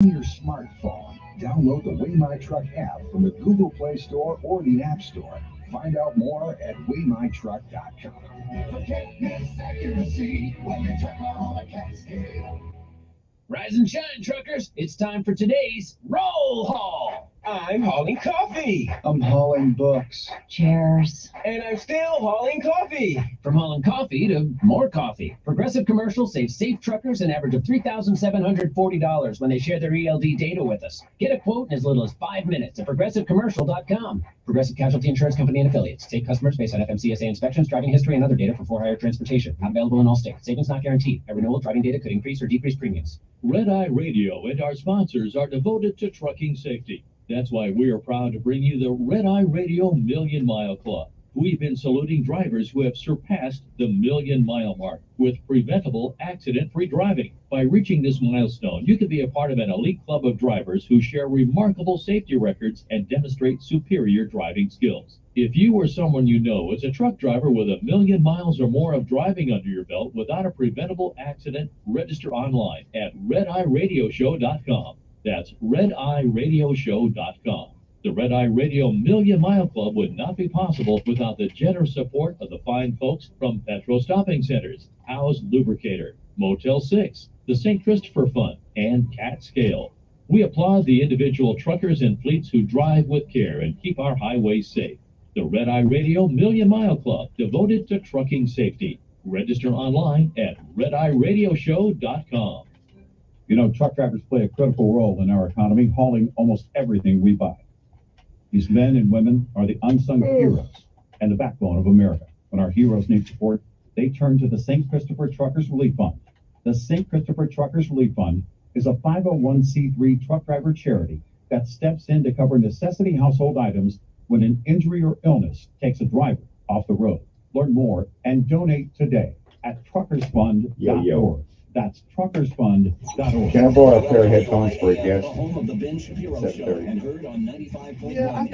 your smartphone. Download the Weigh My Truck app from the Google Play Store or the App Store. Find out more at WeighMyTruck.com. Rise and shine, truckers. It's time for today's Roll Haul. I'm hauling coffee. I'm hauling books. Chairs. And I'm still hauling coffee. From hauling coffee to more coffee, Progressive Commercial saves safe truckers an average of $3,740 when they share their ELD data with us. Get a quote in as little as 5 minutes at ProgressiveCommercial.com. Progressive Casualty Insurance Company and Affiliates. State customers based on FMCSA inspections, driving history, and other data for for-hire transportation. Not available in all states. Savings not guaranteed. At renewal, driving data could increase or decrease premiums. Red Eye Radio and our sponsors are devoted to trucking safety. That's why we are proud to bring you the Red Eye Radio Million Mile Club. We've been saluting drivers who have surpassed the million-mile mark with preventable, accident-free driving. By reaching this milestone, you can be a part of an elite club of drivers who share remarkable safety records and demonstrate superior driving skills. If you or someone you know is a truck driver with 1 million miles or more of driving under your belt without a preventable accident, register online at RedEyeRadioShow.com. That's RedEyeRadioShow.com. The Red Eye Radio Million Mile Club would not be possible without the generous support of the fine folks from Petro Stopping Centers, Howe's Lubricator, Motel 6, the St. Christopher Fund, and Cat Scale. We applaud the individual truckers and fleets who drive with care and keep our highways safe. The Red Eye Radio Million Mile Club, devoted to trucking safety. Register online at RedEyeRadioShow.com. You know, truck drivers play a critical role in our economy, hauling almost everything we buy. These men and women are the unsung heroes and the backbone of America. When our heroes need support, they turn to the St. Christopher Truckers Relief Fund. The St. Christopher Truckers Relief Fund is a 501c3 truck driver charity that steps in to cover necessity household items when an injury or illness takes a driver off the road. Learn more and donate today at truckersfund.org. That's truckersfund.org. Can I borrow a pair of headphones for a guest? Yeah, I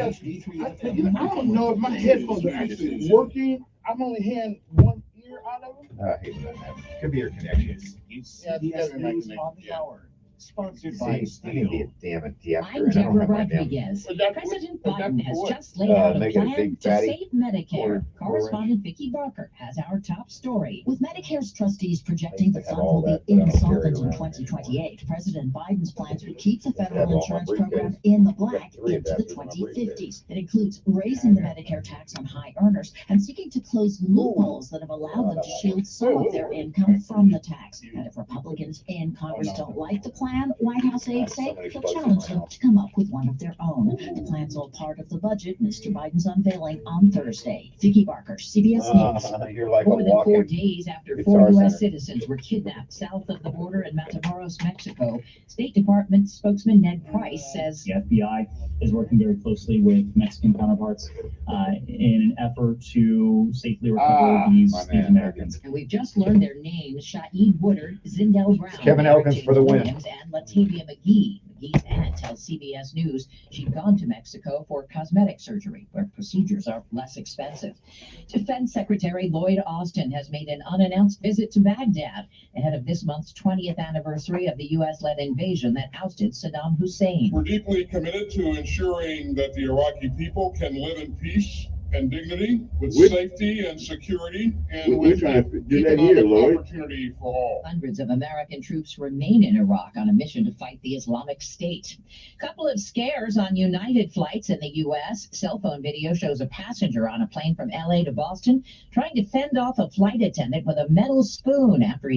don't know if my headphones are actually working. I'm only hearing one ear out of them. Could be your connection. CBS News on the hour. Sponsored by Steel. Damn adapter. I'm Deborah Rodriguez. President Biden has just laid out a plan to save Medicare. Correspondent Vicki Barker has our top story. With Medicare's trustees projecting the fund will be insolvent in 2028, President Biden's plans would keep the federal insurance program in the black into the 2050s. It includes raising the Medicare tax on high earners and seeking to close loopholes that have allowed them to shield some of their income from the tax. And if Republicans in Congress don't like the plan, White House aides say they'll challenge them to come up with one of their own. The plan's all part of the budget Mr. Biden's unveiling on Thursday. Vicki Barker, CBS News. More than 4 days after 4 U.S. citizens were kidnapped south of the border in Matamoros, Mexico, State Department spokesman Ned Price says the FBI is working very closely with Mexican counterparts in an effort to safely recover these Americans. And we've just learned their names: Shaeed Woodard, Zindell Brown, Kevin Elkins for the win. Williams, and Latavia McGee. McGee's aunt tells CBS News she'd gone to Mexico for cosmetic surgery, where procedures are less expensive. Defense Secretary Lloyd Austin has made an unannounced visit to Baghdad ahead of this month's 20th anniversary of the U.S.-led invasion that ousted Saddam Hussein. We're deeply committed to ensuring that the Iraqi people can live in peace and dignity, with safety and security, and with economic opportunity for all. Hundreds of American troops remain in Iraq on a mission to fight the Islamic State. Couple of scares on United flights in the U.S. Cell phone video shows a passenger on a plane from L.A. to Boston trying to fend off a flight attendant with a metal spoon after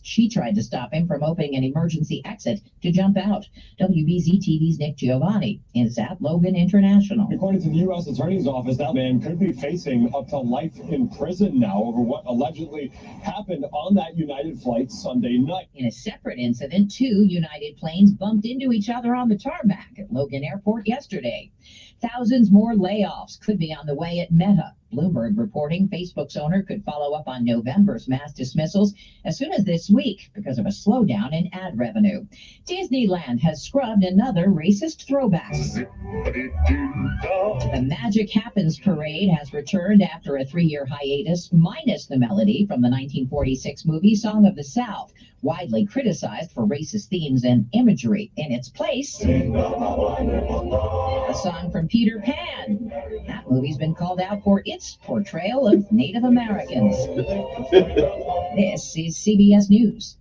she tried to stop him from opening an emergency exit to jump out. WBZ-TV's Nick Giovanni is at Logan International. According to the U.S. Attorney's Office, that man could be facing up to life in prison now over what allegedly happened on that United flight Sunday night. In a separate incident, 2 United planes bumped into each other on the tarmac at Logan Airport yesterday. Thousands more layoffs could be on the way at Meta. Bloomberg reporting Facebook's owner could follow up on November's mass dismissals as soon as this week because of a slowdown in ad revenue. Disneyland has scrubbed another racist throwback. The Magic Happens parade has returned after a 3-year hiatus, minus the melody from the 1946 movie Song of the South, widely criticized for racist themes and imagery. In its place, a song from Peter Pan. That movie's been called out for its portrayal of Native Americans. This is CBS News.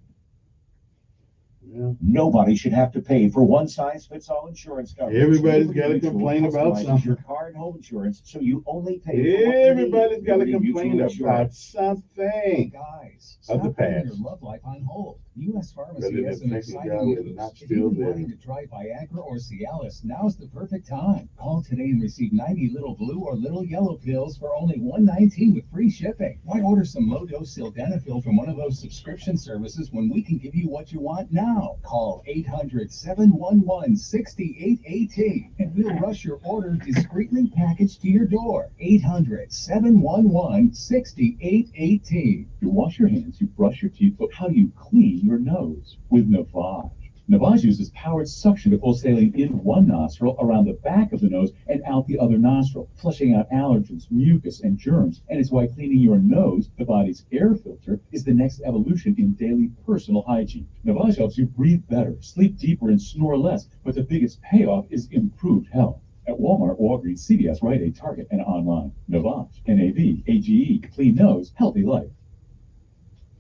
Nobody should have to pay for one-size-fits-all insurance coverage. Everybody's got to complain about something. Your car and home insurance, so you only pay. Everybody's got to complain about something. Guys, Of the stop putting past. your love life on hold. U.S. Rather Pharmacy than has some thinking exciting God was news. not If still you've been there. wanting to try Viagra or Cialis, now's the perfect time. Call today and receive 90 little blue or little yellow pills for only $119 with free shipping. Why order some low-dose sildenafil from one of those subscription services when we can give you what you want now? Call 800-711-6818 and we'll rush your order discreetly packaged to your door. 800-711-6818. You wash your hands, you brush your teeth, but how you clean your nose with Navage. Navage uses powered suction to pull saline in one nostril, around the back of the nose, and out the other nostril, flushing out allergens, mucus, and germs. And it's why cleaning your nose, the body's air filter, is the next evolution in daily personal hygiene. Navage helps you breathe better, sleep deeper, and snore less, but the biggest payoff is improved health. At Walmart, Walgreens, CVS, Rite Aid, Target, and online. Navage, N-A-V-A-G-E, clean nose, healthy life.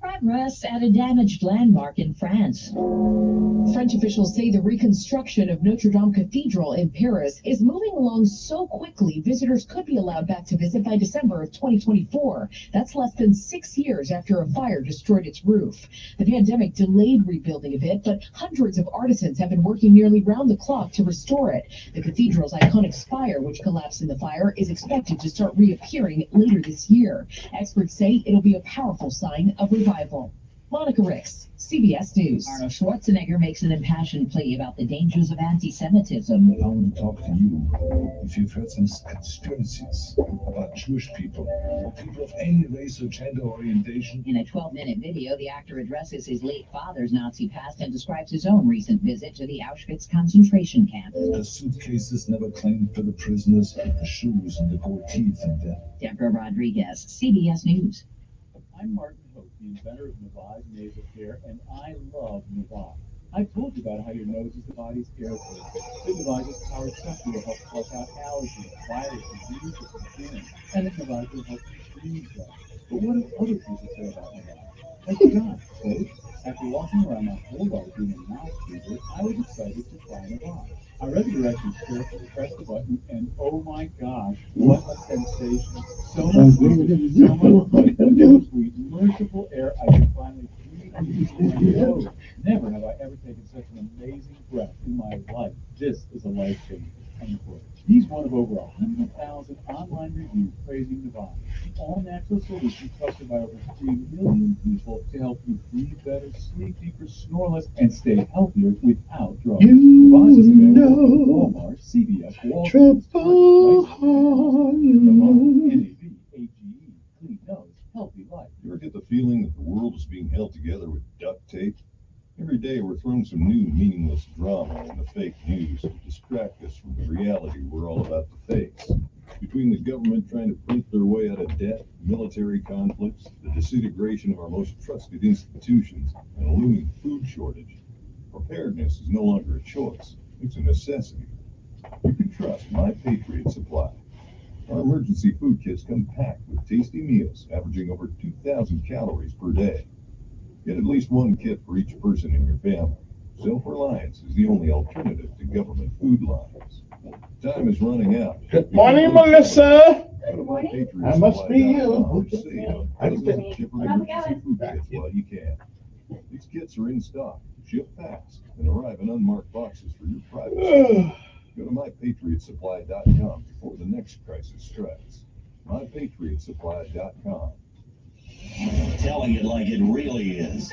Progress at a damaged landmark in France. French officials say the reconstruction of Notre Dame Cathedral in Paris is moving along so quickly, visitors could be allowed back to visit by December of 2024. That's less than 6 years after a fire destroyed its roof. The pandemic delayed rebuilding a bit, but hundreds of artisans have been working nearly round the clock to restore it. The cathedral's iconic spire, which collapsed in the fire, is expected to start reappearing later this year. Experts say it'll be a powerful sign of revival. Monica Ricks, CBS News. Arnold Schwarzenegger makes an impassioned plea about the dangers of anti-Semitism. I want to talk to you if you've heard some conspiracies about Jewish people or people of any race or gender orientation. In a 12-minute video, the actor addresses his late father's Nazi past and describes his own recent visit to the Auschwitz concentration camp. The suitcases never claimed for the prisoners, the shoes and the gold teeth and the... Deborah Rodriguez, CBS News. I'm Martin Hope, the inventor of Navage nasal care, and I love Navage. I told you about how your nose is the body's air filter. That Navage's powered suction will help flush out allergies, viruses, mucus, and germs, and that Navage will help you breathe better. But what do other people say about Navage? Like John, quote, after walking around my whole life being a mouth breather, I was excited to try Navage. I read the directions carefully, pressed the button, and oh my gosh, what a sensation. So much breathing, so much light, so sweet, merciful air I could finally breathe into my nose. Never have I ever taken such an amazing breath in my life. This is a life changer. Unquote. He's one of over 100,000 online reviews praising Navage, the all-natural solution trusted by over 3 million people to help you breathe better, sleep deeper, snore less, and stay healthier without drugs. Navage is available at Walmart, CVS, Walgreens, N-A-V-A-G-E, clean nose, healthy life. You ever get the feeling that the world is being held together with duct tape? Every day we're thrown some new meaningless drama in the fake news to distract us from the reality we're all about to face. Between the government trying to print their way out of debt, military conflicts, the disintegration of our most trusted institutions, and a looming food shortage, preparedness is no longer a choice. It's a necessity. You can trust My Patriot Supply. Our emergency food kits come packed with tasty meals averaging over 2,000 calories per day. Get at least one kit for each person in your family. Self-reliance is the only alternative to government food lines. Time is running out. Good morning, Melissa. Good morning. That must be you. While you can. These kits are in stock, ship fast, and arrive in unmarked boxes for your privacy. Go to MyPatriotSupply.com before the next crisis strikes. MyPatriotSupply.com. Telling it like it really is.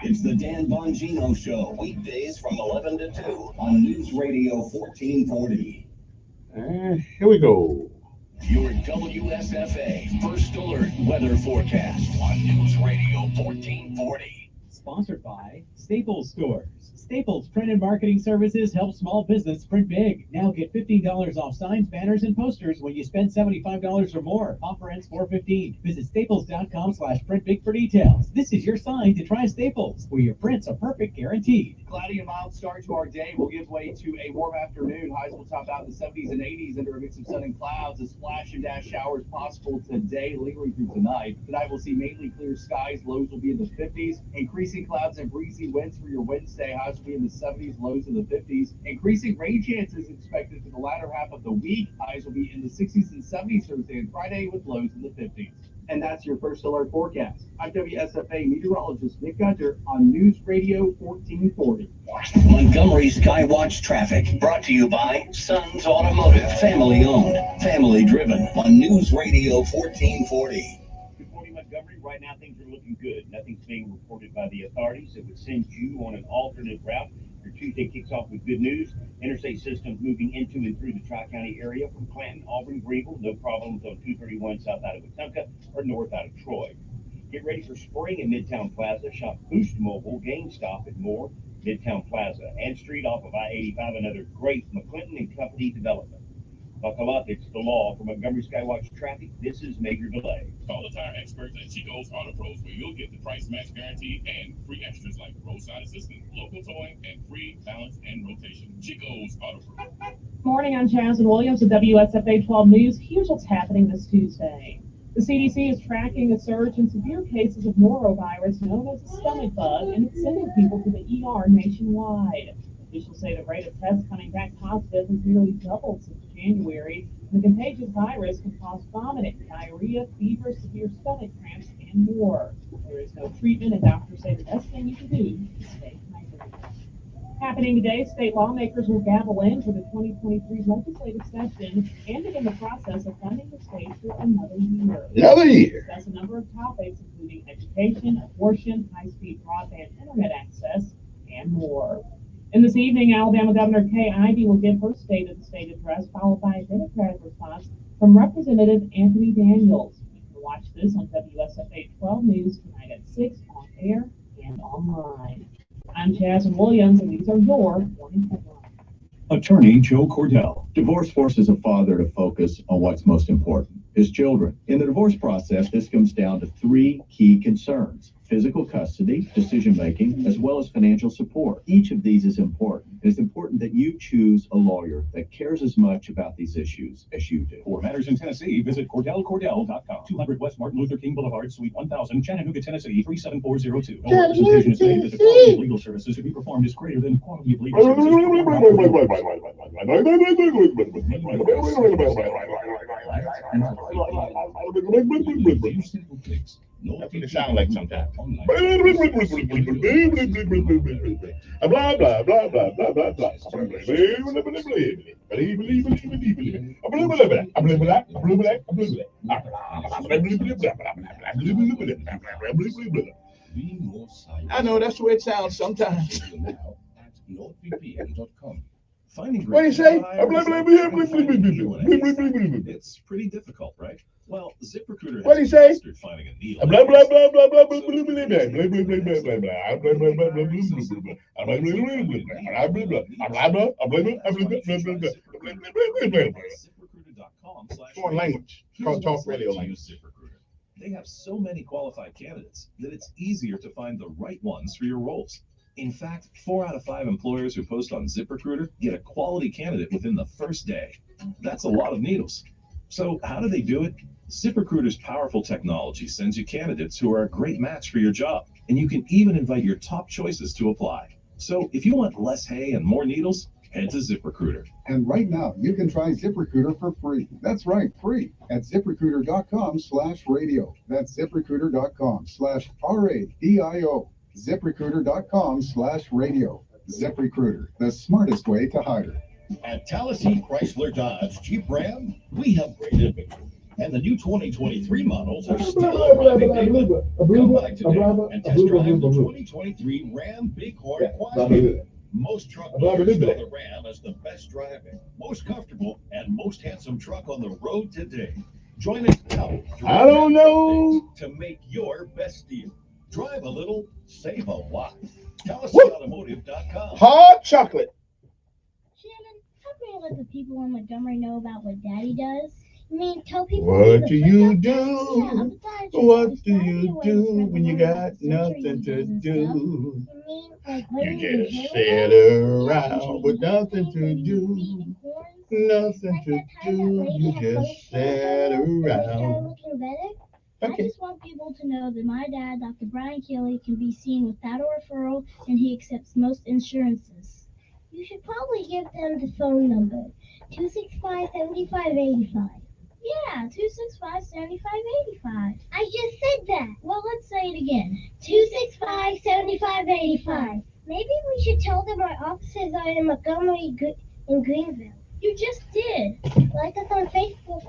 It's the Dan Bongino Show, weekdays from 11 to 2 on News Radio 1440. Here we go. Your WSFA First Alert Weather Forecast on News Radio 1440. Sponsored by Staples Stores. Staples Print and Marketing Services help small business print big. Now get $15 off signs, banners, and posters when you spend $75 or more. Offer ends 4/15. Visit staples.com/printbig for details. This is your sign to try Staples, where your prints are perfect guaranteed. Cloudy and mild start to our day will give way to a warm afternoon. Highs will top out in the 70s and 80s under a mix of sun and clouds. A splash and dash showers possible today, lingering through tonight. Tonight we'll see mainly clear skies. Lows will be in the 50s. Increasing clouds and breezy winds for your Wednesday. Highs will be in the 70s, lows in the 50s. Increasing rain chances expected for the latter half of the week. Highs will be in the 60s and 70s Thursday and Friday with lows in the 50s. And that's your First Alert forecast. I'm WSFA meteorologist Nick Gunter on News Radio 1440. Montgomery Skywatch traffic brought to you by Sons Automotive, family owned, family driven on News Radio 1440. Good morning, Montgomery. Right now things are looking good. Nothing's being reported by the authorities that would send you on an alternate route. Your Tuesday kicks off with good news. Interstate systems moving into and through the Tri-County area from Clanton, Auburn, Greenville. No problems on 231 south out of Wetumpka or north out of Troy. Get ready for spring in Midtown Plaza. Shop Boost Mobile, GameStop, and more. Midtown Plaza and Street off of I-85, another great McClinton and Company development. Buckle up, it's the law. For Montgomery Skywatch traffic, this is Major Delay. Call the tire experts at Chico's Auto Pros, where you'll get the price match guarantee and free extras like roadside assistance, local towing, and free balance and rotation. Chico's Auto Pros. Morning, I'm Jasmine Williams with WSFA 12 News. Here's what's happening this Tuesday. The CDC is tracking a surge in severe cases of norovirus known as the stomach bug, and it's sending people to the ER nationwide. Officials say the rate of tests coming back positive has nearly doubled since January. The contagious virus can cause vomiting, diarrhea, fever, severe stomach cramps, and more. There is no treatment, and doctors say the best thing you can do is stay hydrated. Happening today, state lawmakers will gavel in for the 2023 legislative session and begin the process of funding the state for another year. Another year. Discuss a number of topics, including education, abortion, high-speed broadband internet access, and more. And this evening, Alabama Governor Kay Ivey will give her State of the State address, followed by a Democratic response from Representative Anthony Daniels. You can watch this on WSFA 12 News tonight at 6 on air and online. I'm Jasmine Williams, and these are your morning headlines. Attorney Joe Cordell. Divorce forces a father to focus on what's most important, his children. In the divorce process, this comes down to three key concerns: physical custody, decision-making, as well as financial support. Each of these is important. It's important that you choose a lawyer that cares as much about these issues as you do. For matters in Tennessee, visit CordellCordell.com. 200 West Martin Luther King Boulevard, Suite 1000, Chattanooga, Tennessee, 37402. No representation is made that the quality of legal services to be performed is greater than the quality of legal services. That's what it sounds like sometimes. Blah, blah, blah, blah, blah, blah, blah, blah. I know that's the way it sounds sometimes. Finding what do you say? It's pretty difficult, right? Well, ZipRecruiter What do you say? mastered finding a needle. Blah blah blah blah blah blah blah blah blah foreign language. It's called talk radio language. They have so many qualified candidates that it's easier to find the right ones for your roles. In fact, 4 out of 5 employers who post on ZipRecruiter get a quality candidate within the first day. That's a lot of needles. So how do they do it? ZipRecruiter's powerful technology sends you candidates who are a great match for your job, and you can even invite your top choices to apply. So if you want less hay and more needles, head to ZipRecruiter. And right now, you can try ZipRecruiter for free. That's right, free at ZipRecruiter.com/radio. That's ZipRecruiter.com/RADIO. ZipRecruiter.com/radio. ZipRecruiter, the smartest way to hire. At Tallahassee Chrysler Dodge Jeep Ram, we have great inventory. And the new 2023 models are still arriving daily. Come by today and test drive the 2023 Ram Bighorn Quad. Most truck owners know the Ram as the best driving, most comfortable, and most handsome truck on the road today. Join us now. I don't know. To make your best deal. Drive a little, save a lot. Callison.automotive.com. Hot chocolate. Shannon, how many let the people in Montgomery know about what Daddy does? I mean, tell people. What do you do? Yeah, what do you do when you got nothing to do? You just sit around with nothing to do. Nothing to do. You just sit around. I just want people to know that my dad, Dr. Brian Keeley, can be seen without a referral, and he accepts most insurances. You should probably give them the phone number, 265-7585. Yeah, 265-7585. I just said that. Well, let's say it again. 265-7585. Maybe we should tell them our offices are in Montgomery in Greenville. You just did. Like us on Facebook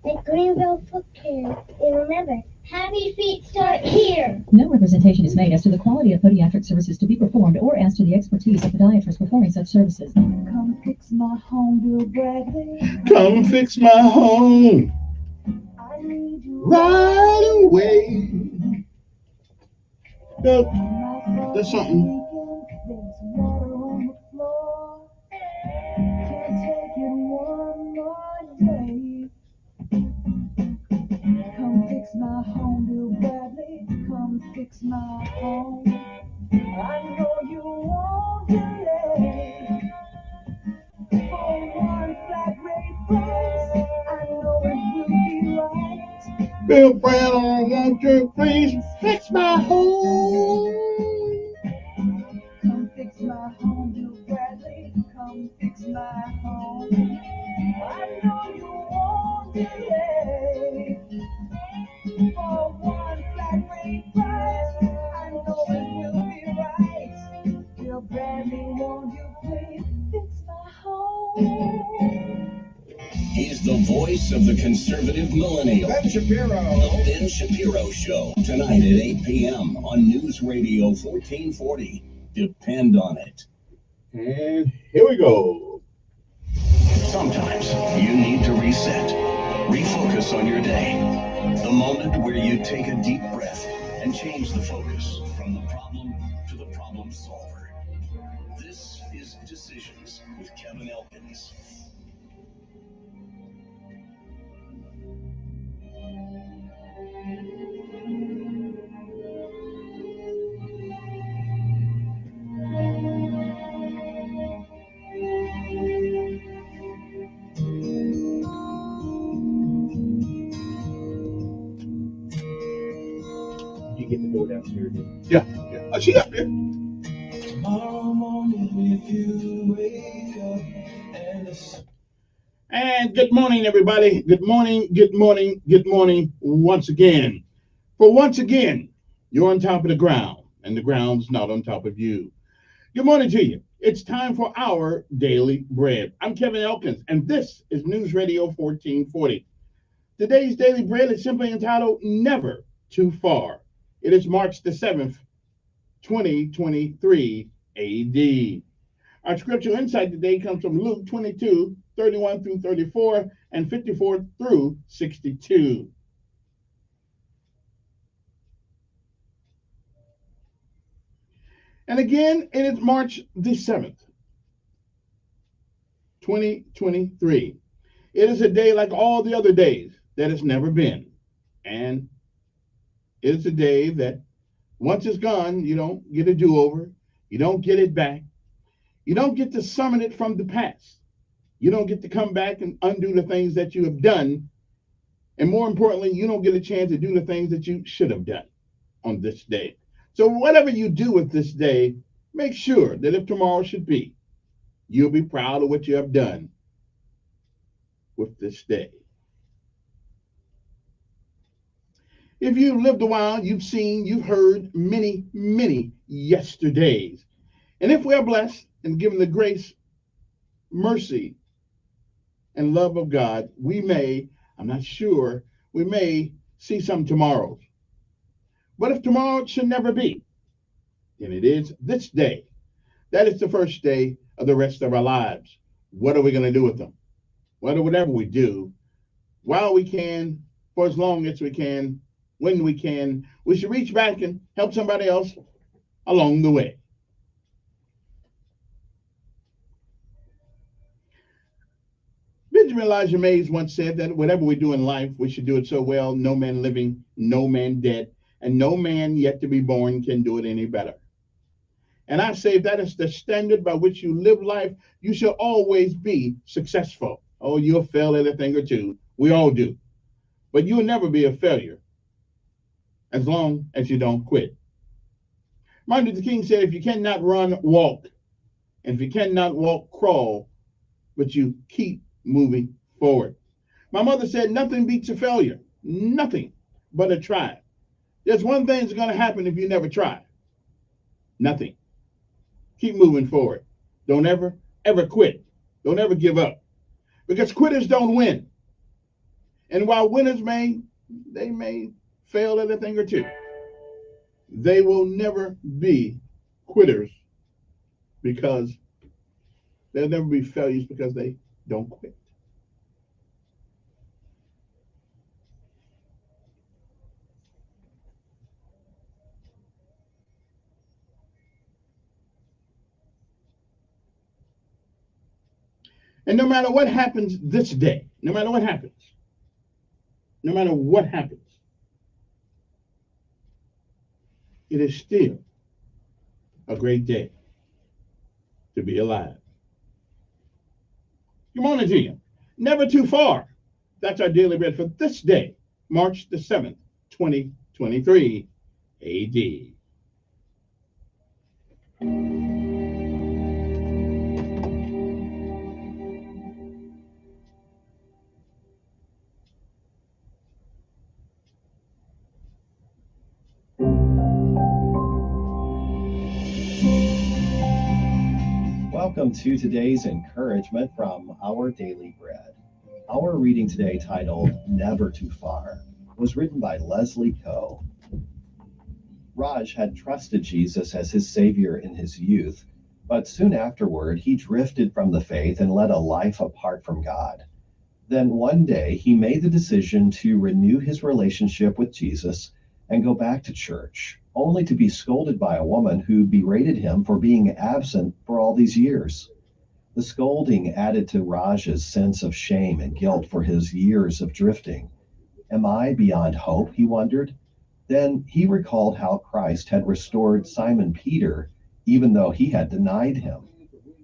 at Greenville Foot Care. And remember, happy feet start here. No representation is made as to the quality of podiatric services to be performed or as to the expertise of podiatrists performing such services. Come fix my home, Bill Bradley. Come fix my home I need you right away. Look, there's something. There's water on the floor. Can't take it one more day. Come fix my home, Bill Bradley. Come fix my home. I know you won't delay. For one flat rate price, I know it will be right. Bill Brown, won't you please fix my home? Come fix my home, Bill Bradley. Come fix my home. I know you won't delay. For one flat rate price, I know it will be right. Bill Bradley, won't you please fix my home? He's the voice of the conservative millennial. Ben Shapiro. The Ben Shapiro Show. Tonight at 8 p.m. on News Radio 1440. Depend on it. And here we go. Sometimes you need to reset. Refocus on your day. The moment where you take a deep breath and change the focus from the problem to the problem solver. This is Decisions with Kevin Elkins. You get the door downstairs. Yeah. Oh, she up there. Tomorrow morning, if you wake up and the And good morning, everybody. Good morning, good morning, good morning once again. For once again, you're on top of the ground, and the ground's not on top of you. Good morning to you. It's time for our Daily Bread. I'm Kevin Elkins, and this is News Radio 1440. Today's Daily Bread is simply entitled Never Too Far. It is March the 7th, 2023 AD. Our scriptural insight today comes from Luke 22, 31 through 34, and 54 through 62. And again, it is March the 7th, 2023. It is a day like all the other days that it's never been. And it is a day that once it's gone, you don't get a do-over. You don't get it back. You don't get to summon it from the past. You don't get to come back and undo the things that you have done. And more importantly, you don't get a chance to do the things that you should have done on this day. So whatever you do with this day, make sure that if tomorrow should be, you'll be proud of what you have done with this day. If you've lived a while, you've seen, you've heard many, many yesterdays. And if we are blessed and given the grace, mercy, and love of God, we may, I'm not sure, we may see some tomorrows. But if tomorrow should never be, then it is this day That is the first day of the rest of our lives. What are we going to do with them? Whatever we do, while we can, for as long as we can, when we can, we should reach back and help somebody else along the way. Benjamin Elijah Mays once said that whatever we do in life, we should do it so well, no man living, no man dead, and no man yet to be born can do it any better. And I say if that is the standard by which you live life, you shall always be successful. Oh, you'll fail at a thing or two. We all do. But you'll never be a failure as long as you don't quit. Martin Luther King said, if you cannot run, walk. And if you cannot walk, crawl. But you keep moving forward. My mother said, nothing beats a failure. Nothing but a try. There's one thing that's going to happen if you never try. Nothing. Keep moving forward. Don't ever quit. Don't ever give up. Because quitters don't win. And while winners may fail at a thing or two, they will never be quitters because they'll never be failures because they don't quit. And no matter what happens this day, no matter what happens, it is still a great day to be alive. Good morning to you. Never too far. That's our daily bread for this day, March the 7th, 2023 AD. Welcome to today's encouragement from Our Daily Bread. Our reading today, titled Never Too Far, was written by Leslie Coe. Raj had trusted Jesus as his Savior in his youth, but soon afterward he drifted from the faith and led a life apart from God. Then one day he made the decision to renew his relationship with Jesus and go back to church, only to be scolded by a woman who berated him for being absent for all these years. The scolding added to Raj's sense of shame and guilt for his years of drifting. Am I beyond hope, he wondered. Then he recalled how Christ had restored Simon Peter, even though he had denied him.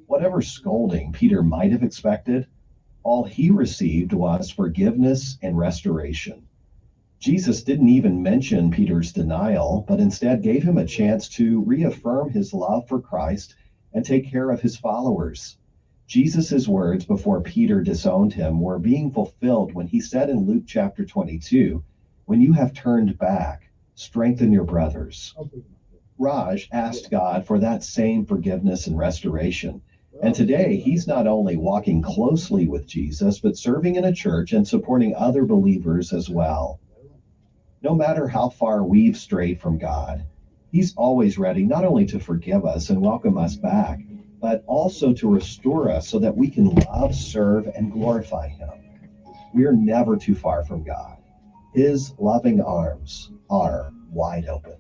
Whatever scolding Peter might have expected, all he received was forgiveness and restoration. Jesus didn't even mention Peter's denial, but instead gave him a chance to reaffirm his love for Christ and take care of his followers. Jesus' words before Peter disowned him were being fulfilled when he said in Luke chapter 22, "When you have turned back, strengthen your brothers." Raj asked God for that same forgiveness and restoration. And today, he's not only walking closely with Jesus, but serving in a church and supporting other believers as well. No matter how far we've strayed from God, he's always ready not only to forgive us and welcome us back, but also to restore us so that we can love, serve, and glorify him. We're never too far from God. His loving arms are wide open.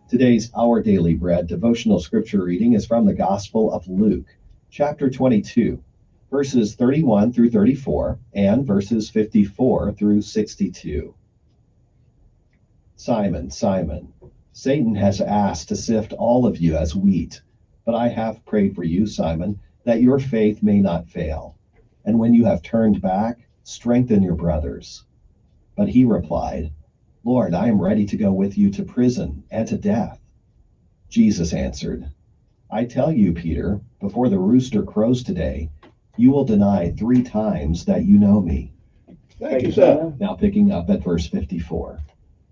Today's Our Daily Bread devotional scripture reading is from the Gospel of Luke, chapter 22. Verses 31 through 34 and verses 54 through 62. Simon, Simon, Satan has asked to sift all of you as wheat, but I have prayed for you, Simon, that your faith may not fail. And when you have turned back, strengthen your brothers. But he replied, Lord, I am ready to go with you to prison and to death. Jesus answered, I tell you, Peter, before the rooster crows today, you will deny 3 times that you know me. Thank you, sir. Now picking up at verse 54.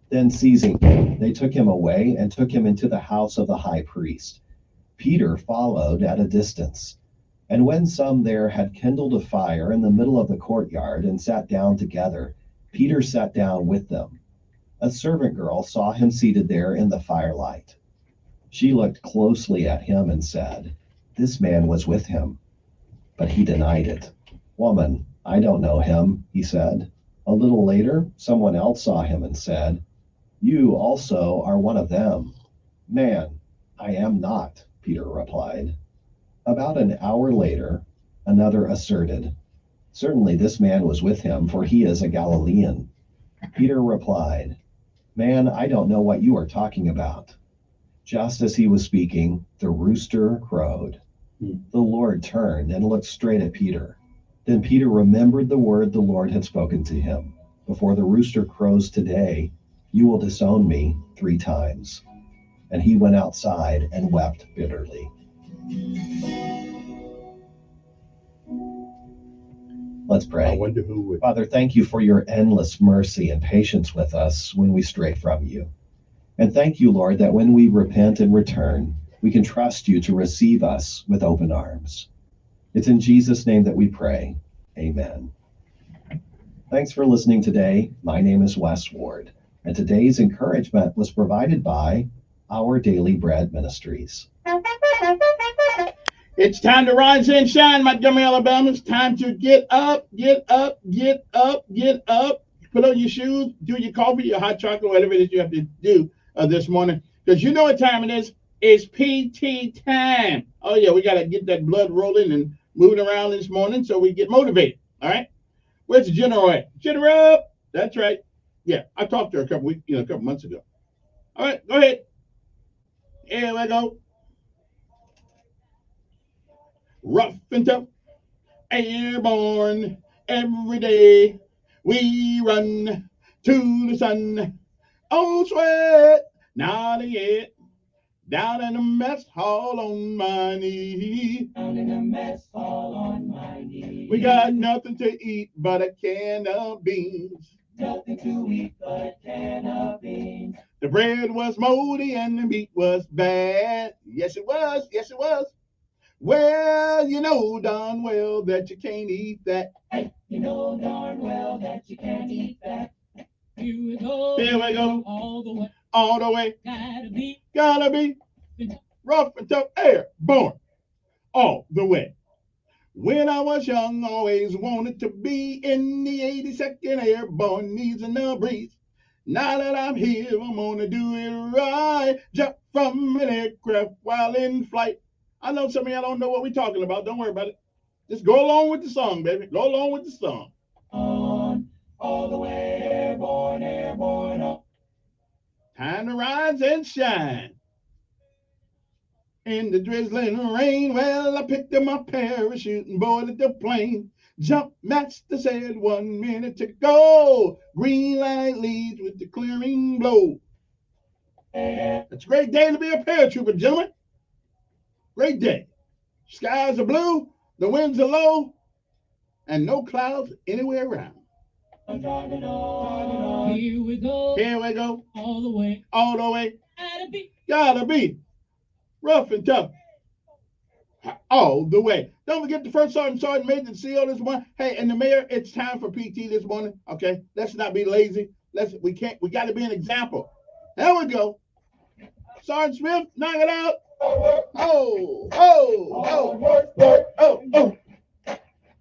Then seizing him, they took him away and took him into the house of the high priest. Peter followed at a distance. And when some there had kindled a fire in the middle of the courtyard and sat down together, Peter sat down with them. A servant girl saw him seated there in the firelight. She looked closely at him and said, "This man was with him." But he denied it. "Woman, I don't know him," he said. A little later, someone else saw him and said, "You also are one of them." "Man, I am not," Peter replied. About an hour later, another asserted, "Certainly this man was with him, for he is a Galilean." Peter replied, "Man, I don't know what you are talking about." Just as he was speaking, the rooster crowed. The Lord turned and looked straight at Peter. Then Peter remembered the word the Lord had spoken to him. "Before the rooster crows today, you will disown me 3 times." And he went outside and wept bitterly. Let's pray. I wonder who would. Father, thank you for your endless mercy and patience with us when we stray from you. And thank you, Lord, that when we repent and return, we can trust you to receive us with open arms. It's in Jesus' name that we pray. Amen. Thanks for listening today. My name is Wes Ward, and today's encouragement was provided by Our Daily Bread Ministries. It's time to rise and shine, Montgomery, Alabama. It's time to get up, get up, get up, get up. Put on your shoes, do your coffee, your hot chocolate, whatever it is you have to do this morning. Because you know what time it is. It's PT time. Oh, yeah, we got to get that blood rolling and moving around this morning so we get motivated. All right? Where's the general at? General! That's right. Yeah, I talked to her a couple months ago. All right, go ahead. Here we go. Rough and tough, airborne, every day we run to the sun. Oh, sweat, not yet. Down in the mess hall on my knee. Down in the mess hall on my knee. We got nothing to eat but a can of beans. Nothing to eat but a can of beans. The bread was moldy and the meat was bad. Yes, it was. Yes, it was. Well, you know darn well that you can't eat that. Hey, you know darn well that you can't eat that. Here we go. Here we go. All the way. All the way. Gotta be. Rough and tough, airborne. All the way. When I was young, always wanted to be in the 82nd Airborne, easing the breeze. Now that I'm here, I'm gonna do it right. Jump from an aircraft while in flight. I know some of y'all don't know what we're talking about. Don't worry about it. Just go along with the song, baby. Go along with the song. On, all the way, airborne, airborne, up. Time to rise and shine. In the drizzling rain, well, I picked up my parachute and boarded the plane. Jump master said 1 minute to go. Green light leads with the clearing blow. It's a great day to be a paratrooper, gentlemen. Great day. Skies are blue, the winds are low, and no clouds anywhere around. Here we go. Here we go. All the way. All the way. Gotta be. Rough and tough. All the way. Don't forget the first sergeant major and CO this morning. Hey, and the mayor, it's time for PT this morning. Okay, let's not be lazy. We got to be an example. There we go. Sergeant Smith, knock it out. Oh, work, oh.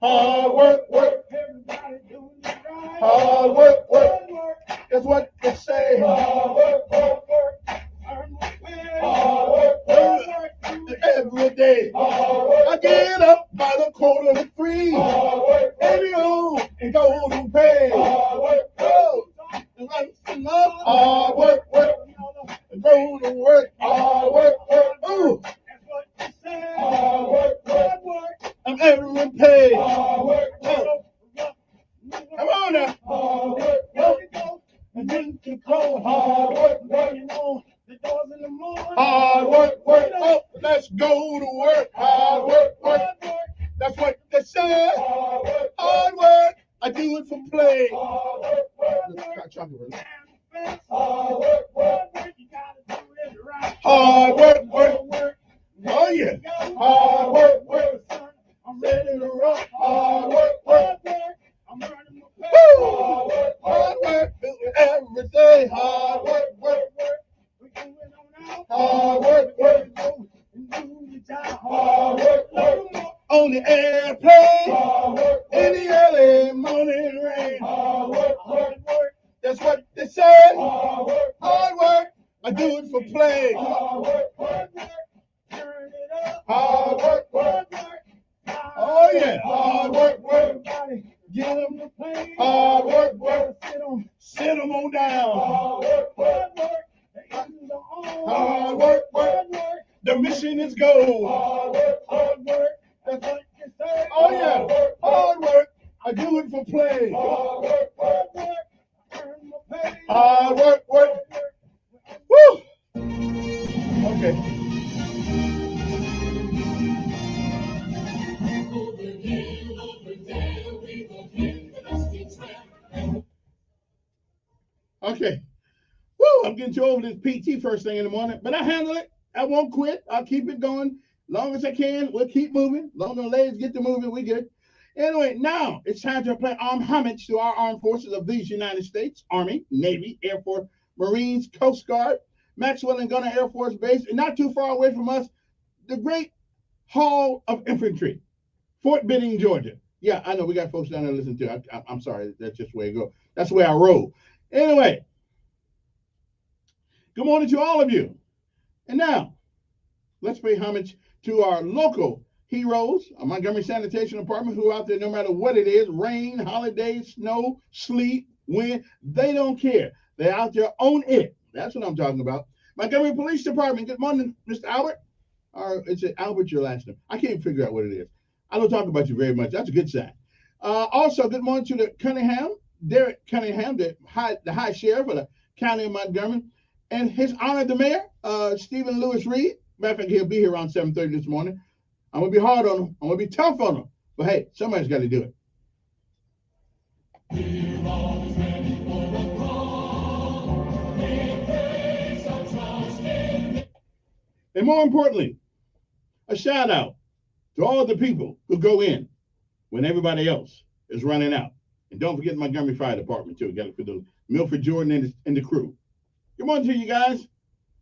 Hard work. Everybody doing it right. Hard work. That's what they say. Hard work. Hard work. Every day. I get up by the 2:45. Baby, oh, and go to bed. Oh, and hard work. And go to work. Hard work. Ooh. That's what you say. Hard work. I'm everyone paid. Hard work. Come on now. Hard work. And then to go. Hard work. You know, the doors in the morning. Hard work. Oh, let's go to work. Hard work. That's what they say. Hard work. I do it for play. Hard work. Hard work. Oh yeah. Hard work. I'm ready to rock. Hard work. I'm running my pay. Hard work. Every day. Hard Hard work, work, and do the job. Hard work, work. On the airplane, in the early morning rain. Hard work, work, work. That's what they say. Hard work, I do it for play. Hard work, work, work. Turn it up. Hard work, work, work. Oh yeah, hard work, work. Get them to play. Hard work, work. Sit them on down. Hard work, work, work. Hard work, work, work. The mission is gold. Hard work. That's what you say. Oh yeah, hard work. I do it for play. Hard work, work, work. Earn my pay. Hard work, work. Woo. Okay. Okay. Woo, I'm getting too over this PT first thing in the morning, but I handle it. I won't quit. I'll keep it going long as I can. We'll keep moving. Long as the ladies get to moving, we good. Anyway, now it's time to pay armed homage to our armed forces of these United States, Army, Navy, Air Force, Marines, Coast Guard, Maxwell and Gunner Air Force Base, and not too far away from us, the Great Hall of Infantry, Fort Benning, Georgia. Yeah, I know we got folks down there listening to. I'm sorry, that's just the way it goes. That's the way I roll. Anyway, good morning to all of you. And now, let's pay homage to our local heroes, Montgomery Sanitation Department, who are out there no matter what it is, rain, holidays, snow, sleet, wind, they don't care. They're out there on it. That's what I'm talking about. Montgomery Police Department, good morning, Mr. Albert. Or is it Albert, your last name? I can't figure out what it is. I don't talk about you very much. That's a good sign. Also, good morning to the Cunningham, Derek Cunningham, the high sheriff of the county of Montgomery, and his honor, the mayor, Stephen Lewis Reed. Matter of fact, he'll be here around 7:30 this morning. I'm going to be hard on him. I'm going to be tough on him. But hey, somebody's got to do it. And more importantly, a shout out to all the people who go in when everybody else is running out. And don't forget the Montgomery Fire Department, too. Got to put those Milford Jordan and the crew. Good morning to you guys.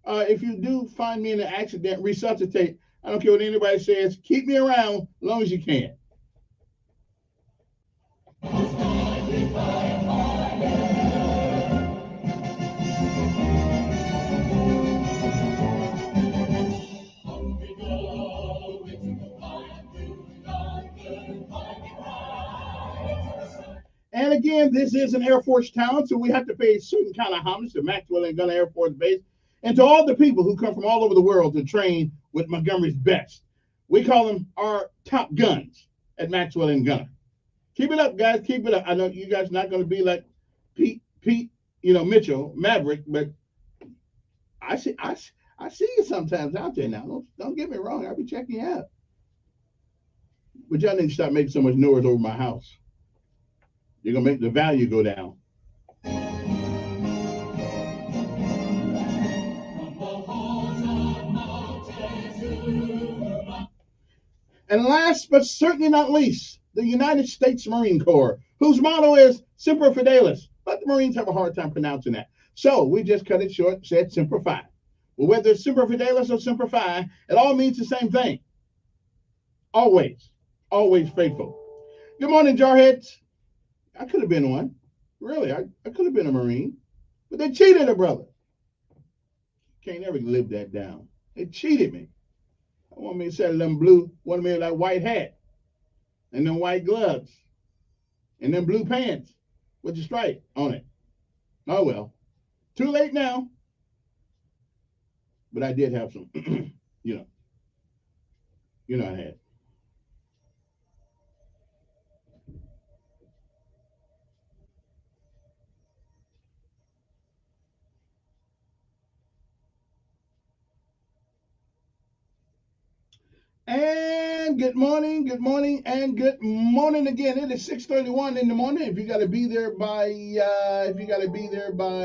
If you do find me in an accident, resuscitate. I don't care what anybody says. Keep me around as long as you can. And again, this is an Air Force town, so we have to pay a certain kind of homage to Maxwell and Gunner Air Force Base and to all the people who come from all over the world to train with Montgomery's best. We call them our top guns at Maxwell and Gunner. Keep it up, guys. Keep it up. I know you guys are not going to be like Pete, Mitchell, Maverick, but I see you sometimes out there now. Don't get me wrong. I'll be checking you out. But y'all need to stop making so much noise over my house. You're going to make the value go down. And last but certainly not least, the United States Marine Corps, whose motto is Semper Fidelis. But the Marines have a hard time pronouncing that. So we just cut it short, said Semper Fi. Well, whether it's Semper Fidelis or Semper Fi, it all means the same thing. Always, always faithful. Good morning, Jarheads. I could have been one. Really, I could have been a Marine. But they cheated a brother. Can't ever live that down. They cheated me. I want me to set them blue, wanted me that white hat, and them white gloves, and them blue pants with the stripe on it. Oh well. Too late now. But I did have some, I had. And good morning, and good morning again. It is 6:31 in the morning. If you got to be there by,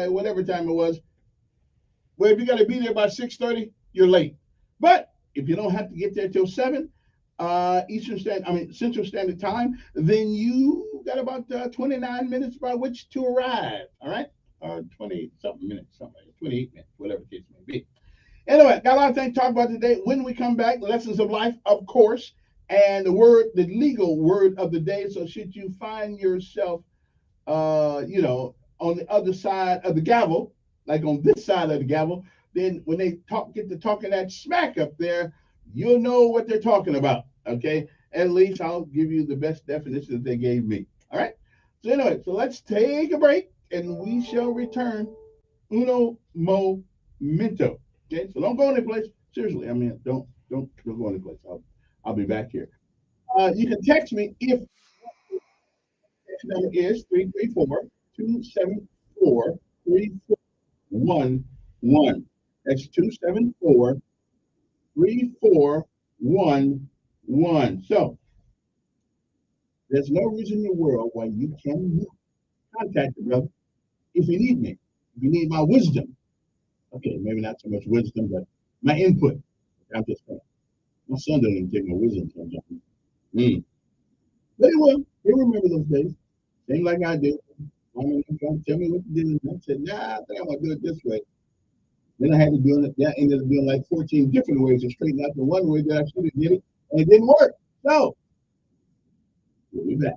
whatever time it was, well, if you got to be there by 6:30, you're late. But if you don't have to get there till 7, Central Standard Time, then you got about 29 minutes by which to arrive. All right, or 20 something minutes, 28 minutes, whatever the case may be. Anyway, got a lot of things to talk about today. When we come back, lessons of life, of course, and the legal word of the day. So should you find yourself, on the other side of the gavel, like on this side of the gavel, then when they get to talking that smack up there, you'll know what they're talking about. Okay, at least I'll give you the best definition that they gave me. All right. So anyway, so let's take a break, and we shall return. Uno momento. Okay, so don't go any place. Seriously, I mean, don't go any place. I'll be back here. You can text me if text number is 334-274-3411. That's 274-3411. So there's no reason in the world why you can't contact me, brother, if you need me. If you need my wisdom. Okay, maybe not so much wisdom, but my input. I'm just saying. My son doesn't even take my wisdom sometimes. But he will. He'll remember those days. Same like I do. I mean, trying to tell me what to do. And I said, nah, I think I'm going to do it this way. Then I had to do it. I ended up doing like 14 different ways to straighten out the one way that I should have did it. And it didn't work. So, we'll be back.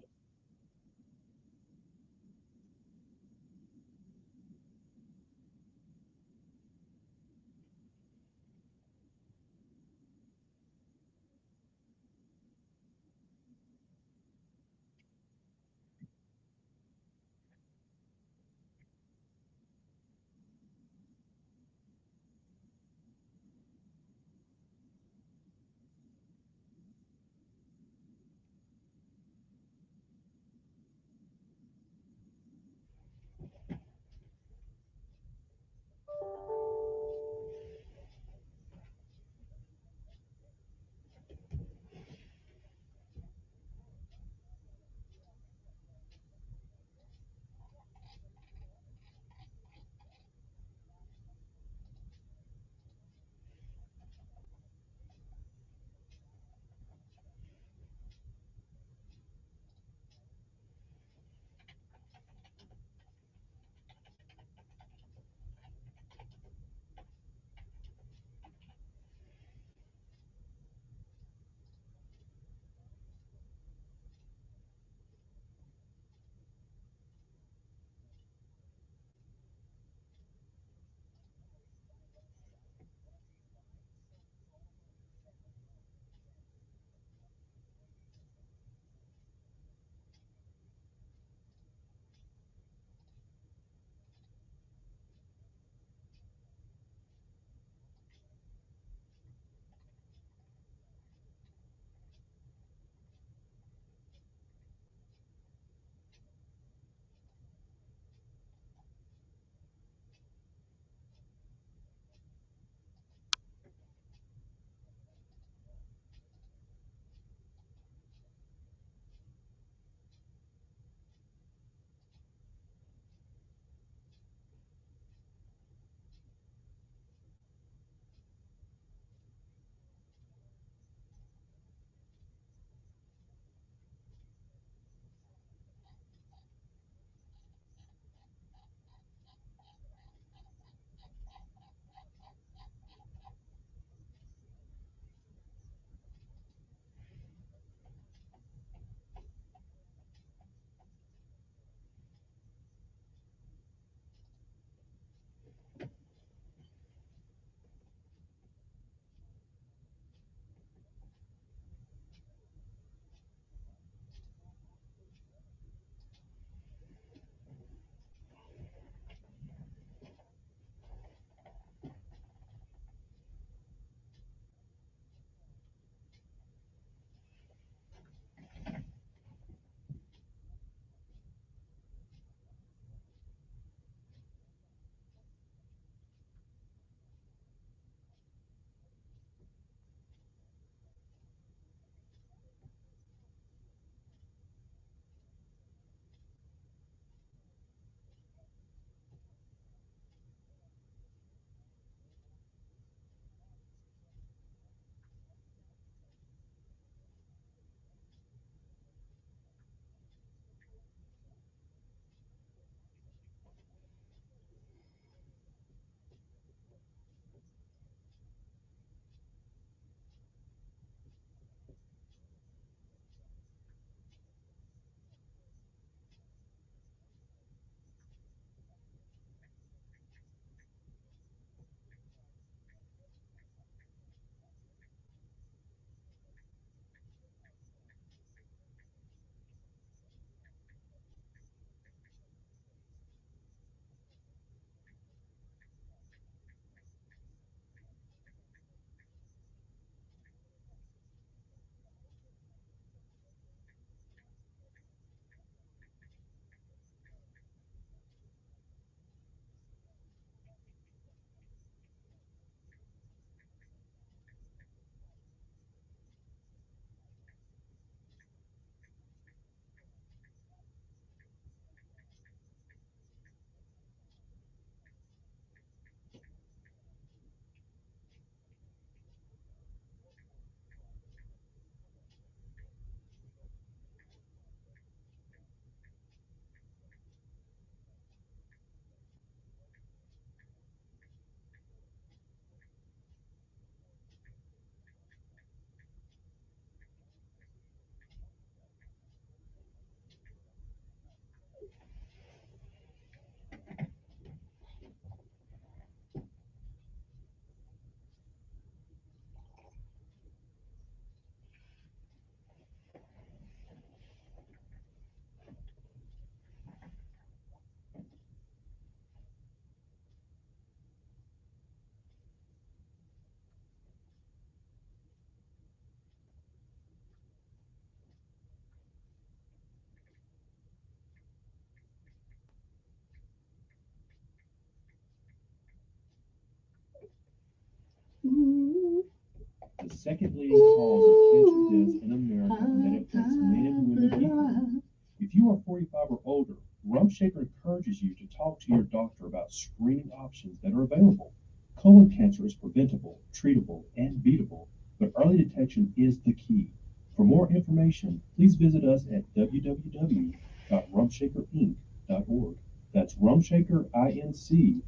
The second leading cause of cancer deaths in America that affects men and women equally. If you are 45 or older, Rump Shaker encourages you to talk to your doctor about screening options that are available. Colon cancer is preventable, treatable, and beatable, but early detection is the key. For more information, please visit us at www.rumpshakerinc.org. That's rumpshakerinc.org.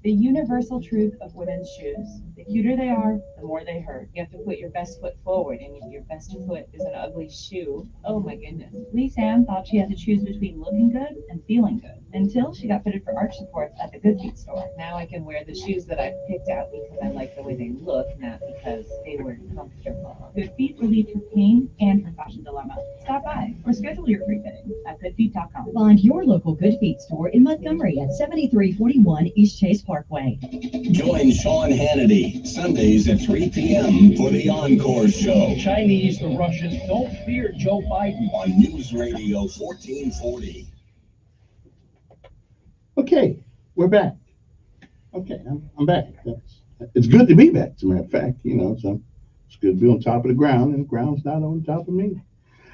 The universal truth of women's shoes. The cuter they are, the more they hurt. You have to put your best foot forward, and if your best foot is an ugly shoe, oh my goodness. Lisa Ann thought she had to choose between looking good and feeling good, until she got fitted for arch supports at the Good Feet store. Now I can wear the shoes that I picked out because I like the way they look, not because they were comfortable. Good Feet relieves your pain and your fashion dilemma. Stop by or schedule your free fitting at goodfeet.com. Find your local Good Feet store in Montgomery at 7341 East Chase Parkway. Join Sean Hannity Sundays at 3 p.m. for the Encore Show. Chinese, the Russians, don't fear Joe Biden. On News Radio 1440. Okay, we're back. Okay, I'm back. It's good to be back, as a matter of fact, so it's good to be on top of the ground, and the ground's not on top of me.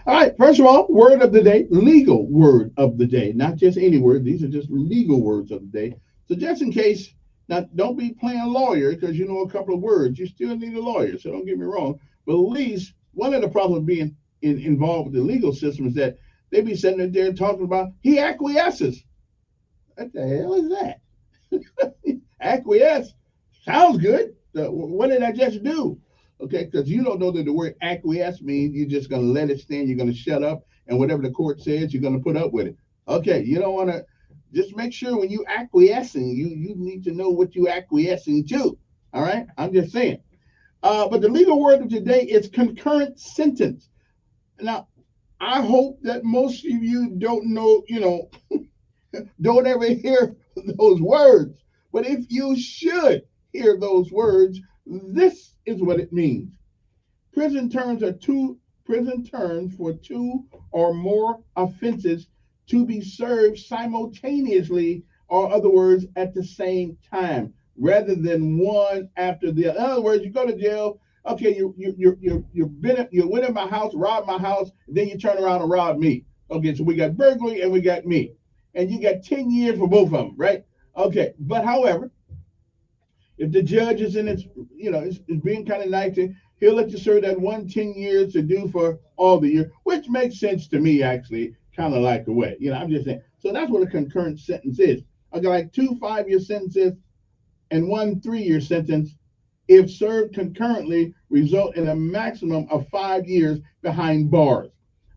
All right, first of all, word of the day, legal word of the day, not just any word. These are just legal words of the day. So just in case, now don't be playing lawyer because you know a couple of words. You still need a lawyer, so don't get me wrong. But at least one of the problems being involved with the legal system is that they be sitting there talking about he acquiesces. What the hell is that? Acquiesce sounds good. What did I just do? Okay, because you don't know that the word acquiesce means you're just going to let it stand. You're going to shut up, and whatever the court says, you're going to put up with it. Okay, you don't want to. Just make sure when you acquiescing, you need to know what you acquiescing to. All right, I'm just saying. But the legal word of today is concurrent sentence. Now, I hope that most of you don't know, don't ever hear those words. But if you should hear those words, this is what it means. Prison terms for two or more offenses to be served simultaneously, or other words, at the same time, rather than one after the other. In other words, you go to jail. Okay, you went in my house, robbed my house, then you turn around and rob me. Okay, so we got burglary and we got me, and you got 10 years for both of them, right? Okay, but however, if the judge is in its, is being kind of nice, he'll let you serve that 10 years to do for all the year, which makes sense to me, actually, kind of like the way. I'm just saying. So that's what a concurrent sentence is. I got like 2 5-year sentences and 1 3-year sentence, if served concurrently, result in a maximum of 5 years behind bars.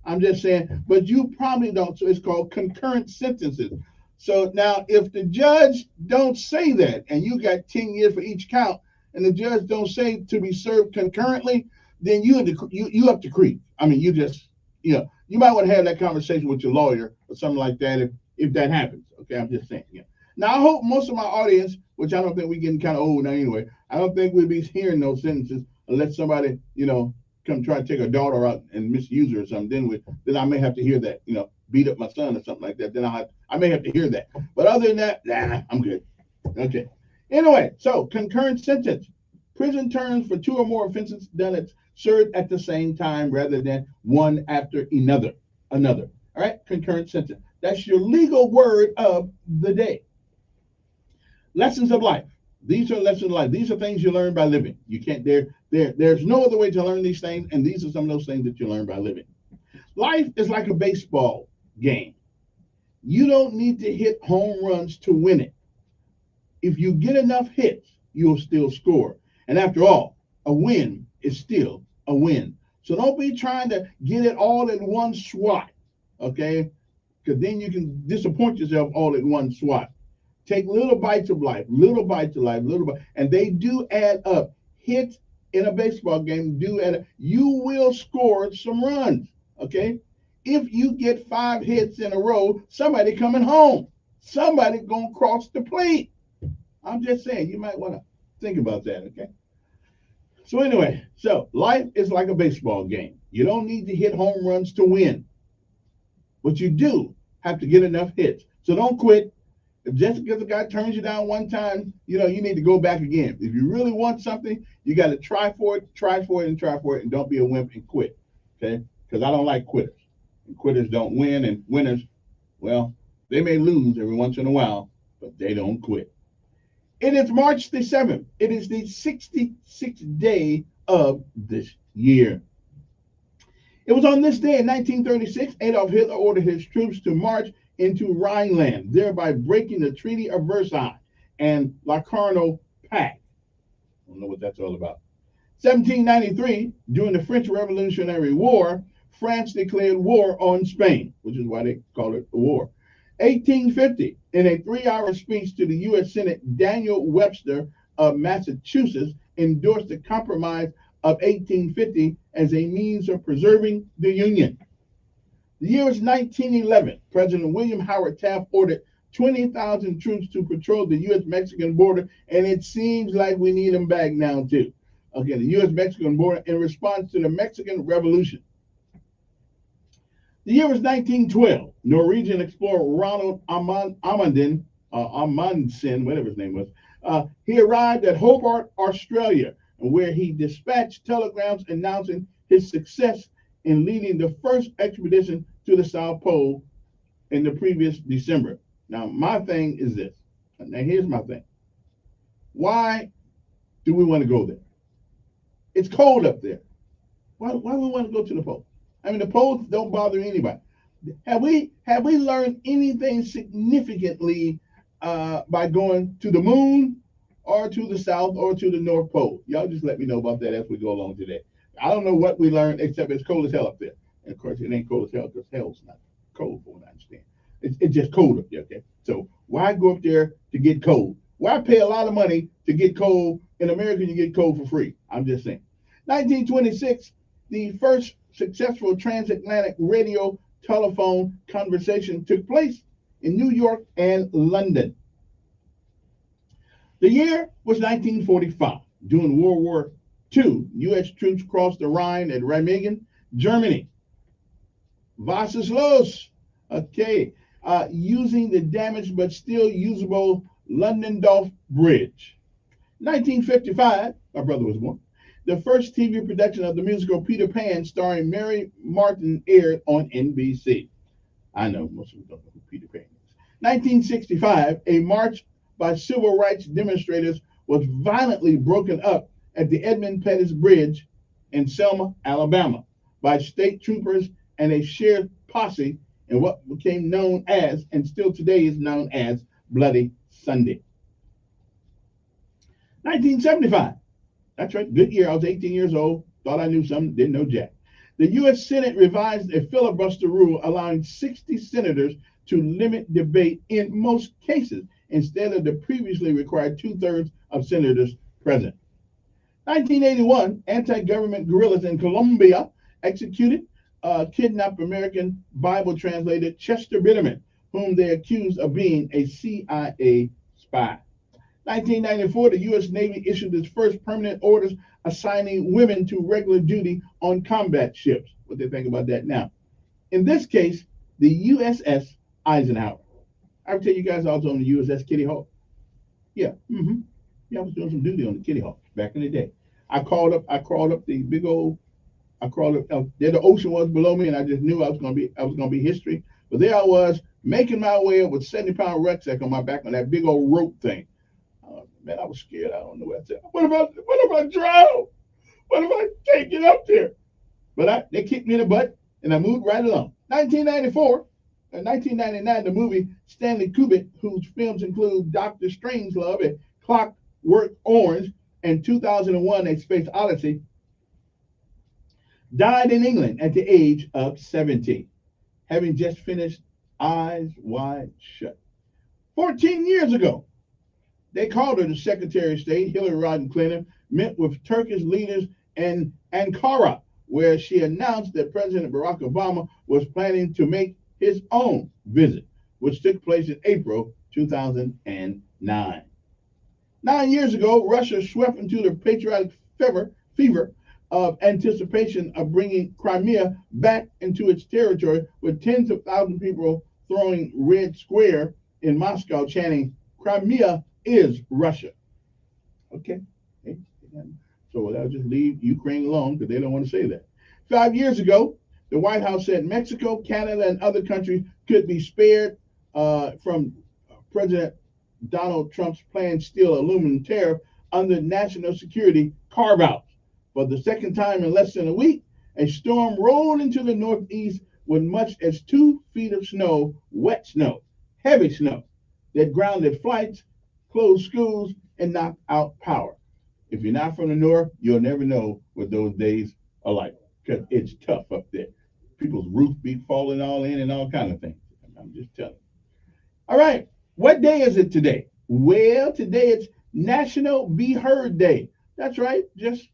I'm just saying, but you probably don't. So it's called concurrent sentences. So now, if the judge don't say that, and you got 10 years for each count, and the judge don't say to be served concurrently, then you up the creek. I mean, you just, you might want to have that conversation with your lawyer or something like that if that happens. Okay, I'm just saying. Yeah. Now, I hope most of my audience, which I don't think we're getting kind of old now anyway, I don't think we'll be hearing those sentences unless somebody, come try to take a daughter out and misuse her or something. Then I may have to hear that, beat up my son or something like that. Then I may have to hear that. But other than that, nah, I'm good. Okay. Anyway, so concurrent sentence. Prison terms for 2 or more offenses done served at the same time rather than one after another. All right, concurrent sentence. That's your legal word of the day. Lessons of life. These are lessons of life. These are things you learn by living. You can't there's no other way to learn these things, and these are some of those things that you learn by living. Life is like a baseball game. You don't need to hit home runs to win it. If you get enough hits, you'll still score. And after all, a win is still a win. So don't be trying to get it all in one swat, okay? Because then you can disappoint yourself all in one swat. Take little bites of life, and they do add up. Hits in a baseball game do add up. You will score some runs, okay? If you get 5 hits in a row, somebody coming home. Somebody gonna cross the plate. I'm just saying, you might want to think about that, okay? So anyway, so life is like a baseball game. You don't need to hit home runs to win, but you do have to get enough hits. So don't quit. just because a guy turns you down one time, you need to go back again. If you really want something, you got to try for it, and don't be a wimp and quit. Okay? Because I don't like quitters. And quitters don't win, and winners, well, they may lose every once in a while, but they don't quit. It is March the 7th. It is the 66th day of this year. It was on this day in 1936, Adolf Hitler ordered his troops to march into Rhineland, thereby breaking the Treaty of Versailles and Locarno Pact. I don't know what that's all about. 1793, during the French Revolutionary War, France declared war on Spain, which is why they call it a war. 1850, in a 3-hour speech to the U.S. Senate, Daniel Webster of Massachusetts endorsed the Compromise of 1850 as a means of preserving the Union. The year was 1911. President William Howard Taft ordered 20,000 troops to patrol the U.S.-Mexican border, and it seems like we need them back now, too. Okay, the U.S.-Mexican border in response to the Mexican Revolution. The year was 1912. Norwegian explorer Ronald Amundsen, whatever his name was, he arrived at Hobart, Australia, where he dispatched telegrams announcing his success in leading the first expedition to the South Pole in the previous December. Now, my thing is this. Now, here's my thing. Why do we want to go there? It's cold up there. Why do we want to go to the pole? I mean, the poles don't bother anybody. Have we learned anything significantly by going to the moon or to the South or to the North Pole? Y'all just let me know about that as we go along today. I don't know what we learned, except it's cold as hell up there. And of course, it ain't cold as hell because hell's not cold, for what I understand. It's just cold up there, okay? So why go up there to get cold? Why pay a lot of money to get cold? In America, you get cold for free. I'm just saying. 1926, the first successful transatlantic radio telephone conversation took place in New York and London. The year was 1945. During World War II, U.S. troops crossed the Rhine at Remagen, Germany. Was ist los? Okay, using the damaged but still usable Ludendorff Bridge. 1955, my brother was born. The first TV production of the musical Peter Pan, starring Mary Martin, aired on NBC. I know most of you don't know who Peter Pan is. 1965, a march by civil rights demonstrators was violently broken up at the Edmund Pettus Bridge in Selma, Alabama, by state troopers and a shared posse in what became known as, and still today is known as, Bloody Sunday. 1975. That's right, good year. I was 18 years old, thought I knew something, didn't know jack. The U.S. Senate revised a filibuster rule allowing 60 senators to limit debate in most cases instead of the previously required 2/3 of senators present. 1981, anti-government guerrillas in Colombia executed kidnapped American Bible translator Chester Bitterman, whom they accused of being a CIA spy. 1994, the U.S. Navy issued its first permanent orders assigning women to regular duty on combat ships. What they think about that now? In this case, the USS Eisenhower. I would tell you guys I was on the USS Kitty Hawk. Yeah, yeah, I was doing some duty on the Kitty Hawk back in the day. I crawled up the big old. I crawled up there. The ocean was below me, and I just knew I was gonna be history. But there I was making my way up with 70-pound rucksack on my back on that big old rope thing. Man, I was scared. I don't know what I said. What if I drown? What if I can't get up there? But they kicked me in the butt, and I moved right along. 1994 and 1999, the movie Stanley Kubrick, whose films include Dr. Strangelove and Clockwork Orange, and 2001: A Space Odyssey, died in England at the age of 70, having just finished Eyes Wide Shut. 14 years ago, they called her the Secretary of State. Hillary Rodham Clinton met with Turkish leaders in Ankara, where she announced that President Barack Obama was planning to make his own visit, which took place in April 2009. 9 years ago, Russia swept into the patriotic fever of anticipation of bringing Crimea back into its territory, with tens of thousands of people throwing Red Square in Moscow chanting, Crimea is Russia. Okay. So I'll just leave Ukraine alone because they don't want to say that. 5 years ago, the White House said Mexico, Canada, and other countries could be spared from President Donald Trump's planned steel aluminum tariff under national security carve-outs. For the second time in less than a week, a storm rolled into the Northeast with much as 2 feet of snow, wet snow, heavy snow, that grounded flights, closed schools, and knocked out power. If you're not from the North, you'll never know what those days are like, because it's tough up there. People's roofs be falling all in and all kind of things. I'm just telling you. All right, what day is it today? Well, today it's National Be Heard Day. That's right. Just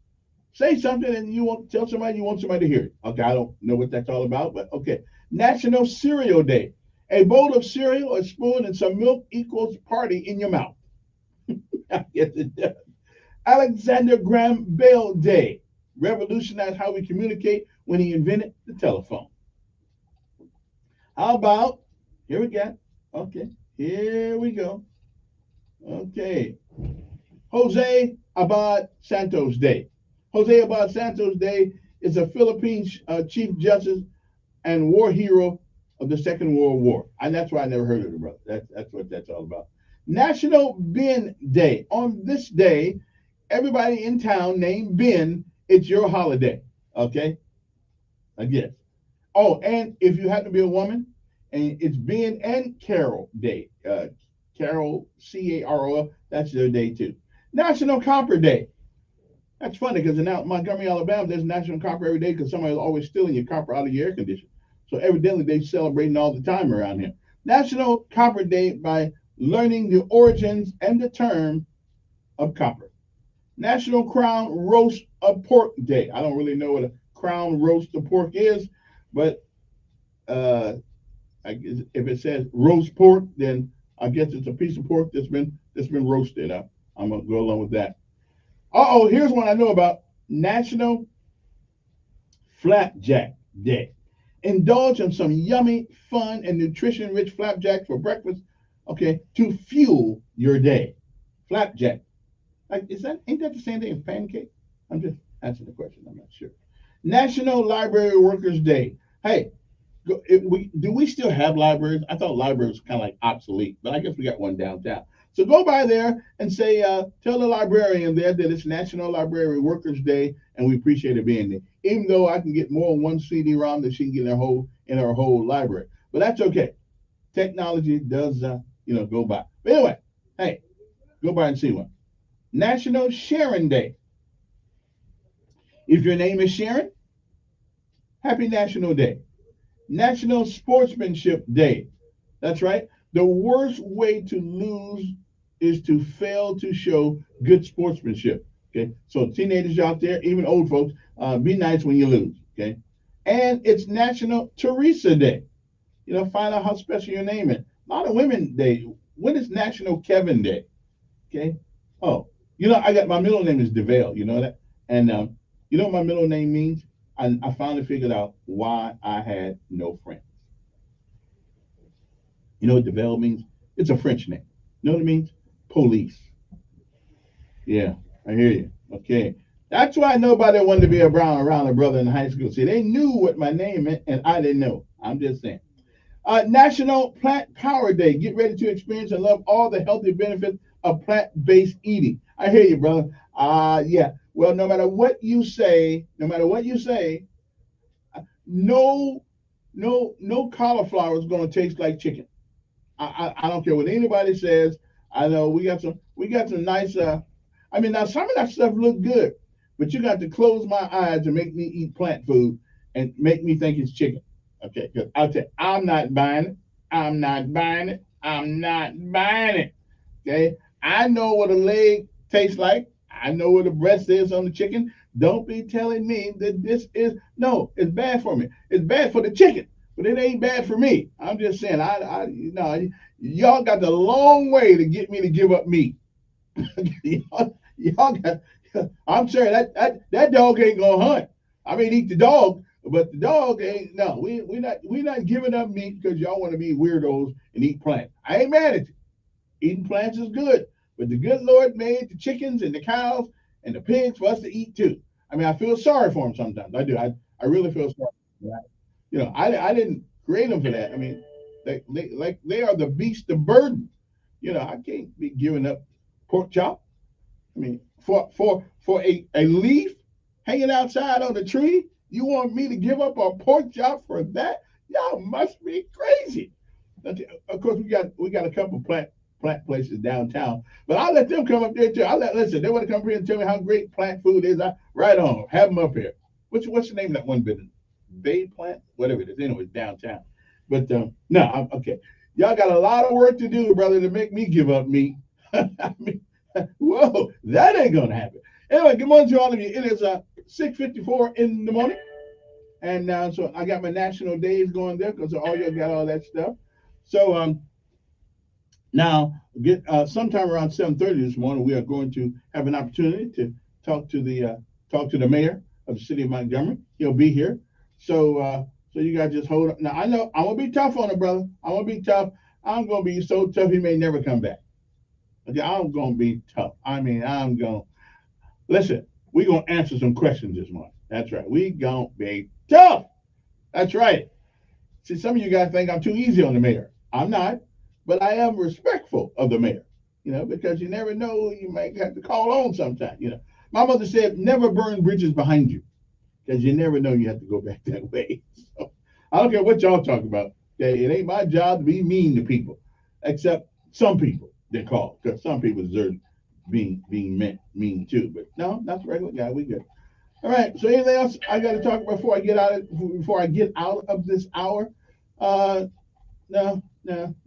say something and you want tell somebody you want somebody to hear it. Okay, I don't know what that's all about, but okay. National Cereal Day. A bowl of cereal, a spoon, and some milk equals party in your mouth. Yes, it does. Alexander Graham Bell Day. Revolutionized how we communicate when he invented the telephone. How about, here we go. Okay, here we go. Okay. Jose Abad Santos Day. Jose Abad Santos Day is a Philippine Chief Justice and war hero of the Second World War. And that's why I never heard of it, brother. That's what that's all about. National Ben Day. On this day, everybody in town named Ben, it's your holiday. Okay? I guess. Oh, and if you happen to be a woman, and it's Ben and Carol Day. Carol, C-A-R-O-L, that's their day too. National Copper Day. That's funny because in Montgomery, Alabama, there's National Copper every day because somebody's always stealing your copper out of your air conditioner. So evidently they're celebrating all the time around here. National Copper Day by learning the origins and the term of copper. National Crown Roast of Pork Day. I don't really know what a crown roast of pork is, but if it says roast pork, then I guess it's a piece of pork that's been roasted. I'm gonna go along with that. Uh-oh, here's one I know about. National Flapjack Day. Indulge in some yummy, fun, and nutrition-rich flapjack for breakfast, okay, to fuel your day. Flapjack. Like, ain't that the same thing as pancake? I'm just answering the question. I'm not sure. National Library Workers Day. Hey, do we still have libraries? I thought libraries were kind of like obsolete, but I guess we got one downtown. So go by there and say, tell the librarian there that it's National Library Workers Day, and we appreciate it being there. Even though I can get more than one CD-ROM that she can get in her whole library, but that's okay. Technology does, go by. But anyway, hey, go by and see one. National Sharon Day. If your name is Sharon, happy National Day. National Sportsmanship Day. That's right. The worst way to lose is to fail to show good sportsmanship. Okay. So teenagers out there, even old folks, be nice when you lose. Okay. And it's National Teresa Day. Find out how special your name is. A lot of women day. When is National Kevin Day? Okay. Oh, I got my middle name is DeVale. You know that? And you know what my middle name means? I finally figured out why I had no friends. You know what DeVale means? It's a French name. You know what it means? Police. Yeah, I hear you. Okay. That's why nobody wanted to be around a brother in high school. See, they knew what my name meant, and I didn't know. I'm just saying. National Plant Power Day. Get ready to experience and love all the healthy benefits of plant-based eating. I hear you, brother. Yeah. Well, no matter what you say, no cauliflower is going to taste like chicken. I don't care what anybody says. I know we got some nice. Now some of that stuff look good, but you got to close my eyes and make me eat plant food and make me think it's chicken. Okay, because I'll tell you, I'm not buying it. I'm not buying it. Okay, I know what a leg tastes like. I know what the breast is on the chicken. Don't be telling me that this is it's bad for me. It's bad for the chicken, but it ain't bad for me. I'm just saying, y'all got the long way to get me to give up meat. y'all got. I'm sorry, that dog ain't gonna hunt. I mean, eat the dog, But the dog ain't. No, we not giving up meat because y'all want to be weirdos and eat plants. I ain't mad at you. Eating plants is good, but the good Lord made the chickens and the cows and the pigs for us to eat too. I mean, I feel sorry for them sometimes. I do. I really feel sorry for them. You know, I didn't create them for that. I mean, they are the beast of burden. You know, I can't be giving up pork chop. I mean, for a leaf hanging outside on the tree, you want me to give up a pork chop for that? Y'all must be crazy. Of course, we got a couple plant places downtown, but I let them come up there too. Listen. They want to come here and tell me how great plant food is. Right on, have them up here. What's the name of that one business? Bay Plant, whatever it is. Anyway, downtown. But no, okay. Y'all got a lot of work to do, brother, to make me give up meat. I mean, whoa, that ain't gonna happen. Anyway, good morning to all of you. It is 6:54 in the morning, and so I got my national days going there because all y'all got all that stuff. So now get sometime around 7:30 this morning, we are going to have an opportunity to talk to the mayor of the city of Montgomery. He'll be here. So you guys just hold up. Now I know I'm gonna be tough on it, brother. I'm gonna be tough. I'm gonna be so tough he may never come back. Okay, I'm gonna be tough. I mean, I'm gonna listen. We're gonna answer some questions this morning. That's right. We gonna be tough. That's right. See, some of you guys think I'm too easy on the mayor. I'm not, but I am respectful of the mayor. You know, because you never know, you might have to call on sometime. You know, my mother said, never burn bridges behind you, because you never know you have to go back that way. So I don't care what y'all talk about. Okay, it ain't my job to be mean to people, except some people they call, because some people deserve being mean too. But no, not the regular guy. We good. All right. So anything else I got to talk about before I get out of this hour? No.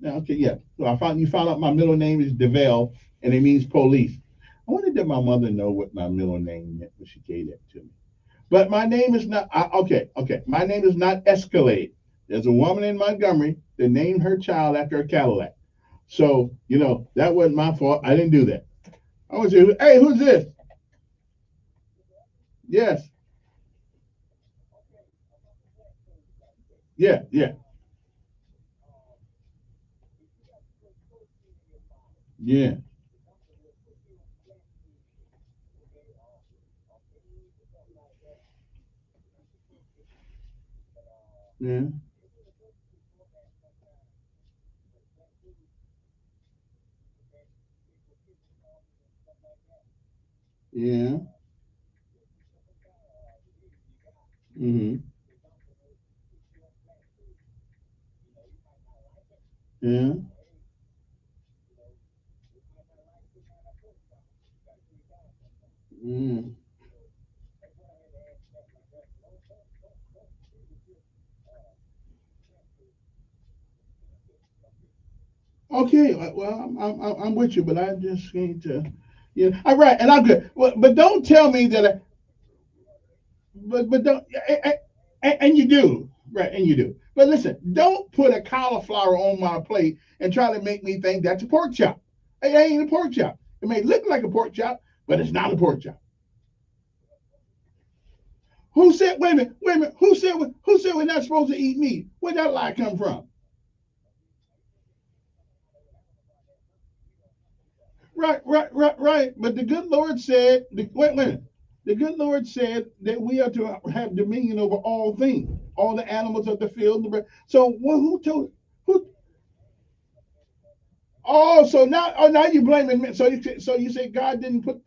Okay, yeah. So you found out my middle name is DeVale, and it means police. I wanted that my mother know what my middle name meant when she gave that to me. But my name is not okay. My name is not Escalade. There's a woman in Montgomery that named her child after a Cadillac. So, you know, that wasn't my fault. I didn't do that. I want to say, hey, who's this? Yes. Yeah. Yeah. Yeah. Yeah. Yeah. Mm-hmm. Yeah. Mm. Okay, well, I'm with you, but I just need to, yeah. All right, and I'm good. Well, but don't tell me that. But don't, and you do, right? And you do. But listen, don't put a cauliflower on my plate and try to make me think that's a pork chop. It ain't a pork chop. It may look like a pork chop, but it's not a pork chop. Who said? Wait a minute. Who said? We're not supposed to eat meat? Where'd that lie come from? Right. But the good Lord said, wait a minute. The good Lord said that we are to have dominion over all things, all the animals of the field. So who told? Who? Oh, so now you blaming me. So you say God didn't put?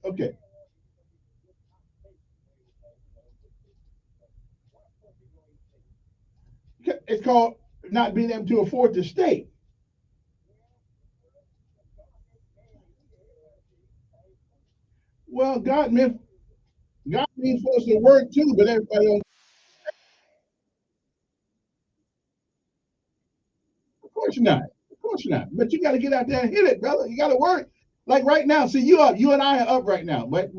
Okay, it's called not being able to afford to stay. Well, God means for us to work too, but everybody don't. Of course not. Of course not. But you got to get out there and hit it, brother. You got to work. Like right now, see you up. You and I are up right now. But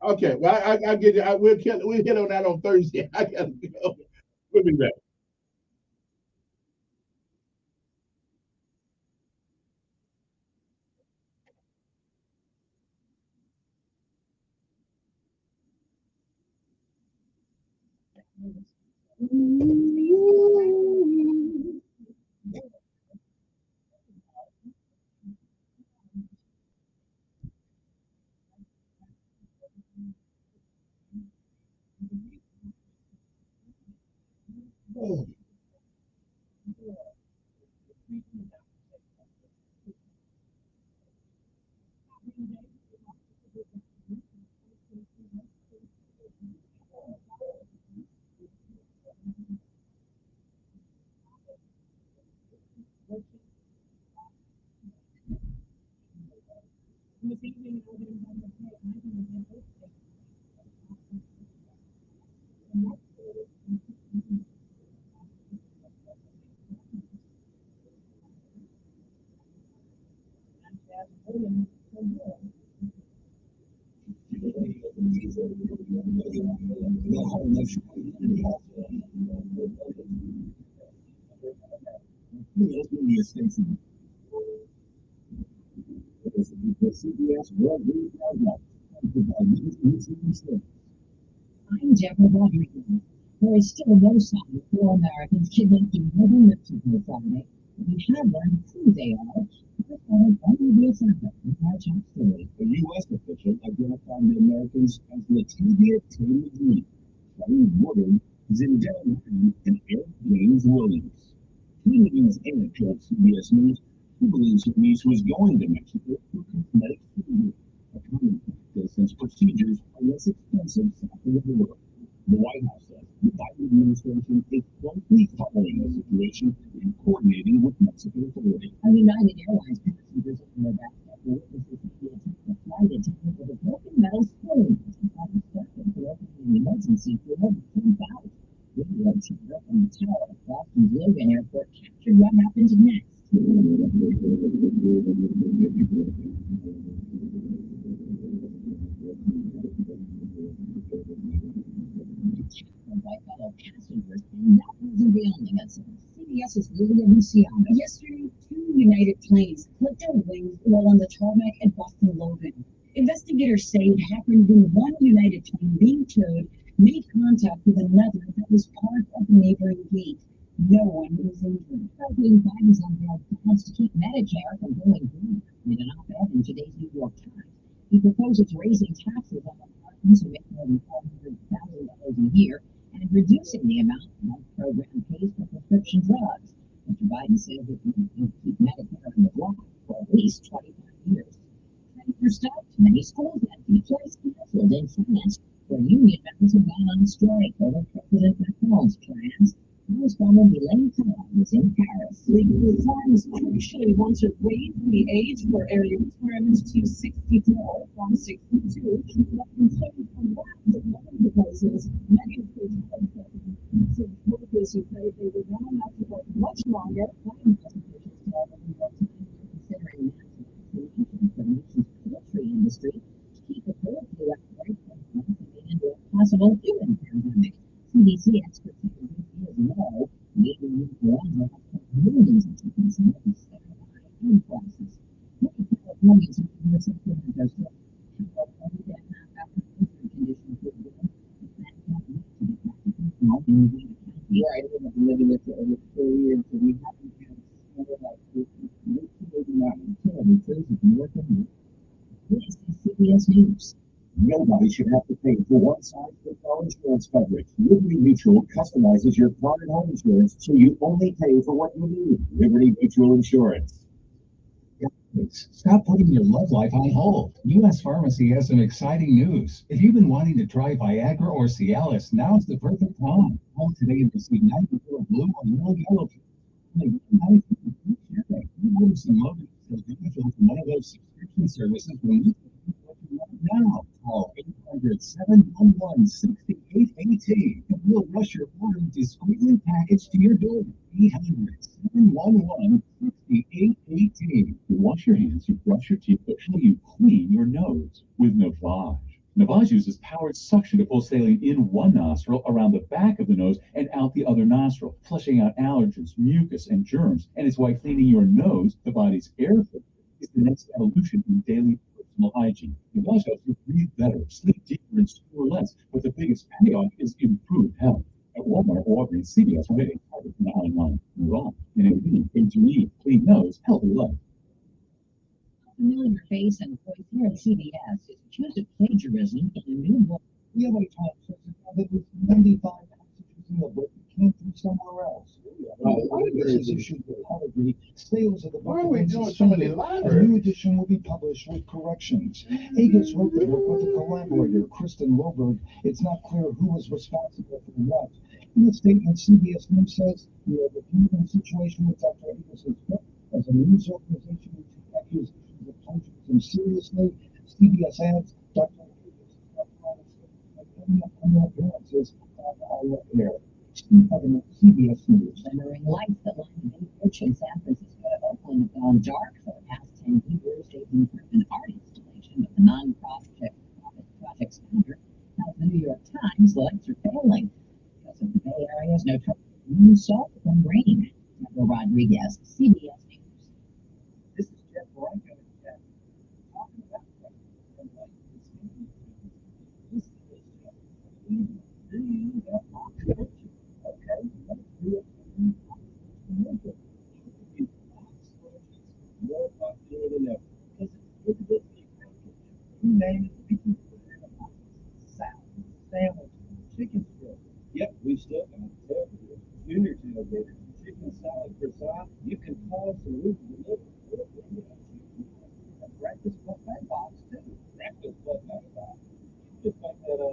okay, well I get you. We'll hit on that on Thursday. I gotta go. We'll be back. Media station. CBS World News Roundup. I'm Deborah Rodriguez. There is still no sign of 4 Americans kidnapped in northern Mexico Friday. We have learned who they are. We're calling Olivia Santa with our top story. A U.S. official identified the Americans as Latavia Taylor Greene, Charlie Woodard, Zindel Martin, and Eric James Williams. Canadians aunt told CBS News who believes her niece was going to Mexico for cosmetic surgery, a common practice since procedures are less expensive south of the border. The White House says the Biden administration is closely following the situation and coordinating with Mexican authorities. A United Airlines passengers on their back after witnesses appeal to the flight attendant with a broken metal spoon. Biden started for opening an emergency door and jumped out. Video camera from the tower of Boston's Logan Airport captured what happened next. By fellow passengers, and that wasn't the only incident. CBS's Lilia Luciano. Yesterday, 2 United planes clipped their wings while on the tarmac at Boston Logan. Investigators say it happened when one United plane being towed made contact with another that was part of the neighboring gate. No one was injured. President Biden's unveiled plans to keep Medicare from going green. In an op-ed in today's New York Times, he proposes raising taxes on Americans who make more than $400,000 a year and reducing the amount the health program pays for prescription drugs. Mr. Biden says it will keep Medicare in the block for at least 25 years. For stopped, many schools and teachers canceled in France, where union members have gone on strike over President Macron's plans. Correspondent Elaine Collins was in Paris. Legal reforms crucially want to raise the age for area retirement to 64 from 62, but continue from that to other proposals. Many of the workers who say they would now have to work much longer, considering maximum solutions for the nation's poultry industry to keep the poultry outbreak from crossing into a possible human pandemic. CDC experts say low, maybe influenza has millions of chickens in the sky food prices. Many Californians have been listening to their stuff. After injury conditions were good, that can't wait to be practically small in the county. Right, we have been living with it over 4 years, so we haven't had snow like this. Maybe not utility trees have been working. This is CBS News. Nobody should have to pay for one-size-fits all insurance coverage. Liberty Mutual customizes your car and home insurance so you only pay for what you need. Liberty Mutual Insurance. Stop putting your love life on hold. U.S. Pharmacy has some exciting news. If you've been wanting to try Viagra or Cialis, now's the perfect time. Call today and receive 90 little blue or little yellow. You order some loaded from one of those subscription services when you now. Call 800-711-6818 and we'll rush your order discreetly packaged to your door. 800-711-6818. You wash your hands, you brush your teeth, but how do you clean your nose? With Navage. Navage uses powered suction to pull saline in one nostril, around the back of the nose, and out the other nostril, flushing out allergens, mucus, and germs. And it's why cleaning your nose, the body's air filter, is the next evolution in daily personal hygiene. Navage helps you breathe better, sleep deeper, and store less. But the biggest payoff is improved health. Walmart, Walgreens, CVS, Waiting, Target, and online. Wrong. NAB, A2E, Clean Nose, Healthy Life. Familiar face and voice here at CBS is accused of plagiarism in a new book. The LA Times says that with 95 passages in the book that came from somewhere else. This issued with Holiday. Sales of the book. Why are we doing so many A libraries? new edition will be published with corrections. Agus wrote the book with a collaborator, Kristen Roberg. It's not clear who was responsible for what. In a statement, CBS News says we have reviewed the situation with Dr. Agus' book as a news organization who took accusations of plagiarism seriously. CBS adds Dr. appearances on our air. CBS News. Shimmering lights that line the Bay Bridge in San Francisco to Oakland have gone dark for the past 10 years. Taking part in an art installation of the non-profit project's founder tells the New York Times the lights are failing because of the Bay Area's notorious salt and rain. Deborah Rodriguez, CBS News. This is Jeff Bronco talking about more popular than ever. You name it, salad, sandwich, chicken strip. Yep, we still got tailgaters, junior tailgaters, chicken salad croissant. You can call us and we can deliver. A breakfast buffet box too. Breakfast buffet box. Just like that,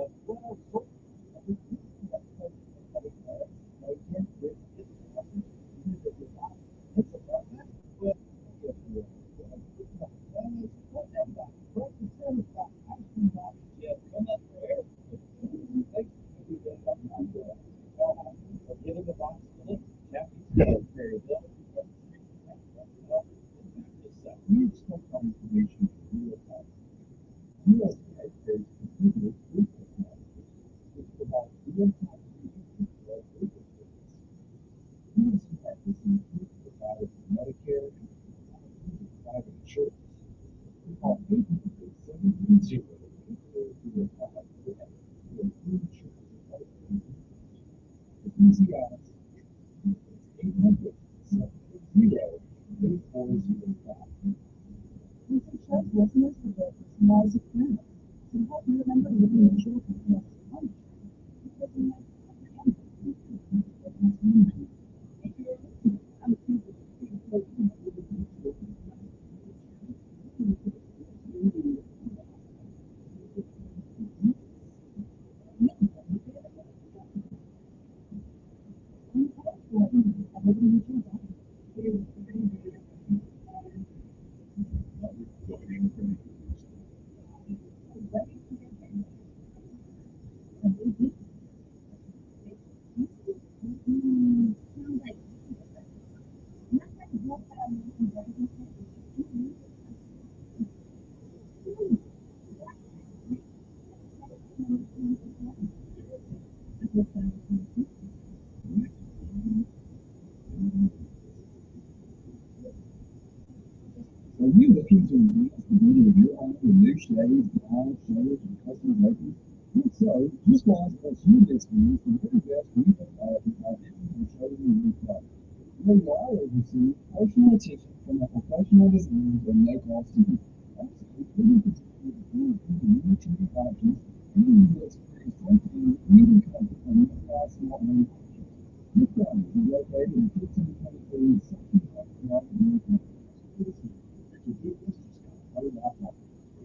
Are you looking to enhance the beauty of your home with new shades, blinds, shutters, and custom draping? If so, just launch us new discounts from every best retail outlet by entering and showing your new product. We will always receive personal attention from a professional designer and no cost to you. Also, we will continue to improve the new tree options and you will experience strengthening even comfort from your class small home options. This product is located in 1523 Central Park Drive in Newport.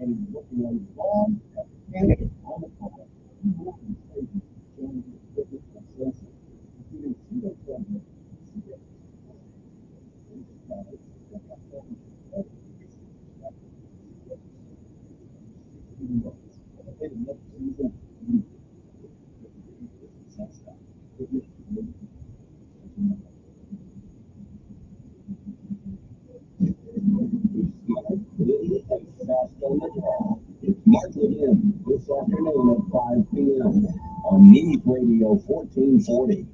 And working on the lawn, and on the car, you will be saving, showing the equipment and sensors, including single camera, It's Martin in this afternoon at 5 p.m. on News Radio 1440.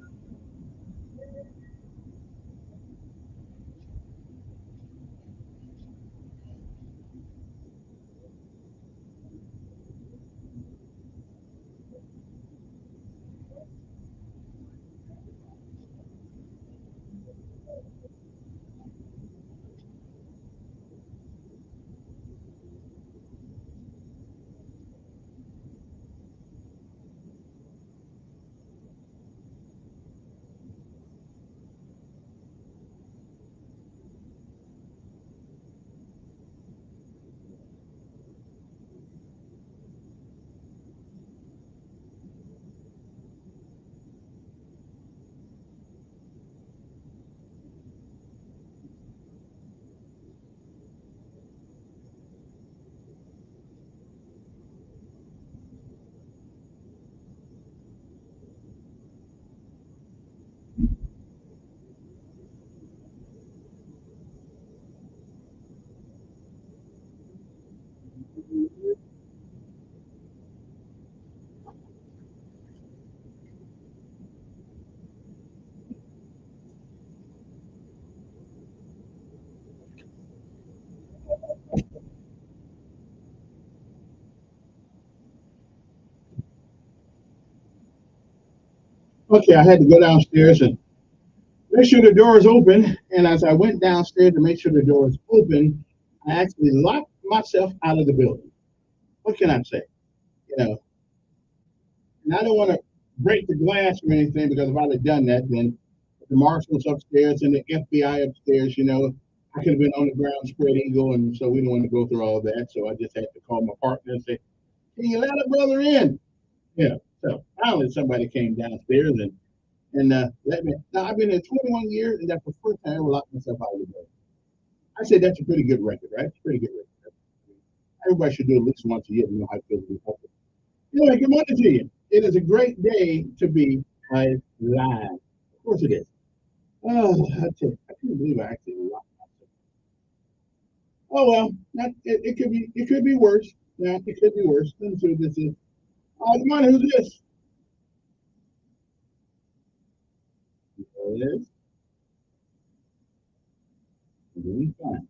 Okay, I had to go downstairs and make sure the door is open. And as I went downstairs to make sure the door is open, I actually locked myself out of the building. What can I say? You know, and I don't want to break the glass or anything, because if I'd have done that, then the marshals upstairs and the FBI upstairs, you know, I could have been on the ground spread eagle, and so we don't want to go through all that. So I just had to call my partner and say, "Can you let a brother in?" Yeah. So finally somebody came downstairs and let me. Now I've been there 21 years, and that's the first time I ever locked myself out of the building. I said that's a pretty good record, right? It's a pretty good record. Everybody should do it at least once a year to know how it feels to be healthy. Anyway, good morning to you. It is a great day to be alive. Of course it is. Oh, I can't believe I actually locked myself. Oh well, it could be worse. Yeah, it could be worse. Let me see what this is. Oh, good morning. Who's this? There it is. I'm doing fine.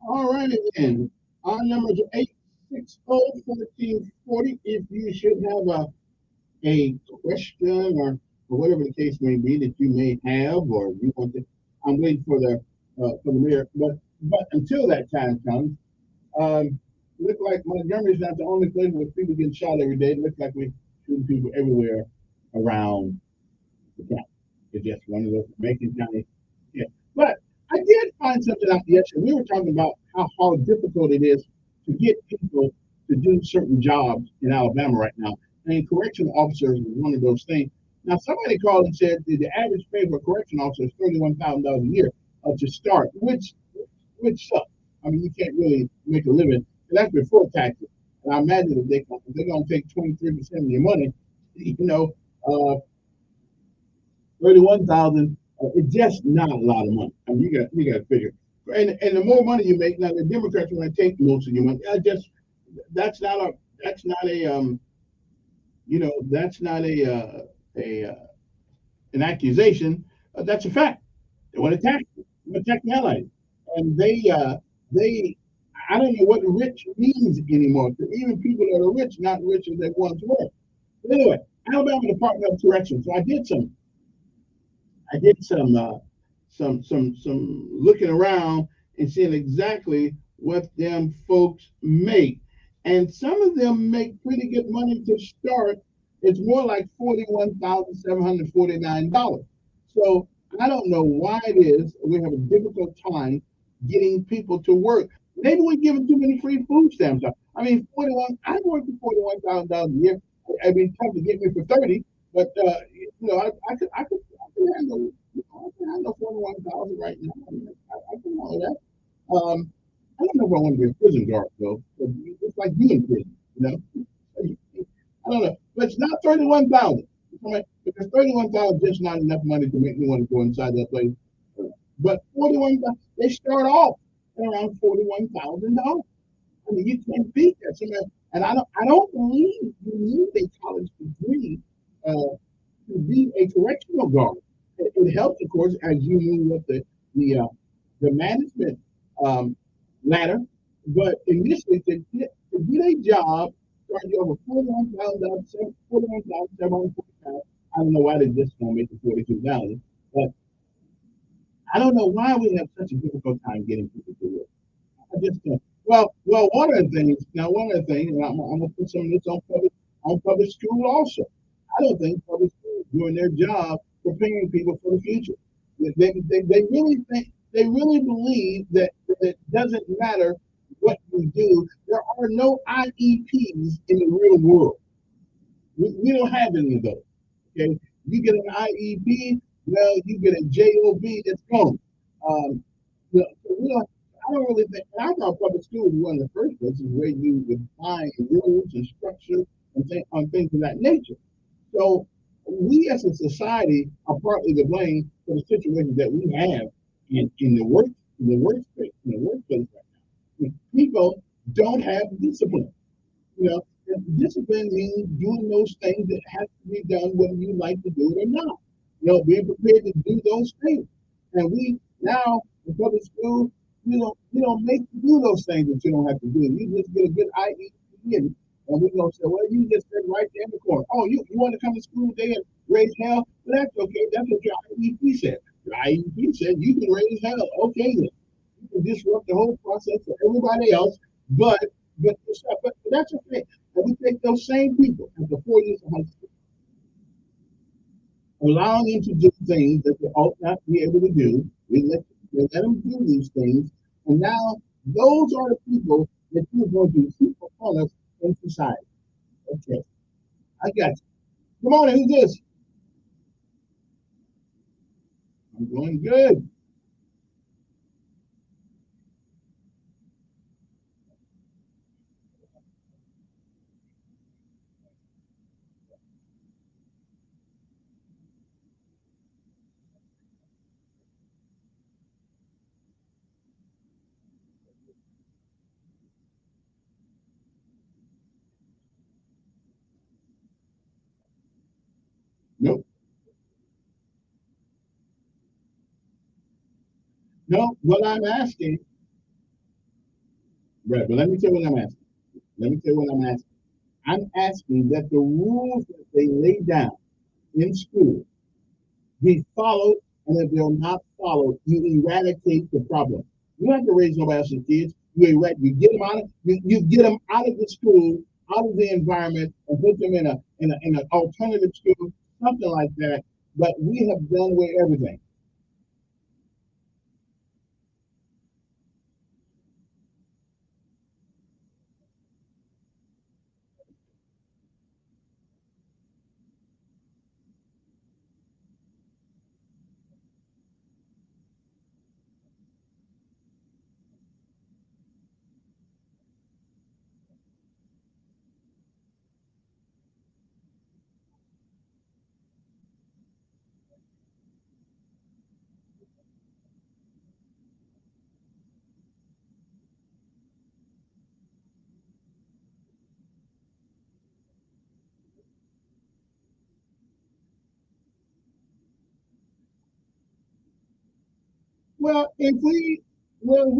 All right, then. Our numbers are 860-1440. If you should have a question or whatever the case may be that you may have, or you want to, I'm waiting for the mayor. But until that time comes, look like Montgomery is not the only place where people get shot every day. It looks like we're shooting people everywhere around the county. It's just one of those Macon County. Yeah, but I did find something out yesterday. We were talking about how difficult it is to get people to do certain jobs in Alabama right now. And correctional officers is one of those things. Now, somebody called and said that the average pay for a correctional officer is $31,000 a year to start, which sucks. I mean, you can't really make a living. And that's before taxes. And I imagine if they're going to take 23% of your money, you know, 31,000. It's just not a lot of money. I mean, you got to figure. And the more money you make, now the Democrats want to take most of your money. That's not a an accusation. That's a fact. They want to tax you. They want to tax the hell out of you. And I don't know what rich means anymore. Even people that are rich, not rich as they once were. But anyway, Alabama Department of Corrections. So I did some looking around and seeing exactly what them folks make. And some of them make pretty good money to start. It's more like $41,749. So I don't know why it is we have a difficult time getting people to work. Maybe we're giving too many free food stamps out. I mean, 41. I work for $41,000 a year. I mean, tough to get me for 30, but I could handle, I can handle 41,000 right now. I can handle that. I don't know if I want to be a prison guard though. It's like being in prison, you know. I don't know, but it's not 31,000. Because 31,000 is just not enough money to make me want to go inside that place. But 41,000, they start off at around $41,000. I mean, you can't beat that. And I don't believe you need a college degree to be a correctional guard. It helps, of course, as you move up the management ladder. But initially, to get a job, start you over $41,000, $41,745. I don't know why they just don't make it 42,000, but I don't know why we have such a difficult time getting people to work. I just well, one of the things, and I'm gonna put some of this on public school also. I don't think public schools doing their job preparing people for the future. They really think, they really believe that it doesn't matter what we do. There are no IEPs in the real world. We don't have any of those. Okay, you get an IEP, well, you get a JOB, it's gone. So we don't. I don't really think. I thought public school was one of the first places where you would find rules and structure and things of that nature. So we as a society are partly to blame for the situation that we have in the workplace right now. People don't have discipline. You know, and discipline means doing those things that have to be done whether you like to do it or not. You know, being prepared to do those things. And we now in public school, we don't make you do those things that you don't have to do. You just get a good IEP and we're gonna say, well, you just sit right there in the corner. Oh, you want to come to school today and raise hell? Well, that's okay. That's what your IEP said. Your IEP said you can raise hell. Okay, then you can disrupt the whole process for everybody else, but that's okay. And we take those same people after 4 years of high school, allowing them to do things that they ought not be able to do. We let them do these things, and now those are the people that you're going to keep upon us in society. Okay, I got you. Come on, who's this? I'm doing good. Nope. No, what I'm asking, right, but let me tell you what I'm asking. Let me tell you what I'm asking. I'm asking that the rules that they lay down in school be followed, and if they're not followed, you eradicate the problem. You don't have to raise nobody else's kids. You get them out of you get them out of the school, out of the environment, and put them in an alternative school, something like that. But we have done away everything. Well, if we're gonna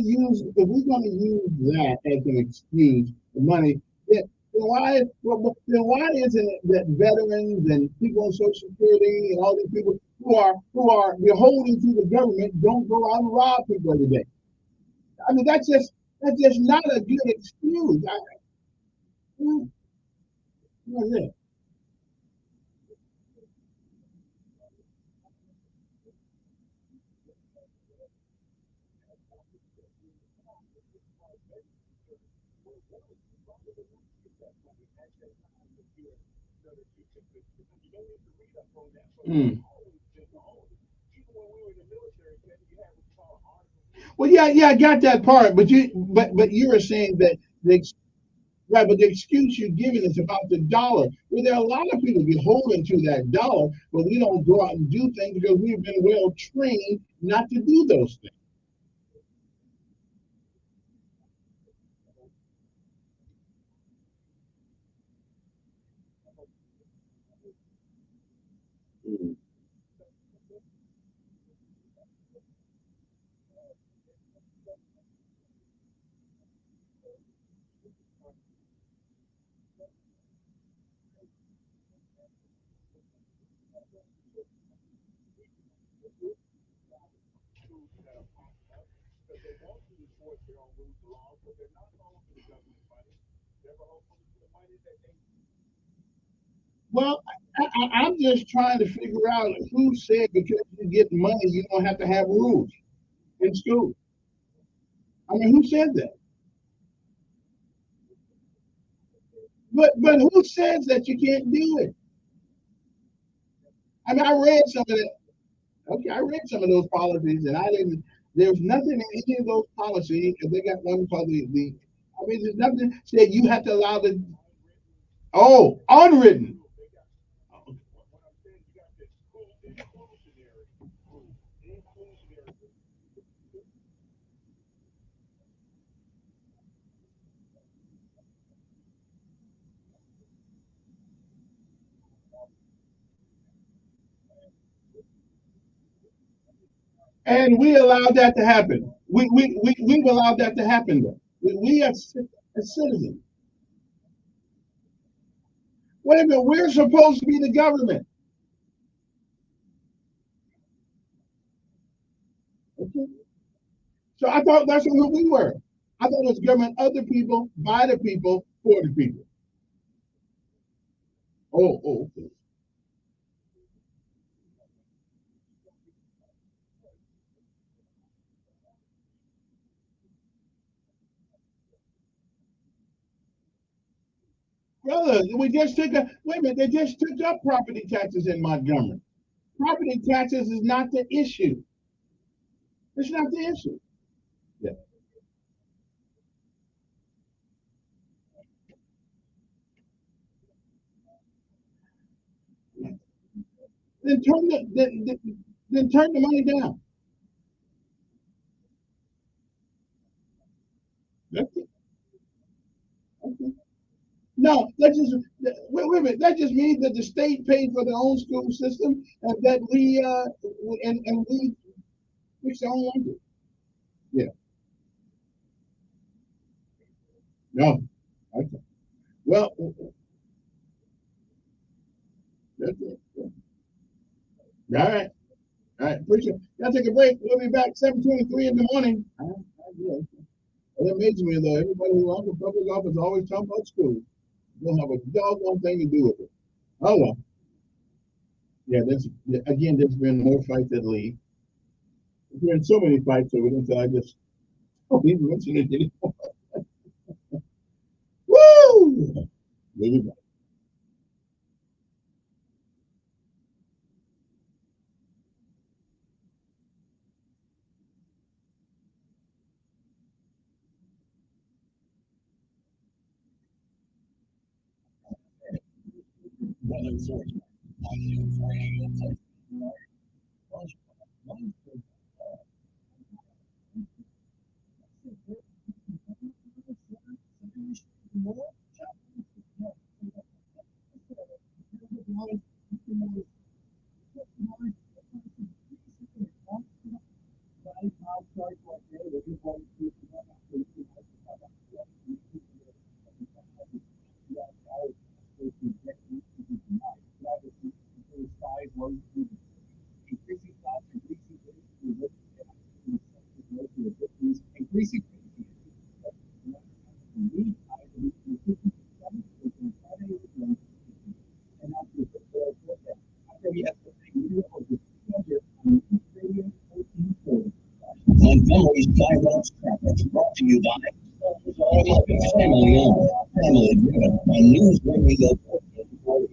use that as an excuse for money, then why isn't it that veterans and people on Social Security and all these people who are beholden to the government don't go out and rob people every day? I mean, that's just not a good excuse. What is it? Well, yeah, I got that part, but you were saying that right, but the excuse you're giving is about the dollar. Well, there are a lot of people beholden to that dollar, but we don't go out and do things because we've been well trained not to do those things. Well, I'm just trying to figure out who said because you get money, you don't have to have rules in school. I mean, who said that? But who says that you can't do it? I mean, I read some of that. Okay, I read some of those policies, and I didn't. There's nothing in any of those policies because they got one called the. I mean, there's nothing said you have to allow the. Oh, unwritten. And we allowed that to happen. We've allowed that to happen, though. We as citizens. Wait a minute, we're supposed to be the government. Okay. So I thought that's who we were. I thought it was government of the people, by the people, for the people. Oh, okay. Brother, we just took a wait a minute, they just took up property taxes in Montgomery. Property taxes is not the issue. It's not the issue. Yeah. Then turn the money down. That's it. Okay. No, that just wait a minute. That just means that the state paid for their own school system, and that we and we fix our own language. Yeah. No. Okay. Well, that's it. Yeah. All right. All right. Appreciate it. Gotta take a break. We'll be back 7:23 in the morning. It amazes me though. Everybody who runs for public office always talking about school. Don't have a doggone thing to do with it. Oh well. Yeah, there's been more fights at Lee. There's been so many fights over it, so I just don't even mention it anymore. Woo! Maybe back. Montgomery's Sidewalks Traffic brought to you by Family owned, family driven on News Radio 1440.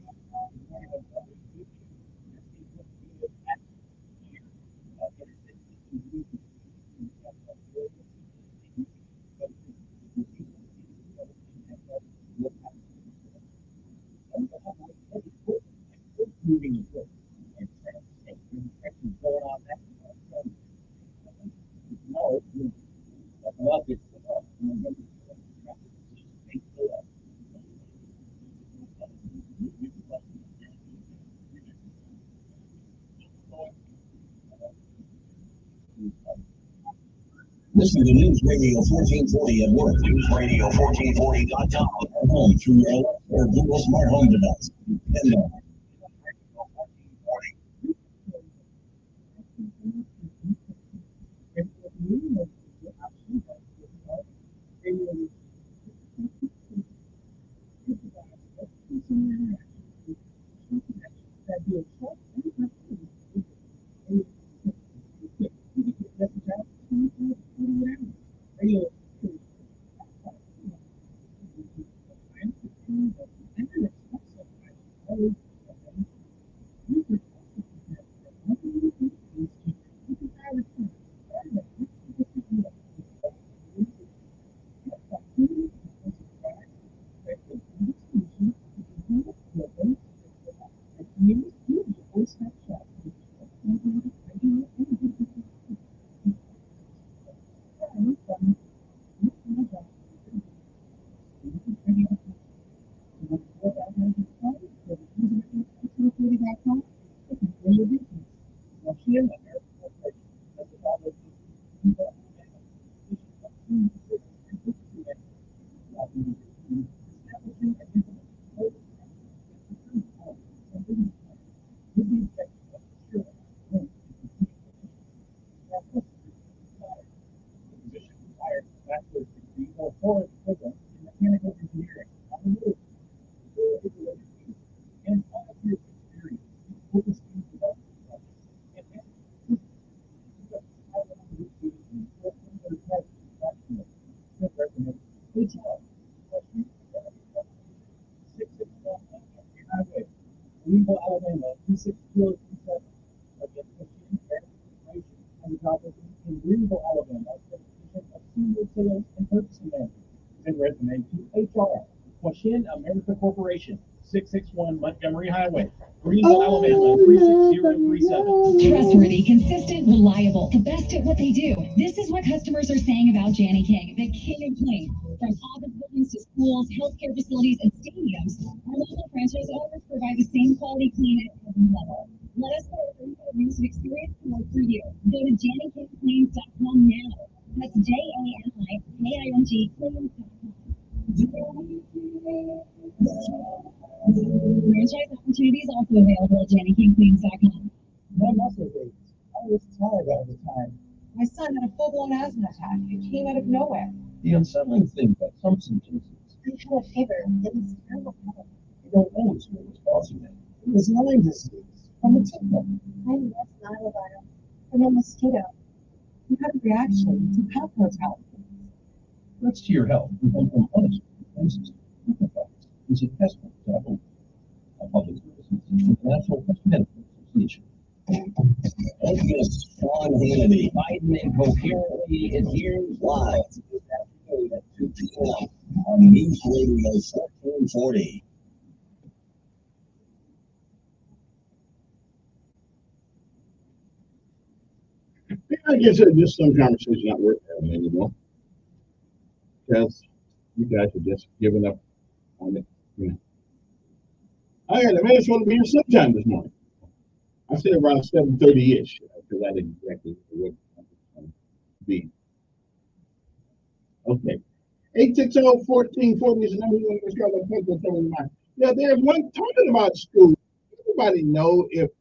Listen to News Radio 1440 at work. NewsRadio1440.com at home through your Alexa or Google Smart Home device. And Washington America Corporation, 661 Montgomery Highway, Greenville, Alabama, 36037. Trustworthy, consistent, reliable, the best at what they do. This is what customers are saying about Janney King, the king of clean. From office buildings to schools, healthcare facilities, and stadiums, our local franchise owners provide the same quality clean at every level. Let us know if years of experience can work for you. Go to JanneyKingCleans.com now. That's JANIKING Cleans.com. Franchise opportunities also available at JanneyKingCleans.com. My muscle aches. I was tired all the time. My son had a full-blown asthma attack. It came out of nowhere. The unsettling thing about some symptoms is I had a fever. It was terrible. you don't always know what's causing it. It was Lyme disease from a tick bite. Mine was Nile from a mosquito. You had a reaction to health mortality. Threats to your health can come from unexpected places. Visit PestControl, a public service and National Pest Management Association. Sean Hannity, Biden Incoherently adheres live this afternoon at 2 p.m. on News Radio 1440. I guess just some conversations not worth having anymore. Because you guys are just giving up on it. You know. I had a man supposed to be here sometime this morning. I said around 7:30-ish, because I didn't exactly know what it was going to be. Okay. 860-1440 is the number you want to start with. Yeah, there's one talking about school. Everybody know if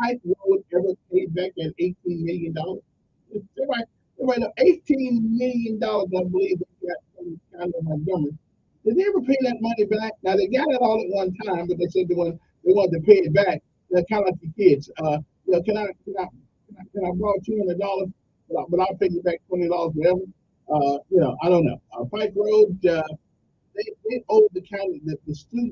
Pike Road ever paid back that $18 million? Everybody know $18 million, I believe, they got from the county of Montgomery. Did they ever pay that money back? Now, they got it all at one time, but they said they wanted to pay it back. They're kind of like the kids. Can I borrow $200, but I'll pay you back $20 whatever? I don't know. Pike Road, they owe the county, the school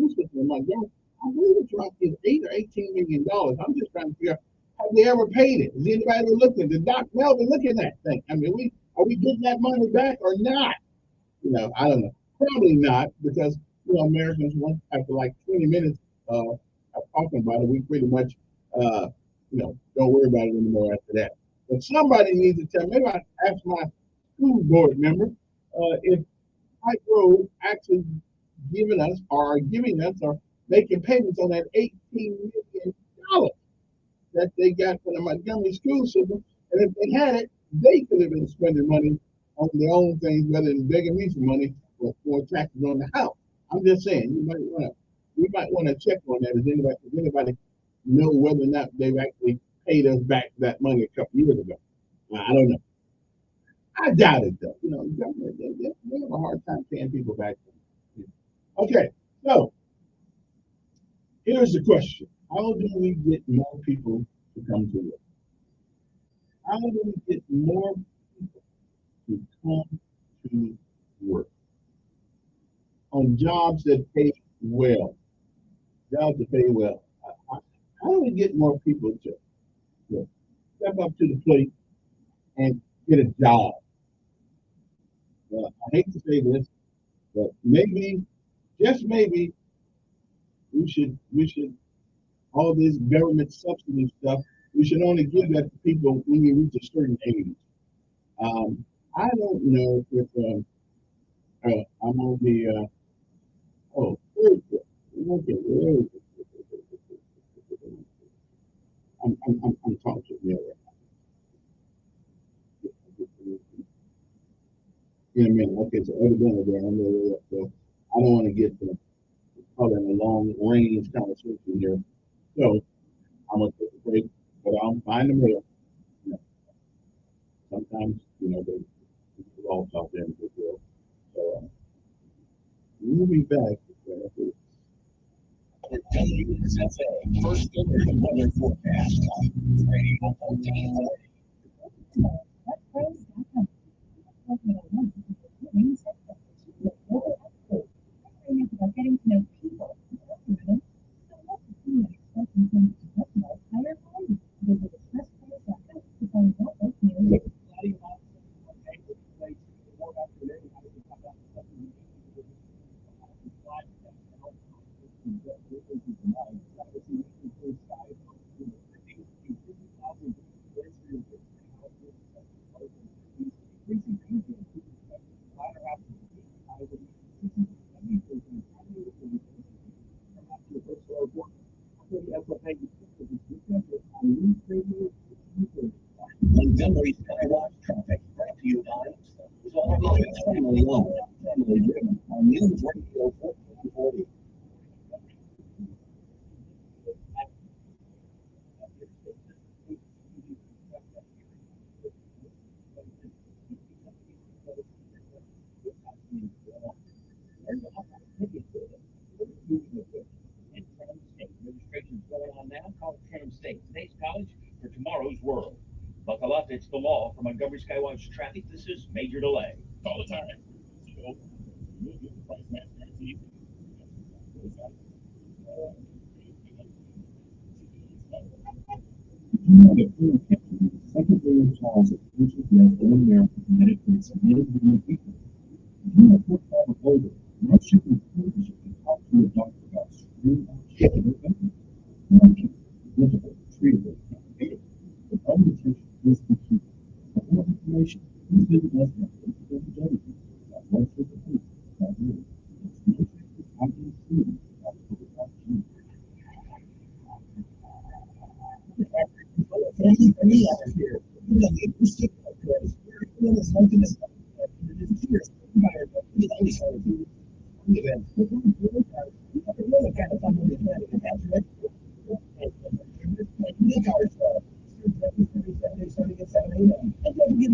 system in Montgomery, I believe it's around $8 or $18 million. I'm just trying to figure out, have they ever paid it? Is anybody ever looking? Did Doc Melvin look at that thing? I mean, are we getting that money back or not? I don't know. Probably not, because Americans, after like 20 minutes of talking about it, we pretty much don't worry about it anymore after that. But somebody needs to tell me. Maybe I ask my school board member if Pike Road actually giving us or making payments on that $18 million that they got from the Montgomery school system. And if they had it, they could have been spending money on their own things rather than begging me for money for taxes on the house. I'm just saying, we might want to check on that. Does anybody know whether or not they've actually paid us back that money a couple years ago? I don't know. I doubt it though. Government, they have a hard time paying people back. Okay, so here's the question. How do we get more people to come to work? How do we get more people to come to work on jobs that pay well? Jobs that pay well. How do we get more people to step up to the plate and get a job? I hate to say this, but maybe, just maybe, we should all this government subsidy stuff, we should only give that to people when you reach a certain age. I don't know if I'm on the I'm talking to you in a minute. Okay, so evidently there, so I don't want to get caught in a long range conversation here. So I'm gonna take a break, but I'll find the middle. Sometimes, they all talk there in Brazil. So we'll be back. WSFA, first alert weather forecast. Radio 1440. Getting to know people. Montgomery Skywatch traffic brought to you by Family Owned, Family Driven on News Radio 1440. Registration's going on now. Call Tram State. Today's college for tomorrow's world. Buckle up, it's the law. For Montgomery Skywatch traffic, this is Major Delay. All the time. Secondary cause of future death in America that it creates million people. If you are 45 or older, most should encourage you to talk to a doctor about screening options in your country. Difficult, treatable, and treatable. But early detection is the key. For more information, please visit us at www.website.org.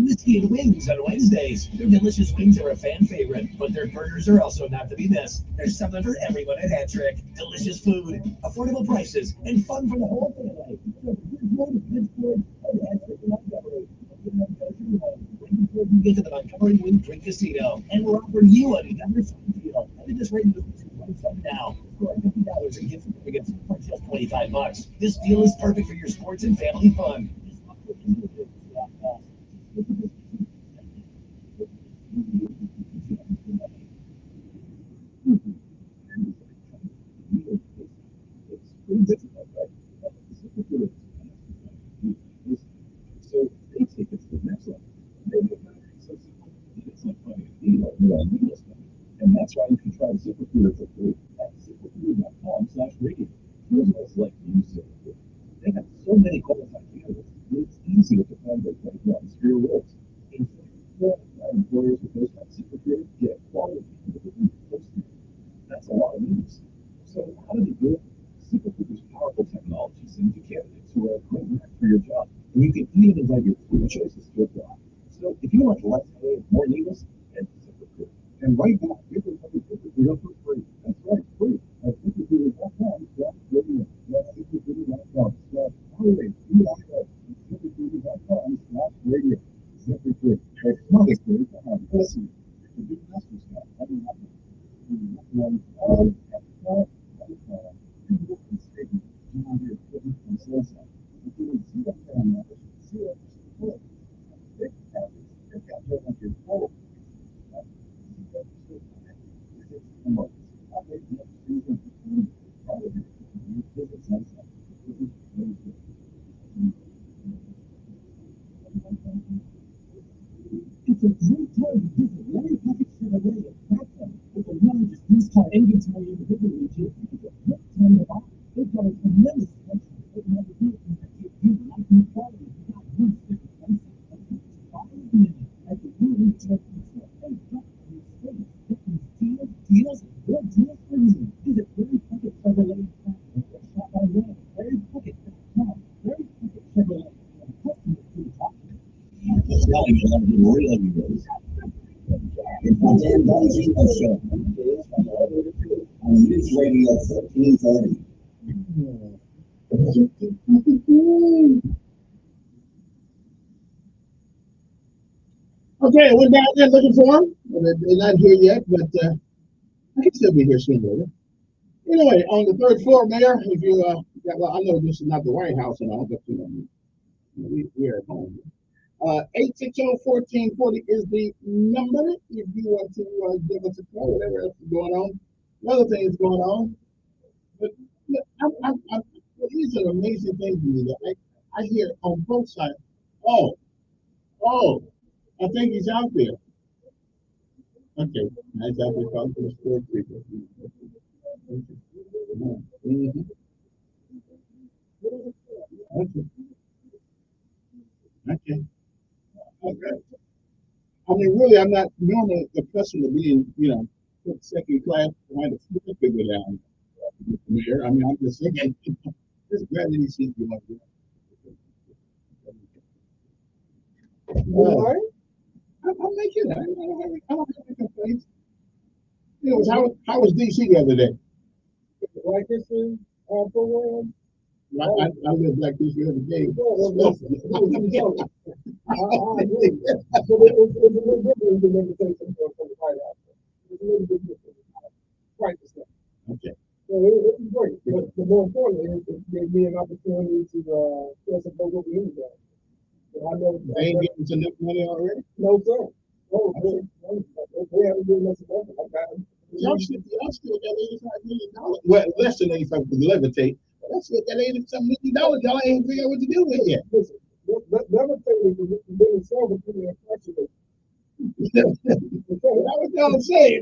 Whiskey and wings on Wednesdays. Their delicious wings are a fan favorite, but their burgers are also not to be missed. There's something for everyone at Hattrick. Delicious food, affordable prices, and fun for the whole family. So, good food, good food, and Hattrick in Montgomery. before you get to the Montgomery Wing Drink Casino. And we're offering you another fun deal. I think this rate is now. Score $50 in gift certificates for just $25. This deal is perfect for your sports and family fun. pretty difficult, right? So they take it to the next level. They make it so simple that it's not funny to me, like needless funny. And that's why you can try ZipRecruiter for free at ZipRecruiter.com/radio. Here's what it's like to use ZipRecruiter. They have so many qualified candidates that it's easier to find their right ones for your roles. In fact, employers who post on ZipRecruiter get a quality candidate in the first year. That's a lot of news. So how do they do it? ZipRecruiter's powerful technology sends you candidates who are a great match for your job, and you can even invite your three choices to apply. So if you want less pay and more needles, head to ZipRecruiter. And right now, you can have ZipRecruiter for free. That's right, free. At ZipRecruiter.com/radio. That's ZipRecruiter.com/holiday. ZipRecruiter.com/radio. ZipRecruiter. The smartest way to have listeners. To do master's class. It's a great time to visit Larry Puckett Chevrolet at Platform. With the largest used car inventory in the River region, it's a great time to buy. They've got a tremendous selection of automatic vehicles that give you life quality without one sticker prices. Follow the minute at the new retail store and drop in your space. Get these deals, and more deals for you. Visit Larry Puckett Chevrolet at Platform or shop online at LarryPuckett.com. Larry Puckett Chevrolet, a customer who is talking. It's not even on the real heroes. It's the Dan Bongino Show. On News Radio 1330. Okay, we're down there looking for them. They're not here yet, but I can still be here sooner or later. Anyway, on the third floor, Mayor, if you, well, I know this is not the White House and all, but we're at home. 860-1440 is the number if you want to give us a call, whatever else is going on. Another thing is going on. But these are amazing things to me that I hear on both sides. Oh, I think he's out there. Okay, nice out there talking to the store people. Okay. I mean, really, I'm not normally accustomed to being, put second class behind the figure down. Mayor, I mean, I'm just thinking, just glad that he sees you like that. I'll make it. I don't have any complaints. How was DC the other day? Black History program. I live Black History every day. I agree. So it's a little different than invitation from the White House. It's a little bit different. Quite the same. Okay. So it was great. But more importantly, it gave me an opportunity to tell some folks what we need guys. I know they ain't getting to enough money already? No, sir. No, they haven't given us enough. Y'all still got $85 million. Well, less than 85 because levitate. That's what that $87 million. Y'all ain't figure out what to do with it yet. Listen, levitate is really so between the inflation. That's what y'all saying.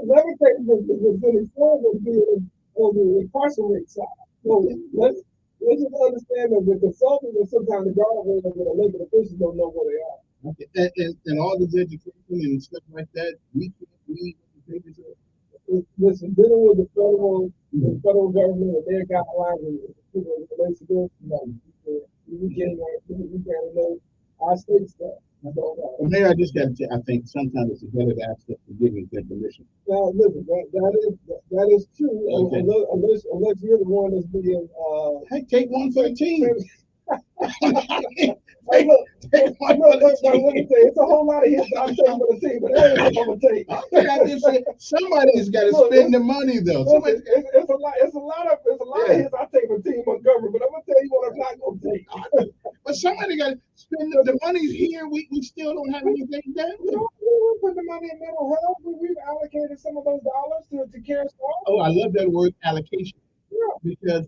Levitate was really so on the incarcerate side. So let's just understand that the consultants and sometimes the government and the elected officials don't know where they are. Okay. And all this education and stuff like that, we can't read what the papers are. Listen, dealing with the federal government and their guidelines and people relates to this, we can't know our state stuff. Mayor, I just got to say, I think sometimes it's a better to ask them to give me that permission. Now, listen, that is true. Okay. Unless you're the one that's being hey, take one for the team. Hey, look, Let me say, it's a whole lot of hits I'm taking for the team, but that ain't what I'm gonna take. I just said somebody's got to spend the money though. Listen, it's a lot of hits I take for Team Montgomery, but I'm gonna tell you what I'm not gonna take. But somebody got to spend the money's here. We still don't have anything done. We put the money in mental health. We've allocated some of those dollars to care staff. Oh, I love that word allocation. Yeah. Because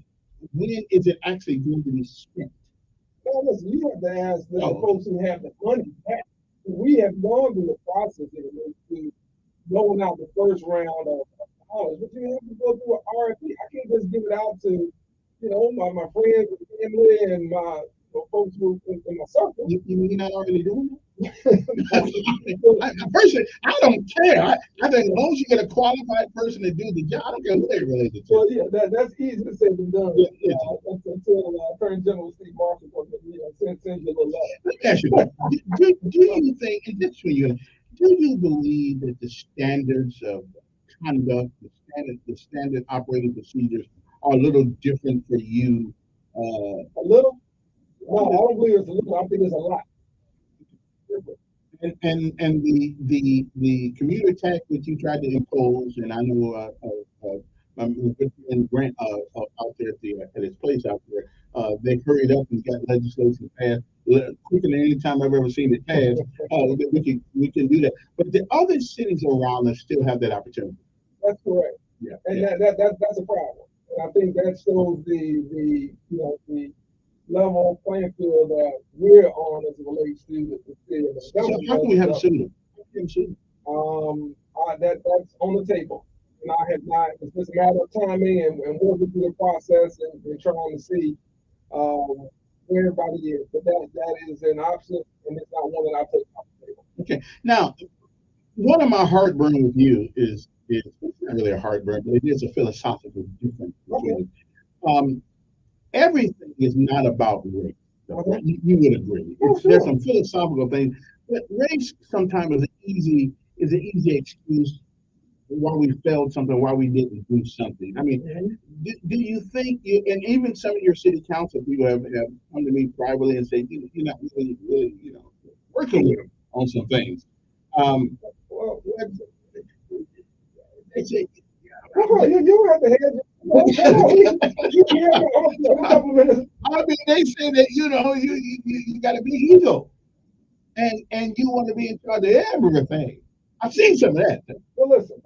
when is it actually going to be spent? Now, listen, you have to ask the folks who have the money back. We have gone through the process to rolling out the first round of dollars, but you have to go through an RFP. I can't just give it out to, my friends and family and my folks who in my circle. You mean you're not already doing that? Personally, I don't care. I think as long as you get a qualified person to do the job, I don't care who they're related to. Well, yeah, that's easy to say than done. Yeah, until Attorney General Steve Marshall sends you a little letter. Let me ask you a question. Do you think, and this for you, do you believe that the standards of conduct, the standard operating procedures are a little different for you? A little? No, I don't believe it's a little. I think it's a lot. And the community tax that you tried to impose, and I know my good friend Grant out there at his place out there, they hurried up and got legislation passed quicker than any time I've ever seen it passed. We can do that, but the other cities around us still have that opportunity. That's correct. Yeah, and that's a problem. And I think that shows the level playing field that we're on as it relates to the city of Montgomery. So how can we have a city? That's on the table. And I have not, it's just a matter of timing and working through the process and trying to see where everybody is. But that is an option, and it's not one that I take off the table. Okay. Now, one of my heartburn with you is it's not really a heartburn, but it is a philosophical difference. Okay. Everything is not about race. Okay. You would agree. There's some philosophical things, but race sometimes is an easy excuse why we failed something, why we didn't do something. I mean, do you think and even some of your city council people have come to me privately and say, you're not really working with them on some things. Well, they say, you have to have they say that you got to be ego, and you want to be in charge of everything. I've seen some of that. Well, listen,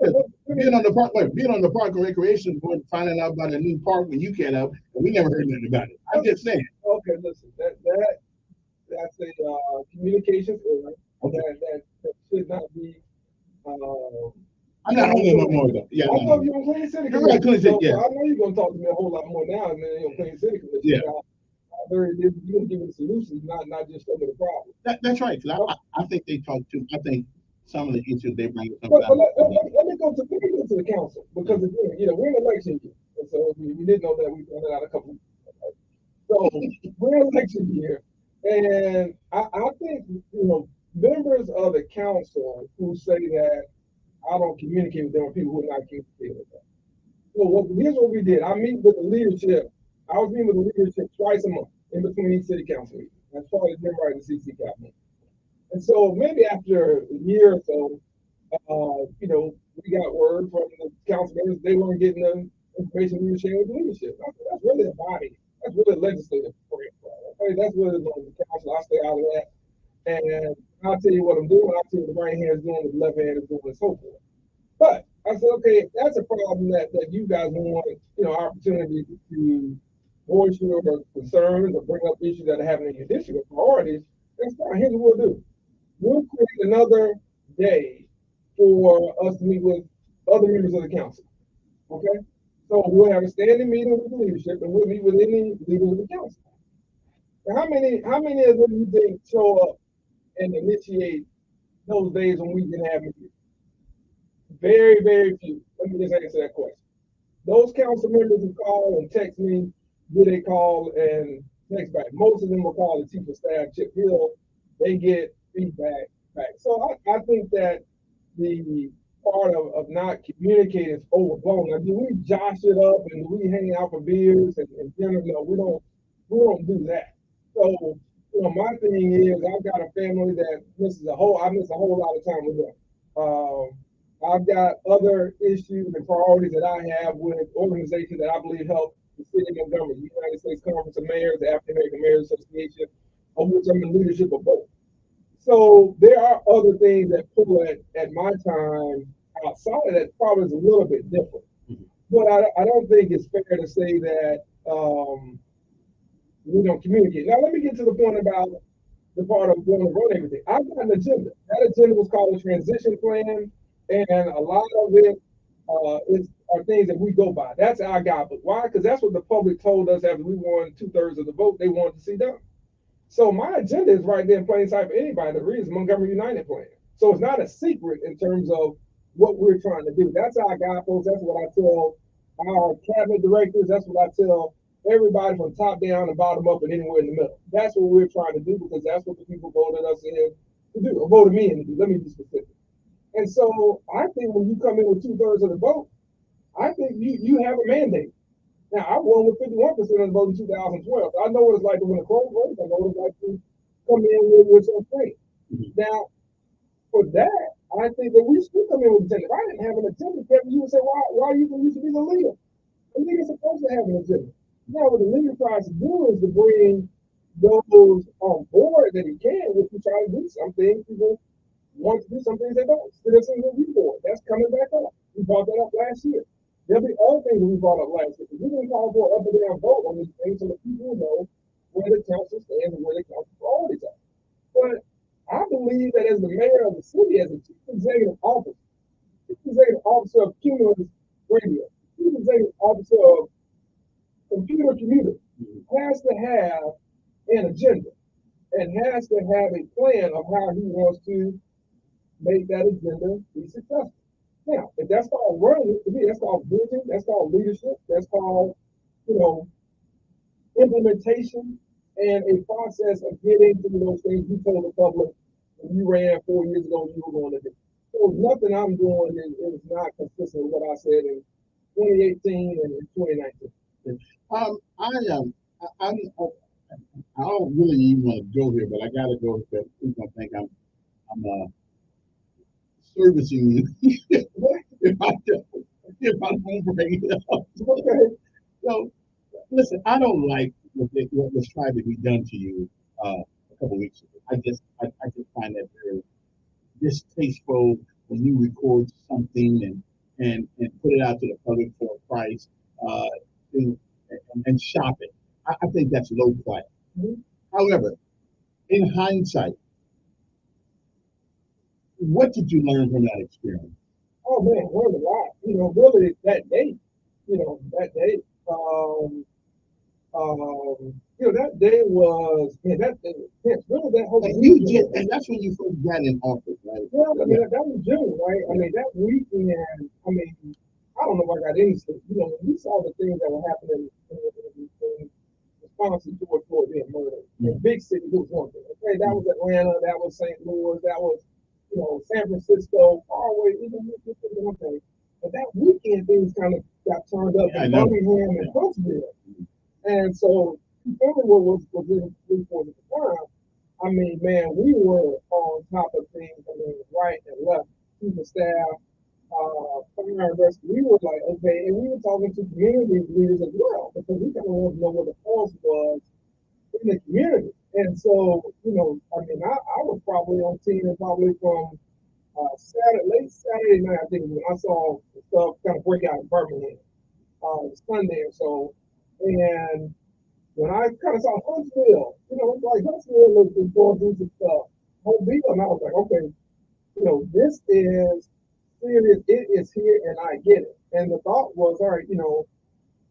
being on the park and recreation board, finding out about a new park when you can't have, and we never heard nothing about it. I'm just saying. Okay, listen, that's a communications error. Okay. That should not be. I'm not on there no more though. Yeah, I know you're on Clean City Commission. Right, Clean City, yeah. I know you're gonna talk to me a whole lot more now than you're on Clean City Commission. Yeah. You're gonna give me the solutions, not just some of the problems. That's right. Because I think they talk too. I think some of the issues they bring up. Let me go to the council, because again, we're in election year, and so we didn't know that. We found it out a couple of weeks ago. So we're in election year, and I think members of the council who say that I don't communicate with them, or people who are not communicating with them. So here's what we did. I meet with the leadership. I was meeting with the leadership twice a month in between each city council meeting. That's part of the member of the CC cabinet. And so maybe after a year or so, we got word from the council members they weren't getting the information we were sharing with the leadership. That's really a body. That's really a legislative program. Okay? That's really the council. I stay out of that. And I'll tell you what I'm doing. I'll tell you what the right hand is doing, what the left hand is doing, and so forth. But I said, okay, if that's a problem that you guys want, opportunity to voice your concerns or bring up issues that are happening in your district or priorities, that's fine. Here's what we'll do. We'll create another day for us to meet with other members of the council. Okay? So we'll have a standing meeting with the leadership, and we'll meet with any leaders of the council. Now, how many of them you think show up and initiate those days when we can have meetings? Very, very few. Let me just answer that question. Those council members who call and text me, do they call and text back? Most of them will call the chief of staff, Chip Hill. They get feedback back. So I think that the part of not communicating is overblown. Now, do we josh it up and do we hang out for beers and dinner? No, we don't do that. So, my thing is I've got a family that I miss a whole lot of time with them. I've got other issues and priorities that I have with organizations that I believe help the city of Montgomery, the United States Conference of Mayors, the African American Mayors Association, of which I'm in leadership of both. So there are other things that pull at my time outside of that probably is a little bit different. But I don't think it's fair to say that we don't communicate. Now, let me get to the point about the part of going to run everything. I've got an agenda. That agenda was called a transition plan, and a lot of it are things that we go by. That's our guide. But why? Because that's what the public told us after we won 2/3 of the vote they wanted to see done. So my agenda is right there in plain sight for anybody that reads Montgomery United Plan. So it's not a secret in terms of what we're trying to do. That's our guidepost. That's what I tell our cabinet directors. That's what I tell everybody from top down and bottom up and anywhere in the middle. That's what we're trying to do because that's what the people voted us in to do, or voted me in to do. Let me be specific. And so I think when you come in with 2/3 of the vote, I think you have a mandate. Now, I won with 51% of the vote in 2012. So I know what it's like to win a close vote. I know what it's like to come in with some strength. Now, for that, I think that we should come in with agenda. If I didn't have an agenda, Kevin, you would say, why are you going to be the leader? The leader's supposed to have an agenda. Now, what the leader tries to do is to bring those on board that he can, which we try to do. Some things people want to do, some things they don't. Citizens Review Board, that's coming back up. We brought that up last year. There'll be other things that we brought up last year. We didn't call for an up and down vote on these things so that people know where the council stands and where the council priorities are. But I believe that as the mayor of the city, as a chief executive officer of Cumulus Radio, chief executive officer of Computer Community, has to have an agenda and has to have a plan of how he wants to make that agenda be successful. Now, if that's called running, to me, that's called vision, that's called leadership, that's called, implementation and a process of getting to those things you told the public when you ran 4 years ago you were going to do. So nothing I'm doing is not consistent with what I said in 2018 and in 2019. I don't really even want to go here, but I gotta go because people gonna think I'm servicing you if I don't bring it up. Okay. So listen, I don't like what was tried to be done to you a couple weeks ago. I just find that very distasteful when you record something and put it out to the public for a price and shop it. I think that's low class. However, in hindsight, what did you learn from that experience? Oh man, learned a lot. Really that day, that day was, man, that day was tense. Really, that whole and that's when you first got in office, right? Yeah, I mean, that was June, right? I mean, that weekend, I don't know if I got any sleep. When we saw the things that were happening in response to George Floyd being murdered, in big cities, it was one thing. Okay, that was Atlanta, that was St. Louis, that was, San Francisco, far away, even one thing. But that weekend, things kind of got turned up in Birmingham and Huntsville. And so, really what was in Newport at the time, I mean, man, we were on top of things, right and left, chief of staff, fire and rescue. We were like, okay, and we were talking to community leaders as well, because we kind of wanted to know what the pulse was in the community. And so, I was probably on team and probably from late Saturday night, I think, when I saw the stuff kind of break out in Birmingham, Sunday or so. And when I kind of saw Huntsville, Huntsville was going through some stuff, Mobile, and I was like, okay, this is serious. It is here, and I get it. And the thought was, all right,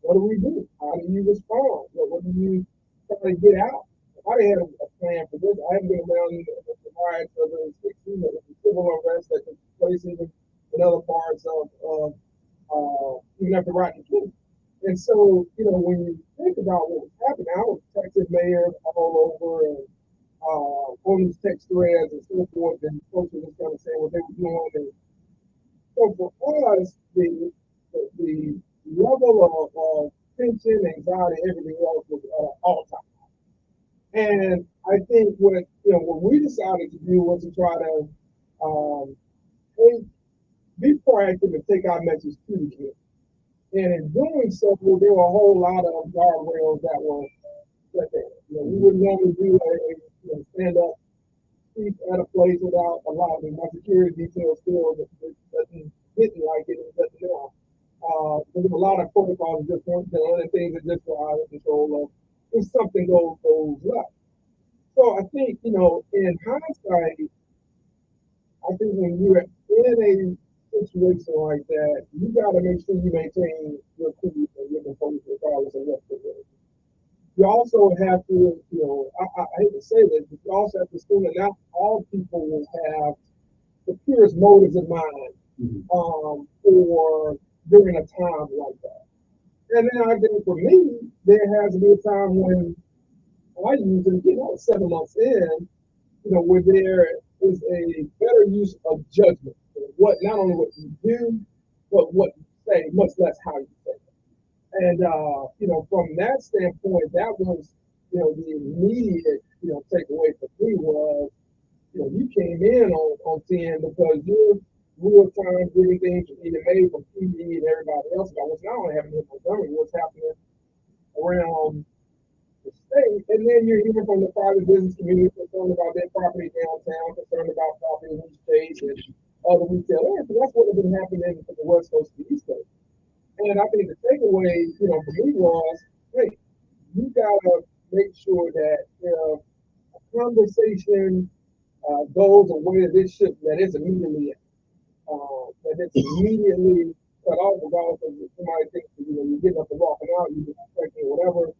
what do we do? How do you respond? What do you try to get out? I didn't have a plan for this. I haven't been around the riots of the 60s, the civil unrest that took place even in other parts of even after Rodney King. And so, when you think about what was happening, I was texting mayors all over and on these text threads and so forth, and folks were just kind of saying what they were doing. And so for us, the level of tension, anxiety, everything else was at an all-time high. And I think what we decided to do was to try to be proactive and take our message to the kids. And in doing so, there were a whole lot of guardrails that were set there. We wouldn't normally do a stand-up speech at a place without allowing my security details still didn't like it and doesn't now. There's a lot of protocols that just weren't done and things that just were out of control of if something goes left. So I think, in hindsight, I think when you're in a situation like that, you got to make sure you maintain your cool and your composure regardless of what's going on. You also have to, I hate to say this, but you also have to assume that not all people will have the purest motives in mind for during a time like that. And then I think for me, there has to be a time when I usually, 7 months in, where there is a better use of judgment. What not only what you do, but what you say, much less how you say it. And from that standpoint, that was the immediate takeaway for me was you came in on 10 because you're real time getting things either made from TV and everybody else about what's not only happening in Montgomery, what's happening around the state, and then you're hearing from the private business community concerned about their property downtown, concerned about property in the state and other retail areas. So that's what has been happening from the West Coast to the East Coast. And I think the takeaway, for me was, hey, you gotta make sure that a conversation goes away that it's immediately cut off, regardless of if somebody thinks you're getting up and walking out, you're expecting whatever.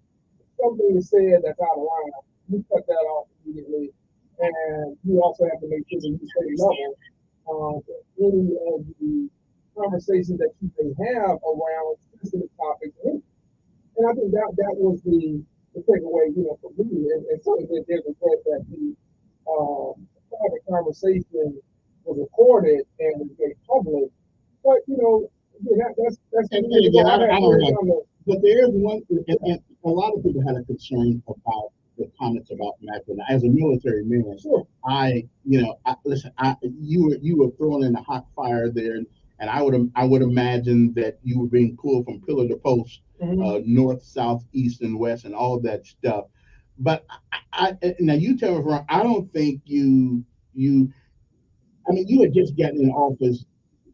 Something is said that's out of line, you cut that off immediately. And you also have to make sure that you stay level any of the conversations that you may have around specific topics. And I think that was the takeaway, for me. And certainly there's a threat that the private conversation was recorded and was made public. But that's I don't know. But there is one, and a lot of people had a concern about the comments about Maxwell. As a military man, sure. Listen. You were thrown in the hot fire there, and I would imagine that you were being pulled from pillar to post, north, south, east, and west, and all of that stuff. But now you tell me if I'm wrong. I don't think you had just gotten in office.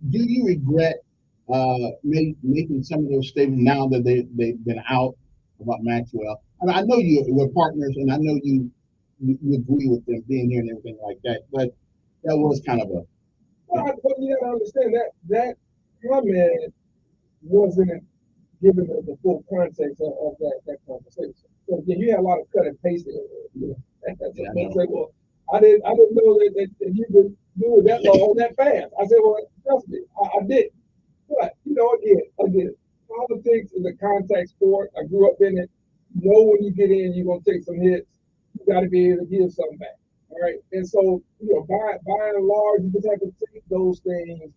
Do you regret making some of those statements now that they've been out about Maxwell? I mean, I know you were partners, and I know you agree with them being here and everything like that, but that was kind of a... Well, you got to understand that comment wasn't given the full context of that conversation. So again, you had a lot of cut and pasting in there. Well, I didn't know that you could do it that long, that fast. I said, well, trust me, I did. But again, politics is a contact sport. I grew up in it. When you get in, you're gonna take some hits. You got to be able to give something back. All right. And so, by and large, you just have to take those things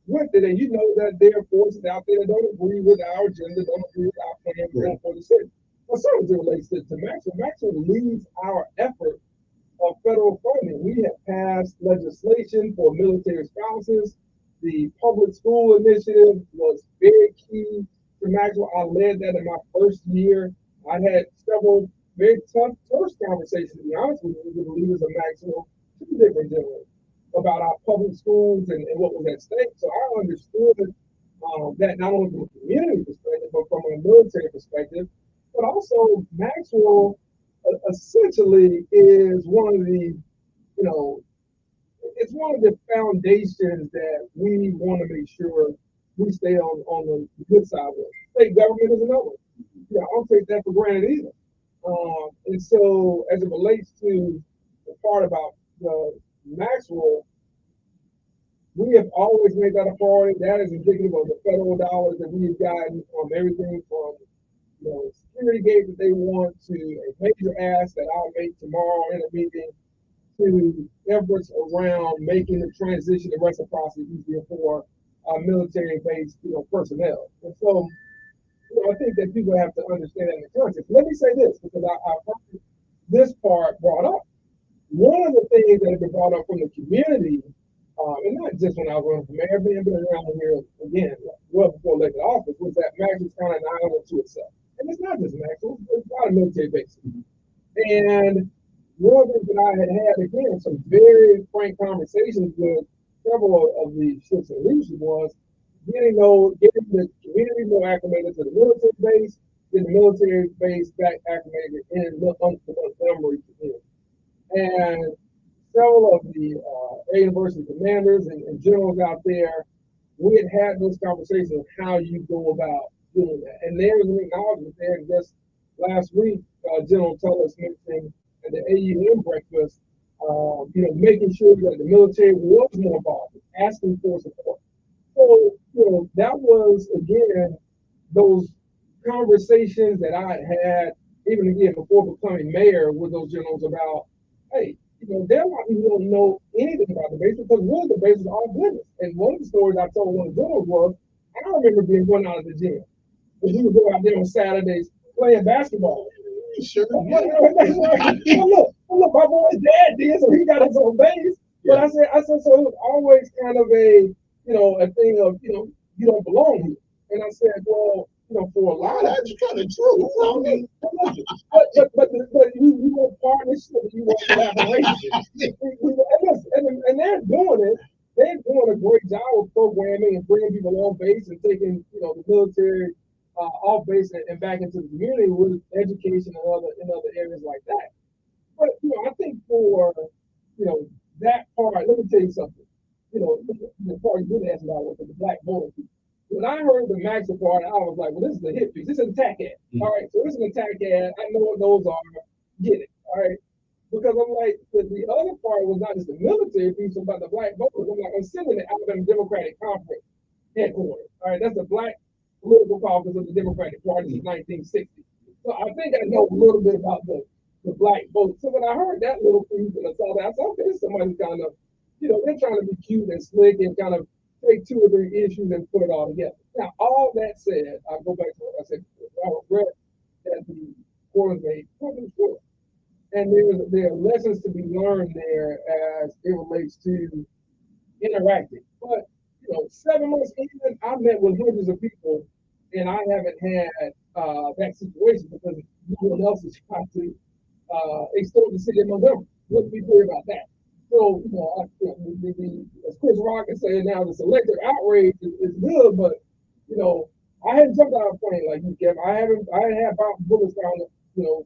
with it. And that there are forces out there that don't agree with our agenda, don't agree with our plan for the city. But certainly relates to Maxwell. Maxwell leads our effort of federal funding. We have passed legislation for military spouses. The public school initiative was very key to Maxwell. I led that in my first year. I had several very tough conversations, to be honest with you, with the leaders of Maxwell, 2 different generations, about our public schools and what was at stake. So I understood that not only from a community perspective, but from a military perspective. But also, Maxwell essentially is one of the, it's one of the foundations that we want to make sure we stay on the good side of it. State government is another. I don't take that for granted either. And so, as it relates to the part about Maxwell, we have always made that a priority. That is indicative of the federal dollars that we have gotten from everything from security gate that they want to a major ask that I'll make tomorrow in a meeting to efforts around making the transition to reciprocity easier for military-based personnel. And so I think that people have to understand that in the context. Let me say this, because I've heard this part brought up. One of the things that had been brought up from the community, and not just when I was running for mayor, being around here again, well before elected office, was that Max was kind of an island to itself. And it's not just Max, it's a lot of military bases. And one of the things that I had again, some very frank conversations with several of the ships and leadership was getting the community more acclimated to the military base, getting the military base back acclimated in Montgomery community. And several of the Air University commanders and generals out there, we had those conversations of how you go about doing that. And there was an acknowledgement there. And just last week, General Tullis mentioned at the AUM breakfast, making sure that the military was more involved, asking for support. So, that was, again, those conversations that I had, even again, before becoming mayor with those generals about, hey, there are a lot of people who don't know anything about the base because really the base is all business. And one of the stories I told one of the generals was, I remember being run out of the gym. But he would go out there on Saturdays playing basketball. Sure. Look, my boy's dad did, so he got his own base. But I said, so it was always kind of a thing of, you don't belong here. And I said, well, for a lot of that's kind of true. But you want partnership, you want collaboration. and they're doing it. They're doing a great job of programming and bringing people on base and taking, the military off base and back into the community with education and other areas like that. But I think for that part, let me tell you something. The part you didn't ask about was the black voter piece. When I heard the Maxa part, I was like, well, this is a hit piece. This is an attack ad. All right, so this is an attack ad. I know what those are. Get it. All right. Because I'm like, the other part was not just the military piece about the black voters. I'm like, I'm sitting in the Alabama Democratic Conference headquarters. All right, that's the black political caucus of the Democratic Party since 1960. So I think I know a little bit about the black vote. So when I heard that little piece and I saw that, I said, okay, somebody's kind of, they're trying to be cute and slick and kind of take 2 or 3 issues and put it all together. Now, all that said, I'll go back to what I said before. I regret that the court was made public short. And there are lessons to be learned there as it relates to interacting. But 7 months in, I met with hundreds of people, and I haven't had that situation because no one else is trying to extort the city of Montgomery. Let's be clear about that. So, as Chris Rock is saying now, the selective outrage is good, but I hadn't jumped out of a plane like you, Kevin. I hadn't had bullets thrown over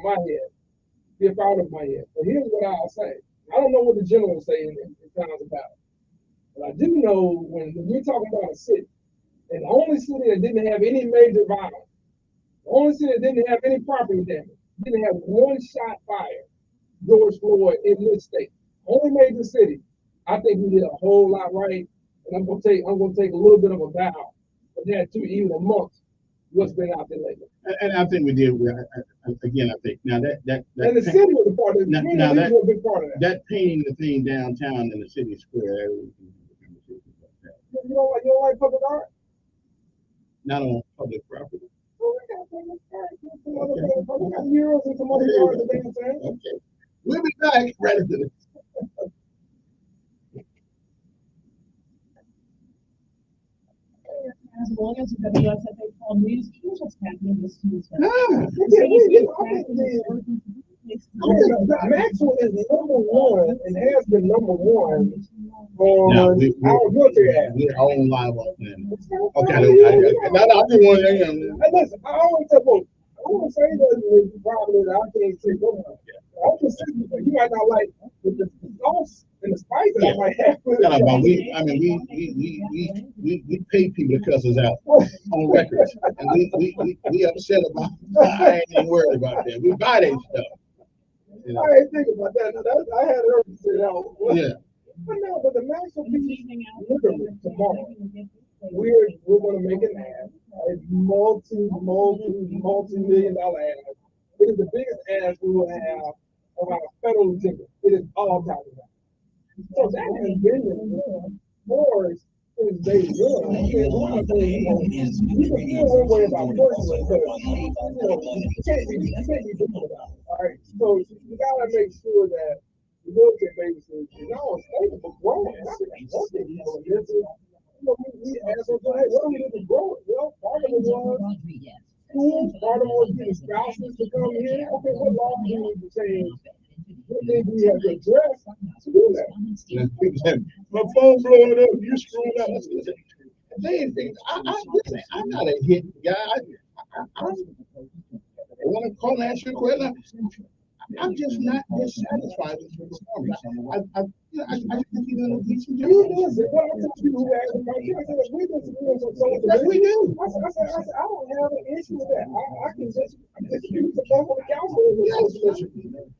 my head, be a foul of my head. But here's what I'll say. I don't know what the general is saying in times about it. But I do know when you're talking about a city, and the only city that didn't have any major violence, the only city that didn't have any property damage, didn't have one shot fired, George Floyd in this state, only major city, I think we did a whole lot right. And I'm gonna take a little bit of a bow for that too, even amongst what's been out there lately. And I think we did. Again, I think now that and the city was a part of it. Now that was a big part of that. That painting the thing downtown in the city square. You don't like public art? Not on public property. Well, we got public art. We got murals and some other art in the downtown. Okay. We'll be back right after this. As long as the WSFA News, here's what's happening this Tuesday. Maxwell is number 1 and has been number 1 on our military act. We're all live up there. Okay, I didn't want to. Listen, I always tell folks, I don't say that probably that I can't say go on. I'm just saying you might not like the sauce and the spice that I might have. We pay people to cuss us out on records, and we upset about. I ain't even worried about that. We buy that stuff. I ain't thinking about that. I had her to say that. Yeah. But the Maxwell piece, literally tomorrow, we're going to make an ad, a multi-million dollar ad. It is the biggest ad we will have of our federal ticket. It is all time. So that has been there. Morris is they good. I mean, one of the things, you can feel one way about personal, but you can't be different about it. All right. So you gotta make sure that the military bases is not only stable but growing. I mean, most of people in this is, we ask them, hey, what are we doing to grow it? Well, part of it was schools, part of it was getting spouses to come here. Okay, what laws do we need to change? What things we have to address to do that? My phone blowing up, you screwing up. Listen, I'm not a hit guy. I want to call and ask you a question. I'm just not dissatisfied with the performance. I just think you're doing a decent job. You do it. What I tell you who asked about you, I said, if we disagree on some things, yes, we do. I said, I don't have an issue with that. I can just use the phone on the council.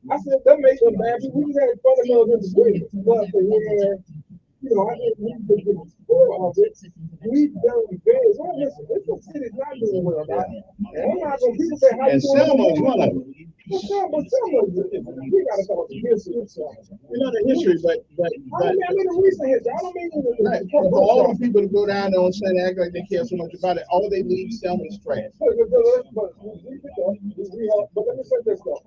I said, that makes them bad. We just had fundamental disagreements. But where, I think we could get the score of it. We've done very well. Listen, this city's not doing well, right? And I'm not going to people say, how and Selma's one of them. But Selma, we got to talk to history. Not the history, but I mean the recent history. I don't mean for all the people to go down there on Sunday act like they care so much about it. All they leave Selma's trash. But let me say this though.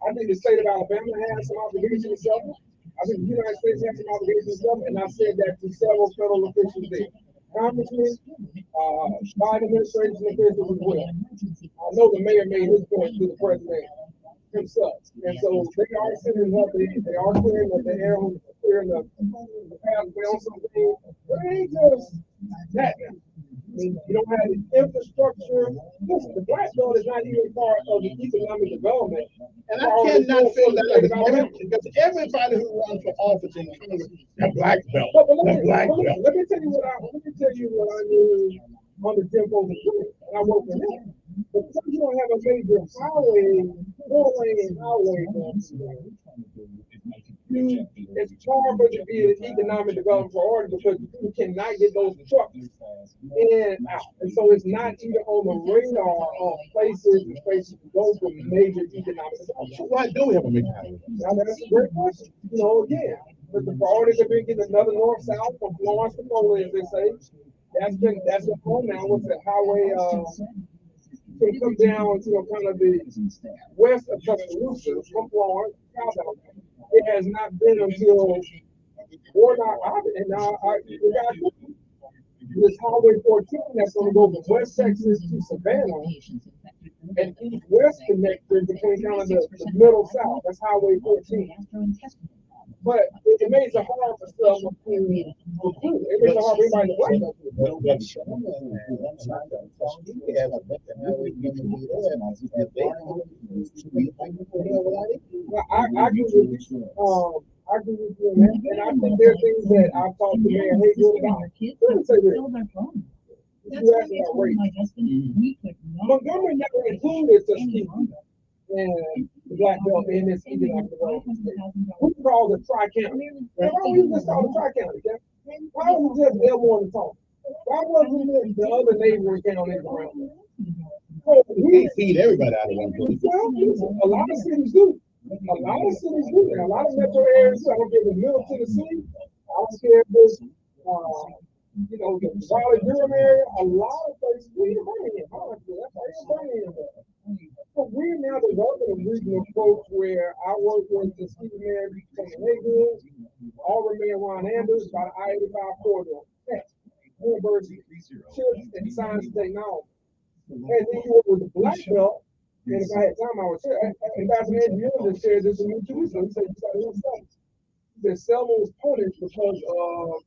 I think the state of Alabama has some obligation to Selma. I think the United States has some obligation to Selma, and I said that to several federal officials there. Congressmen, Biden administration officials as well. I know the mayor made his point to the president himself. And so they are sending what they are clearing that they are clearing the pathway on something. But it ain't just that. I mean, you don't have the infrastructure. Listen, the Black Belt is not even part of the economic development. And I cannot feel that because everybody who runs for office in Congress, the Black Belt, the Black Belt. Let me tell you what I knew on the Jim Bolton, and I worked for him. But because you don't have a major highway, 4-lane highway, it's hard for it to be an economic development priority because you cannot get those trucks in and out. And so it's not even on the radar of places to go for major economic development. So why do we have a major highway? Now, that's a great question. Again, but the priorities have been getting another north-south from Florence to Poland, as they say. That's been home now with the highway to come down to kind of the west of Tuscaloosa from Florence, south of it. It has not been until and now we got this Highway 14 that's going to go from West Texas to Savannah and east-west connector between kind of the middle south. That's Highway 14. But it makes it hard for stuff to recruit. It makes it hard for everybody to I agree with you. I agree with you on that. And I think there are things that I've talked to Mayor Haywood about. Let me say this. You asked about race. Montgomery never included Tuskegee and the Black Belt in this economic development. We call it Tri-County. Why don't we just call it Tri-County? Why was it just Elmore and Tulsa? Why wasn't it the other neighboring counties around? So we feed everybody out of one place. Well, a lot of cities do. A lot of cities do. And a lot of metro areas, I don't care if it's Middle Tennessee, I don't care if it's the Raleigh-Durham area, a lot of places, we ain't Birmingham. That's why it's Birmingham. So we're now developing a regional approach where I work with the Stephen Mayor, Tony Haygood, Auburn Mayor Ron Anders, about I-85 corridor, University, Chips, and Science and Technology. And then you work with the Black Belt, and if I had time, I would share. Ambassador Andrew just shared this with me 2 weeks ago. He said Selma was punished because of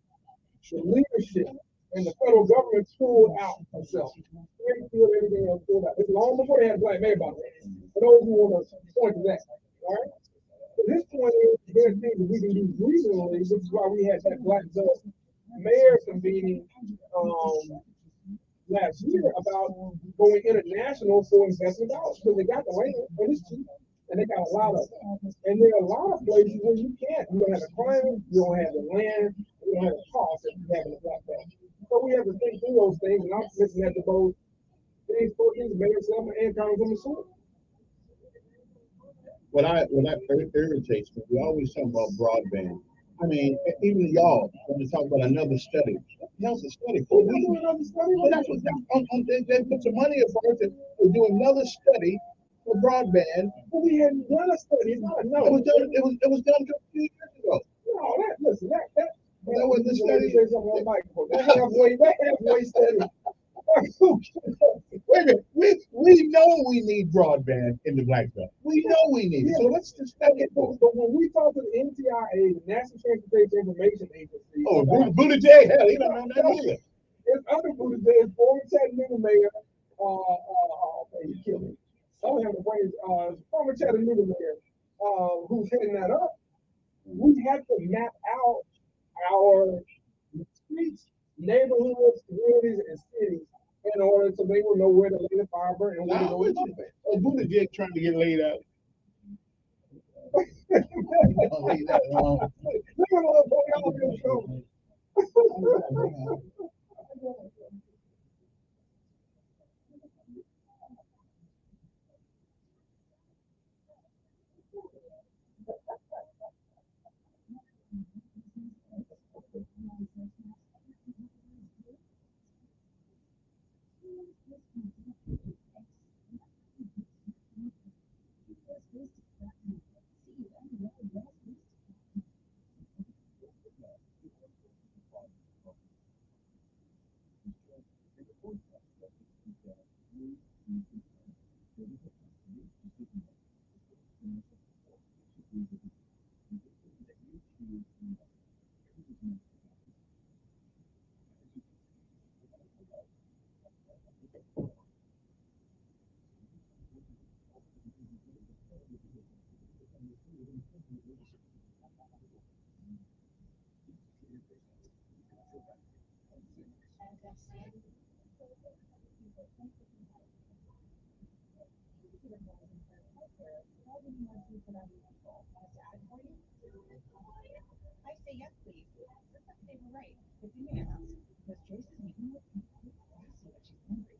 the leadership and the federal government pulled out of Selma. Everything else pulled out. It's long before they had a black mayor, by the way. For those who want to point to that, all right? But this point is, there are things that we can do regionally, which is why we had that Black Belt mayor convening last year about going international for investment dollars because they got the land and it's cheap and they got a lot of it. And there are a lot of places where you can't. You don't have the climate, you don't have the land, you don't have the cost that you have in the Black Belt. So we have to think through those things, and I'm listening at the both James Perkins, Mayor Selma, and Congresswoman Sewell. What irritates me, we always talk about broadband. I mean, even y'all want to talk about another study. How's the study for? Another study? Well, that's what they put some money for it to do another study for broadband. Well, we hadn't done a study. It's not no. It was done. It was done a few years ago. No, that was the study. That halfway study. Wait a minute. We know we need broadband in the Black Belt. We know we need it. So let's just study it. But when we talk to the NTIA, the National Transportation Information Agency. Oh, Buttigieg, hell, he don't know that either. It's under Buttigieg, former Chattanooga mayor. He killed me. I don't have the brains. Former Chattanooga mayor, who's heading that up. We have to map out our streets, neighborhoods, communities, and cities in order so they will know where to lay the fiber and where to go with it. Buttigieg trying to get laid out. I say yes, please. They were right. But you may ask, because Joyce is making it so that she's hungry.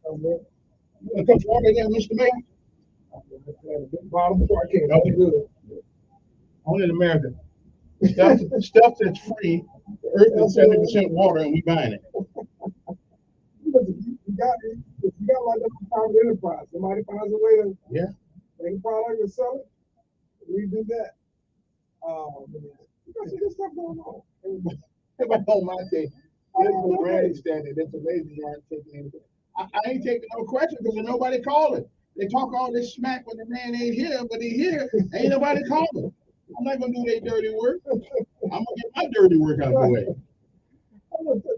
You want to come forward again, Mr. Mayor? Bottom before I came. Only in America. Stuff that's free. The earth is 70% water, and we buying it. You got like a private enterprise. Somebody finds a way to make a product and sell it. We do that. You got some good stuff going on. Everybody on my team. There's granny standing. That's amazing. You aren't taking anything. I ain't taking no question because there's nobody calling. They talk all this smack when the man ain't here, but he here. Ain't nobody calling. I'm not gonna do their dirty work. I'm gonna get my dirty work out of the way.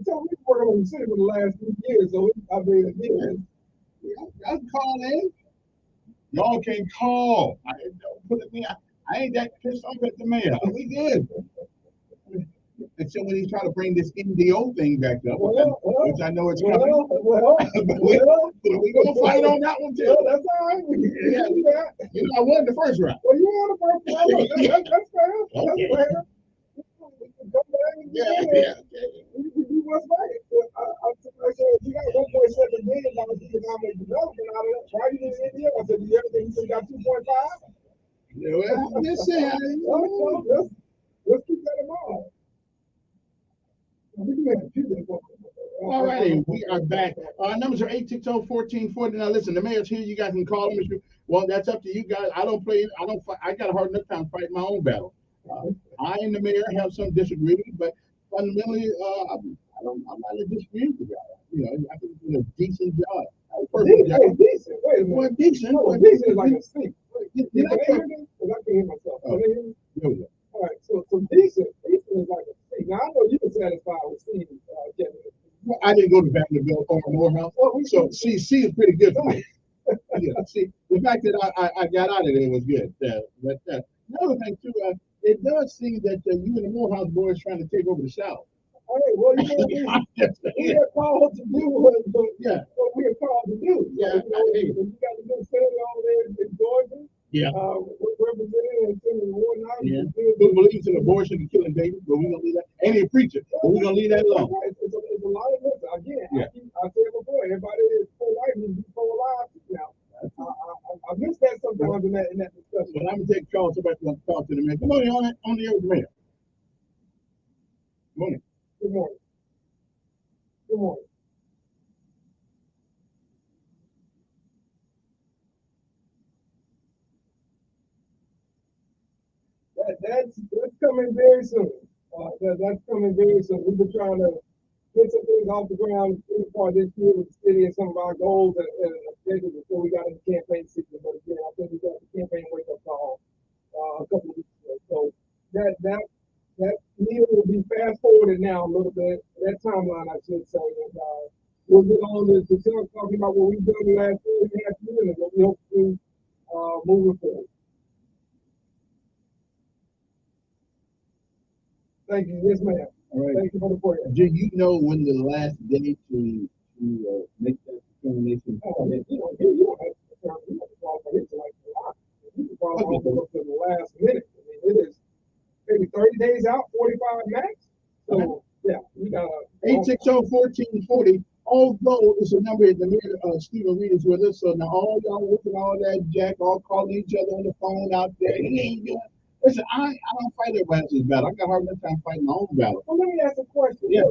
So we've worked on the city for the last 2 years, so I mean, again, y'all can call in. Y'all can call. Don't put me. I ain't that pissed off at the mayor. We good. Until when he's trying to bring this NDO thing back up, which I know it's coming. But we're gonna fight on that one too. That's all right. You know, I won the first round. Well, you won the first round. That's fair. Okay. That's fair. You was right. I said, you got $1.7 billion for economic development out of that. Why you didn't India? I said, do you ever think you got 2.5? I'm just saying. Let's keep that in mind. All righty, we are back. Our numbers are 860-1440. Now listen, the mayor's here. You guys can call him. Well, that's up to you guys. I don't play. I don't fight. I got a hard enough time fighting my own battle. I and the mayor have some disagreement, but fundamentally, I'm not in a disagreement with y'all. You know, I think you did a decent job. Decent. Wait a minute. Well, decent. Decent is like a C. You I can't hear myself. All right. So decent is like a C. Now I know you're satisfied with C, Kevin. Well, I didn't go to Vanderbilt or Morehouse, so C is pretty good for me. Yeah, see, the fact that I got out of there was good. But the other thing too, it does seem that you and the Morehouse boys trying to take over the South. Hey, well, you know, we are called to do what we are called to do. Yeah, you know, we got to do Senator over there in Georgia. Yeah. We're representing and Senator Warnock. Yeah. Who believes in abortion and killing babies, but we're gonna leave that. And he's a preacher, but we're gonna leave that alone. It's a lot of this. Again, Yeah. I said before, everybody is pro-life and be pro-life now. I miss that sometimes in that discussion. But I'm gonna take Charles. Somebody wants to talk to the man. Come on the air with the mayor. Good morning. Good morning. Good morning. That's coming very soon. That's coming very soon. We've been trying to get some things off the ground in part this year with the city and some of our goals and objectives before we got into campaign season. But again, I think we got the campaign wake-up call a couple of weeks ago. So that meeting will be fast forwarded now a little bit. That timeline, I should say, and we'll get on to talking about what we've done the last 2.5 years and what we hope to do moving forward. Thank you. Yes, ma'am. All right. Thank you for the prayer. Do you know when the last day to make that determination? You don't have to call for it like July. You can call up to the last minute. I mean, it is maybe 30 days out, 45 max. So yeah, we got 860-1440. Although it's a number the mayor Stephen Reed is with us, so now all y'all looking all that jack, all calling each other on the phone out there. Listen, I don't fight everybody else's battle. I got a hard enough time fighting my own battle. Well, let me ask a question. Yeah.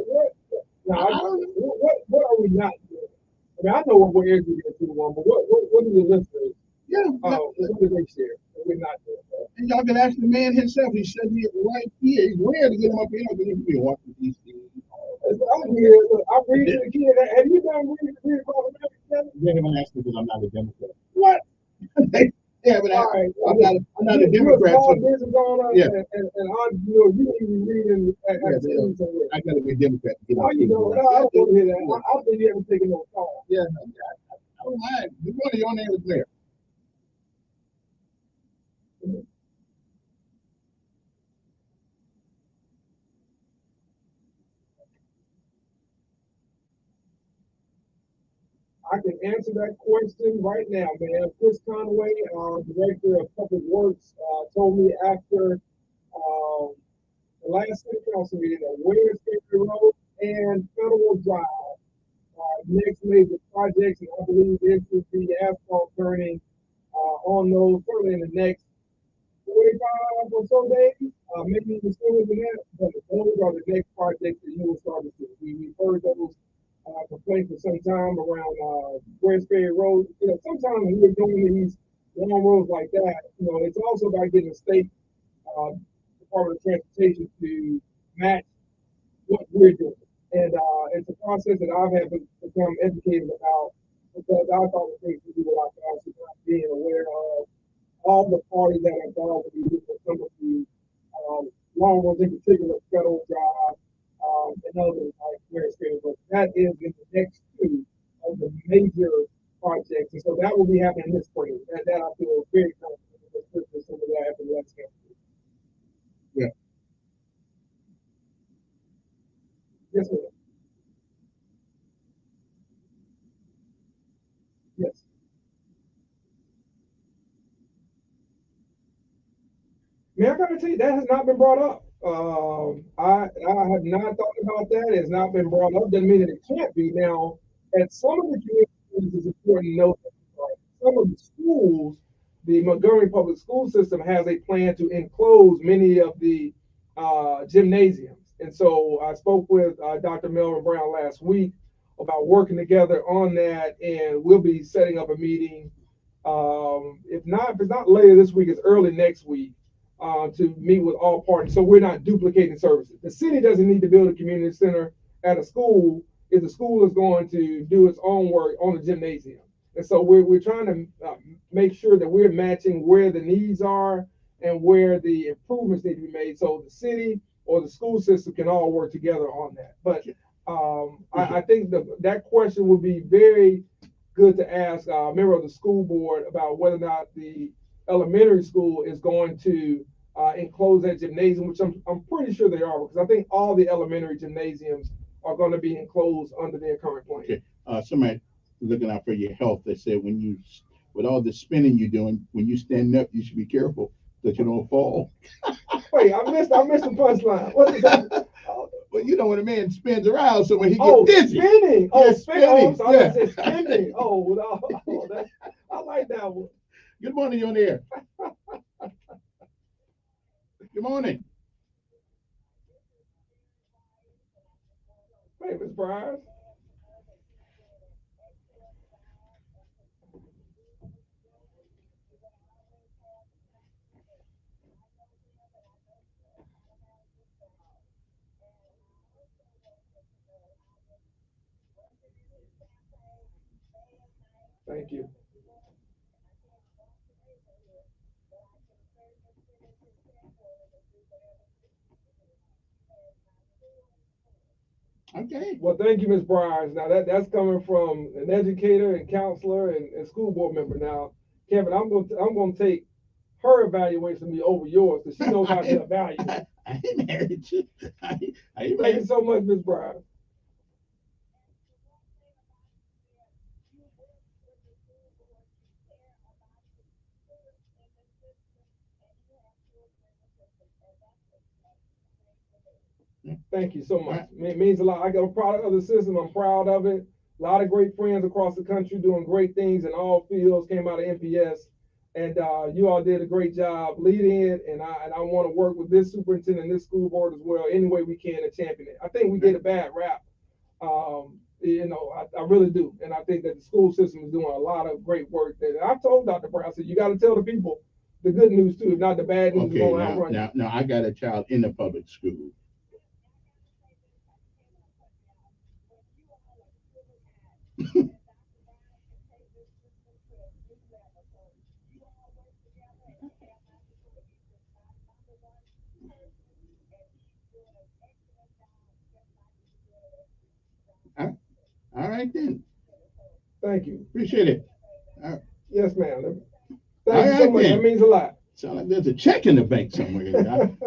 What are we not doing? I mean, I know what we're into to one, but what do the listeners? Yeah. What do they share? We're not doing that. And y'all can ask the man himself. He said me right here. He's rare to get him up here. He don't be watching these things. I'm here. Look, I'm reading the kid. Have you done reading Parliamentary? They haven't asked me because I'm not a Democrat. What? Yeah, but right. I'm not a Democrat. So, yeah. And you even reading I got to be a Democrat. Oh, you know, no, I don't want to hear that. I don't think you ever taken no call. Yeah, I don't mind. Good morning, your name is there. I can answer that question right now, man. Chris Conway, Director of Public Works, told me after the last city council meeting that Williams Ferry Road and Federal Drive, next major projects, and I believe this would be asphalt turning on those certainly in the next 45 or so days, maybe even sooner than that. But those are the next projects that you will start to see. We've heard those complaints for some time around West Ferry Road. You know, sometimes when we're doing these long roads like that, you know, it's also about getting the state Department of Transportation to match what we're doing. And it's a process that I've had to become educated about because I thought the things to do with our council, not being aware of all the parties that are involved with some of the long roads, in particular, Federal Drive, and others like West Ferry Road. That is in the next two of the major projects. And so that will be happening this spring. That I feel very confident with some of that happening last year. Yeah. Yes, sir. Yes. Man, I gotta tell you, that has not been brought up. I have not thought about that. It's not been brought up. Doesn't mean that it can't be. Now, at some of the communities, it's important to note that some of the schools, the Montgomery Public School System has a plan to enclose many of the gymnasiums. And so I spoke with Dr. Melvin Brown last week about working together on that, and we'll be setting up a meeting. If it's not later this week, it's early next week. To meet with all parties, so we're not duplicating services. The city doesn't need to build a community center at a school if the school is going to do its own work on the gymnasium. And so we're trying to make sure that we're matching where the needs are and where the improvements need to be made, so the city or the school system can all work together on that. But I think that question would be very good to ask a member of the school board about whether or not the elementary school is going to enclose that gymnasium, which I'm pretty sure they are, because I think all the elementary gymnasiums are going to be enclosed under their current plan. Okay. Somebody looking out for your health. They said with all the spinning you're doing, when you stand up, you should be careful that you don't fall. Wait, I missed the punchline. What is that? Well, you know when a man spins around, so when he gets dizzy. Spinning. Oh, Yeah, spinning. spinning. Oh, I Yeah. said spinning. I like that one. Good morning, you're on the air. Good morning. Hey, Ms. Bryars. Thank you. Okay. Well, thank you, Ms. Bryars. Now that's coming from an educator and counselor and school board member. Now, Kevin, I'm going to take her evaluation of me over yours because she knows how to evaluate. I ain't mad at you. I ain't Thank mad. you so much, Ms. Bryars. Thank you so much. It means a lot. I got a product of the system. I'm proud of it. A lot of great friends across the country doing great things in all fields came out of NPS. And you all did a great job leading it. And I want to work with this superintendent and this school board as well, any way we can to champion it. I think we get a bad rap. I really do. And I think that the school system is doing a lot of great work there. And I told Dr. Brown, I said, you got to tell the people the good news too, if not the bad news. Okay, now I got a child in the public school. All right then. Thank you. Appreciate it. Yes, ma'am. Thank you so much. That means a lot. Sound like there's a check in the bank somewhere.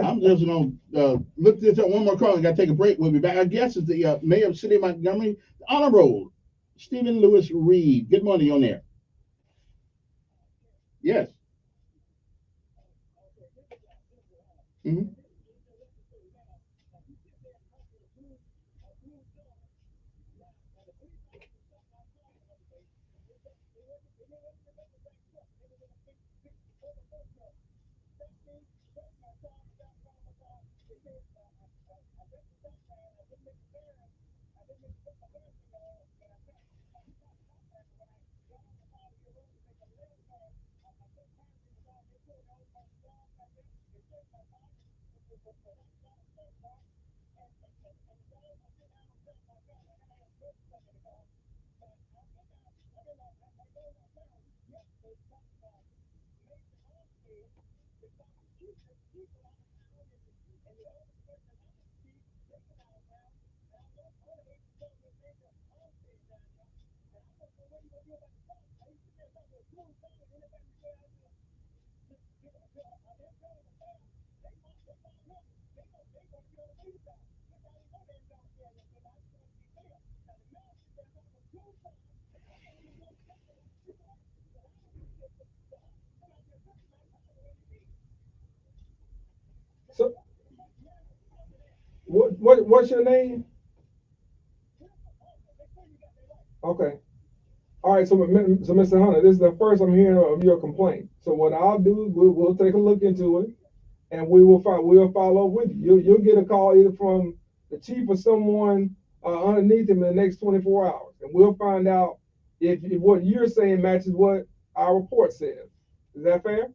I'm just gonna look this up. One more call. I got to take a break. We'll be back. Our guest is the mayor of the city of Montgomery, the Honor Roll, Stephen Lewis Reed. Good morning, on there. Yes. Mm-hmm. So, what's your name? Okay. All right. So Mr. Hunter, this is the first I'm hearing of your complaint. So what I'll do is we'll take a look into it, and we'll follow up with you. You'll get a call either from the chief or someone underneath him in the next 24 hours, and we'll find out if what you're saying matches what our report says. Is that fair?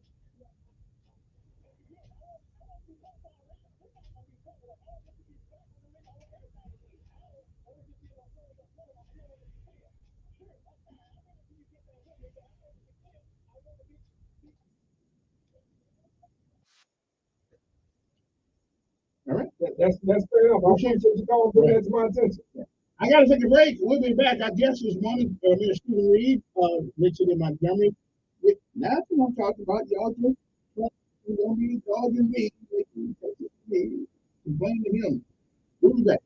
All right. That's fair enough. I appreciate you calling, bring that to my attention. I got to take a break. We'll be back. Our guest is one, Mayor Stephen Reed, Richard in Montgomery. That's what I'm talking about. Y'all just He's gonna be dogging me. Blaming him. Who's that?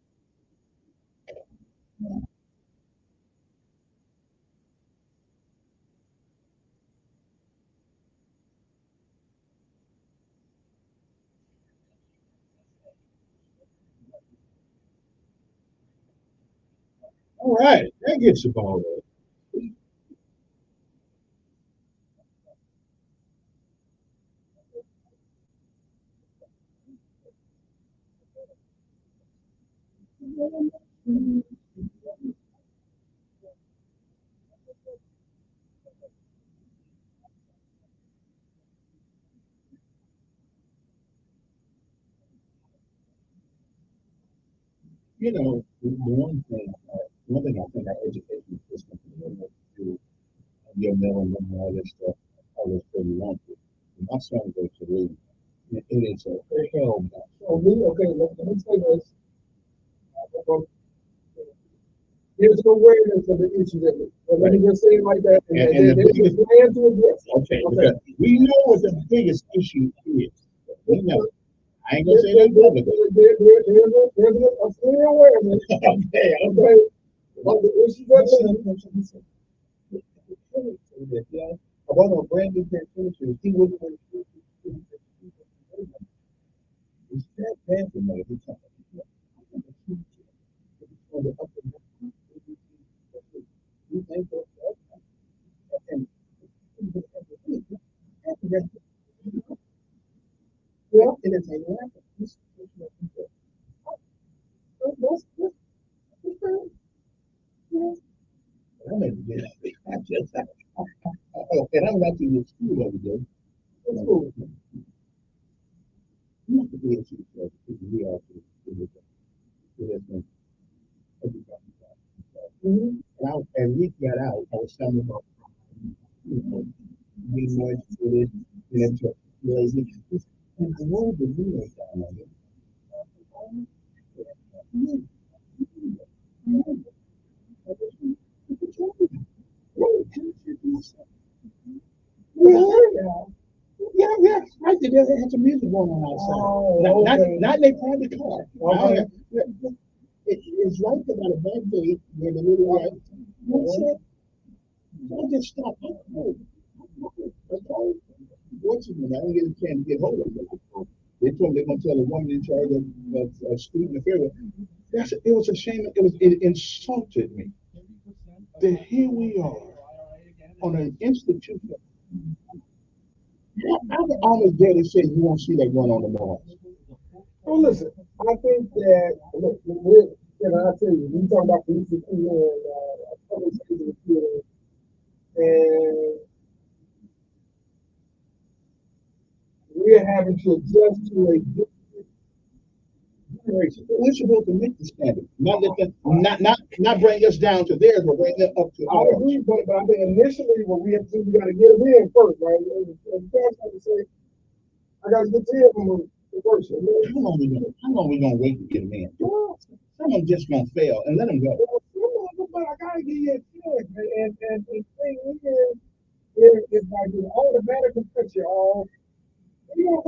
All right, that gets the ball rolling. You know, one thing I think our education system can do your middle and all this stuff, all this stuff you want to. My son goes to leave. It is a hell. So okay, let me say this. There's an awareness of the issue that let me just say it like that, and the biggest plan to address. Okay. We know what the biggest issue is. We know. I ain't gonna say that publicly. There's a clear awareness. Okay. Of the issue that about a brand new penitentiary, he was it's that bad for me. You think well, it is a lack of institutional control. And I'm not in school every day. You have to be able to we are and we got out. I was telling about being more educated and I know the news down on it. Yeah. I think they had some music going on outside. Not in their private car. It's right about a bad day where the little guy I just stopped. What's his name? I don't get a chance to get hold of them. They told me they're gonna tell the woman in charge of student affairs. It was a shame. It insulted me that here we are on an institution. I would almost dare to say you won't see that going on tomorrow. Well, listen, I think that I tell you, we talk about police and public safety and we're having to adjust to a different generation. We're supposed to make the standard, not bring us down to theirs, but bring them up to ours. I agree, but I think initially what we have to do, we got to get them in first, right? Say, I got to get to him first. How long we gonna wait to get them in? Someone just gonna fail and let them go. But I gotta give you a chance, and the thing is like the automatic picture of you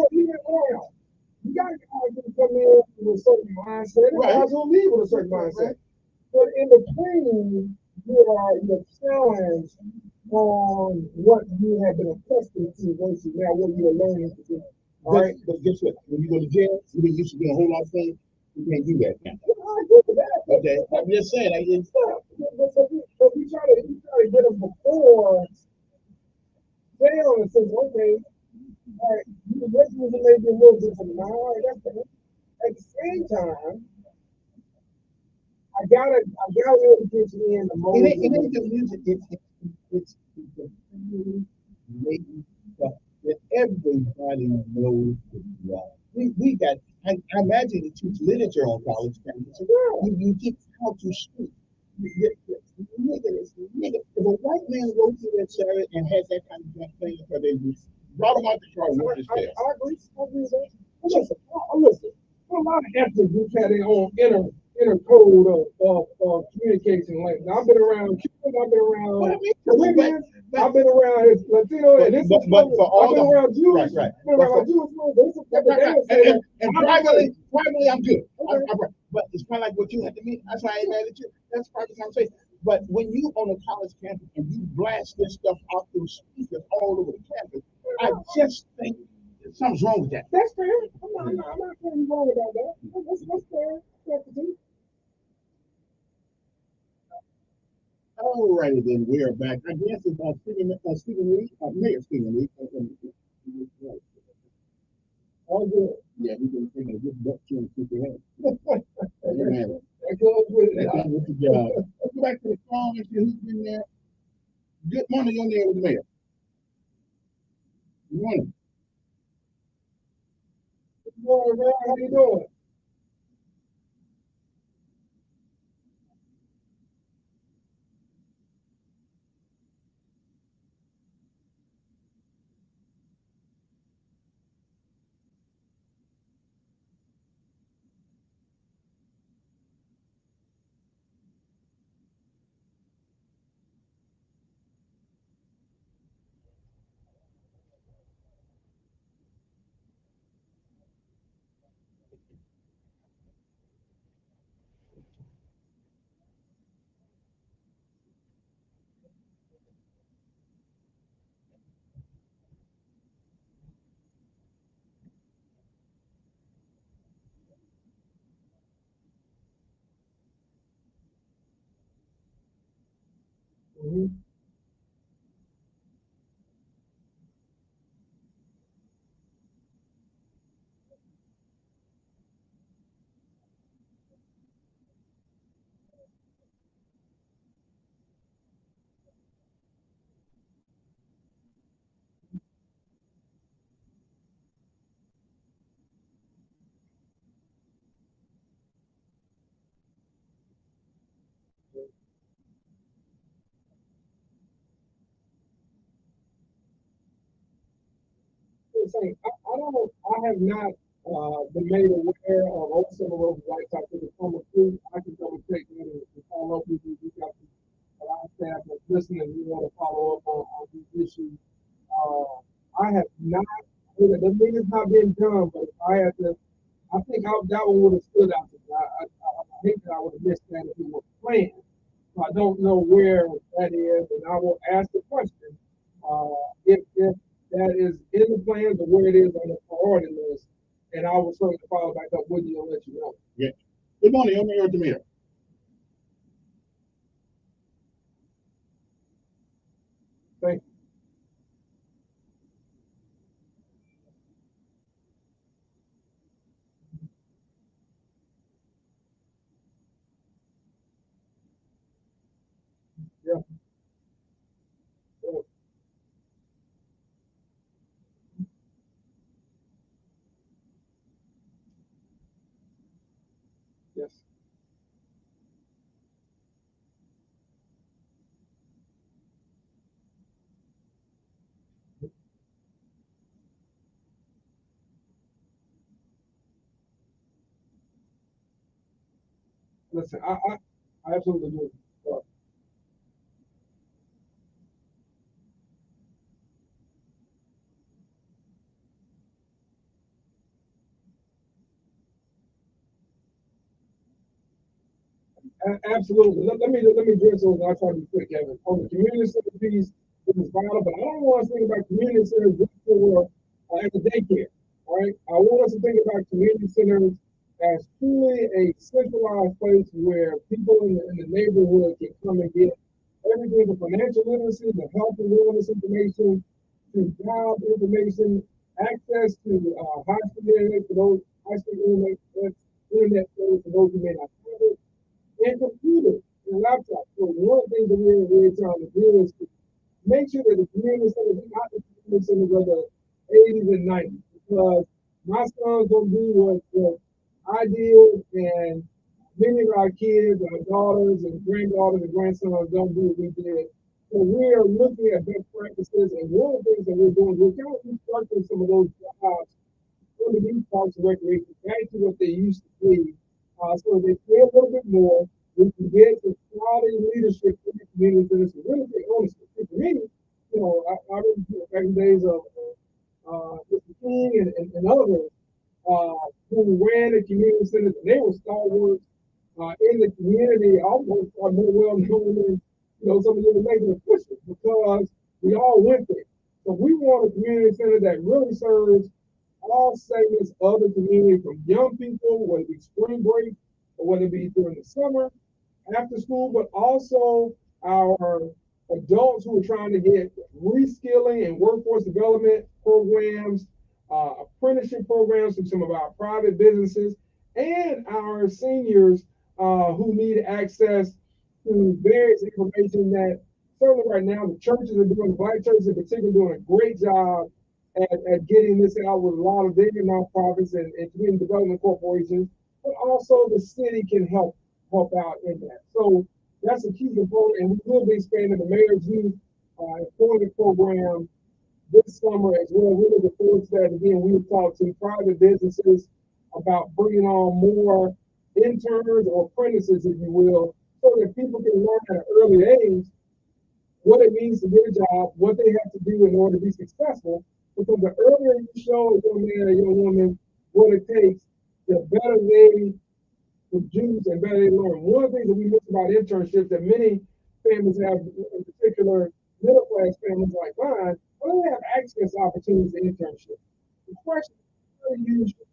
got guys who come in with a certain mindset, and guys who leave with a certain mindset. But in between, you're challenged on what you have been accustomed to versus now what you're learning to do. All right, but guess what? When you go to jail, you used to do a whole lot of things. You can't do that now. I agree with that. Okay, I'm just saying. But we try to get them before jail and say, okay, all right, the residents may be a little different now. All right, that's fine. At the same time, I gotta really get you in the moment. It ain't the music. It's making stuff that everybody knows is wrong. We got. I imagine you teach literature on college campuses. You teach how to speak. If a white man wrote to that Sarah and had that kind of thing, they brought him out the car. I agree with that. Listen, a lot of ethnic groups have their own inner code of communication. Like, now, I've been around I've been around But I mean, Caribbean. I've been around his Latino, and this is but for all I've been the- around Jewish. right. I've been around Jewish. They support the dance. And privately, I'm good. But it's kind of like what you had to me. That's why I ain't mad at you. That's part of the conversation. But when you on a college campus and you blast this stuff out through speakers all over the campus, I just think something's wrong with that. That's fair. I'm not saying wrong about that. That's fair. That's the truth. All righty then, we are back. I guess it's Stephen Lee, Mayor Stephen Lee. All good. Yeah, he's been taking a good butt to him since he had. That goes with it. That goes with the job. Let's go back to the phone and see who's been there. Good morning, you're there with the mayor. Good morning. Good morning, man. How you doing? Mm-hmm. Saying, I have not been made aware of all some of those rights I could come through. I can come and take that and follow up with you. We got a lot of staff that's listening. We want to follow up on these issues. I have not, the thing has not been done, but I had to, I think that one would have stood out to me. I hate that I would have missed that if it was planned. So I don't know where that is, and I will ask the question if that is in the plans or where it is on the priority list, and I will certainly follow back up with you and let you know. Yeah. Good morning, I'm Mayor Demir. Thank you. Yeah. Yes. Listen, I absolutely do. Absolutely. Let me address those. I'll try to be quick, Kevin. On the community center piece, it is vital, but I don't want us to think about community centers just for as a daycare. All right. I want us to think about community centers as truly a centralized place where people in the neighborhood can come and get everything from financial literacy to health and wellness information to job information, access to high-speed internet for those high-speed internet for those who may not have it, and computers and laptops. So one of the things that we're trying to do is to make sure that the community centers are not the community centers of the 80s and 90s, because my sons don't do what I did, and many of our kids, our daughters and granddaughters and grandsons don't do what we did. So we are looking at best practices, and one of the things that we're doing, we're kind of restructuring some of those jobs underneath Parks and Recreation back to what they used to be. So they pay a little bit more. We can get the quality leadership in the community centers to really take ownership. For me, I remember back in the days of Mr. King and others who ran the community centers, and they were stalwarts in the community, almost are more well known than some of the major officials because we all went there. So we want a community center that really serves all segments of the community, from young people, whether it be spring break or whether it be during the summer, after school, but also our adults who are trying to get reskilling and workforce development programs, apprenticeship programs through some of our private businesses, and our seniors who need access to various information that certainly right now the churches are doing, the Black churches in particular, doing a great job at getting this out with a lot of their nonprofits and community development corporations, but also the city can help out in that. So that's a key component, and we will be expanding the Mayor's Youth Employment Program this summer as well. We're looking forward to that. Again, we've talked to private businesses about bringing on more interns or apprentices, if you will, so that people can learn at an early age what it means to get a job, what they have to do in order to be successful. Because the earlier you show a young man or a young woman what it takes, the better they produce and better they learn. One of the things that we miss about internships that many families have, in particular middle class families like mine, well, they have access opportunities to internships. The question is very usual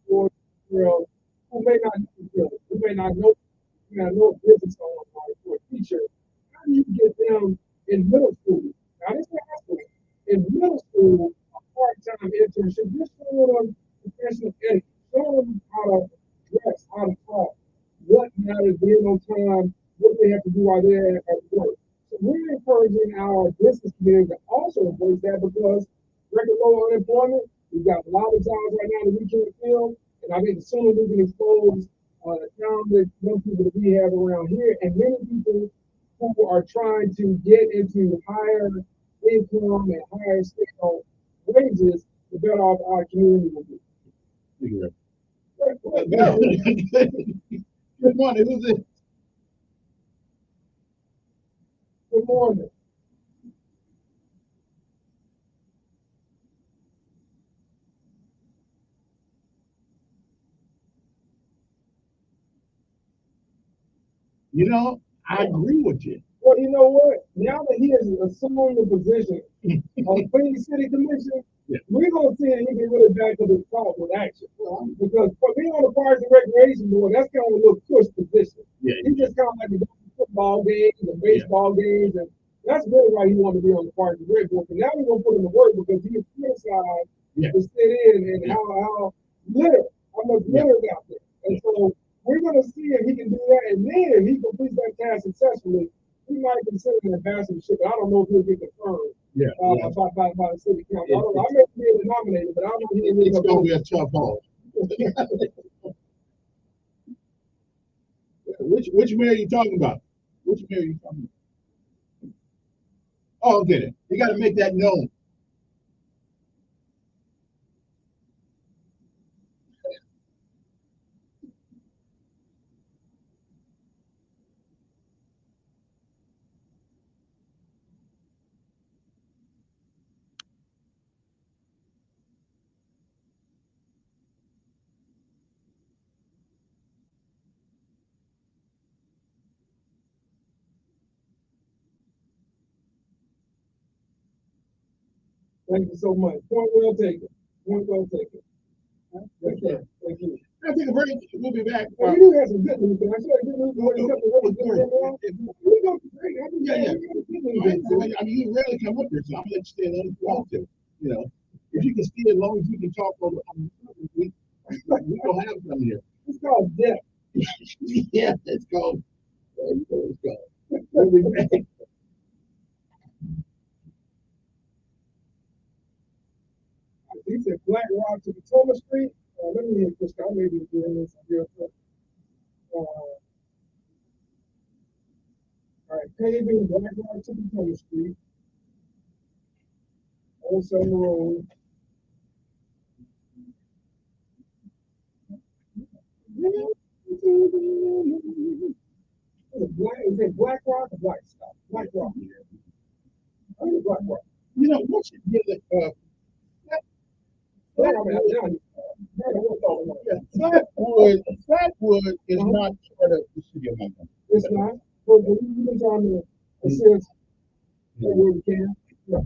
for girls who may not know a business owner or a teacher. How do you get them in middle school? Now, this is high school. In middle school, a part-time internship, just showing them professional etiquette, showing them how to dress, how to talk, what matters, being on time, what they have to do while they're at work. So we're encouraging our business community to also embrace that because record low unemployment, we've got a lot of jobs right now that we can't fill, and I think the sooner we can expose the talented young people that we have around here, and many people who are trying to get into higher income and higher scale wages, the better off our community will be. Good morning. Who's this? Good morning. I agree with you. Well, you know what? Now that he has assumed the position of Queen City Commission, we're going to see that he can really back up his talk with action. Because for being on the Parks and Recreation Board, that's kind of a little push position. He just kind of like the football games and baseball games, and that's really why he wanted to be on the Parks and Rec Board. And now we're going to put him to work because he is criticized to sit in and how much litter is out there. And so we're going to see if he can do that, and then if he completes that task successfully, he might consider an ambassadorship. I don't know if he'll get confirmed by the city council. I may be able to nominate him, but I don't know if he'll It's going to be a tough haul. Which mayor are you talking about? Which mayor are you talking about? Oh, okay. You got to make that known. Thank you so much. Point well taken. Point well taken. Thank you. Thank you. I'll take a break. We'll be back. Well, you do have some good news. I said good news. We go to break. Yeah. I mean, you rarely come up here, so I'm going to stay as long as you want to. If you can stay as long as you can talk over, we don't have some here. It's called death. Yeah, it's called. We'll be back. He said Black Rock to Potomac Street. Let me hear this. I may be doing this real quick. All right, paving Black Rock to Potomac Street. Old Summer Road. Is it Black Rock or Black Stuff? Black Rock. I think it's Black Rock. You know, what should give it, Flatwood is not part of the city of Montgomery. It's not. But you've been trying to assist where we can. Yeah.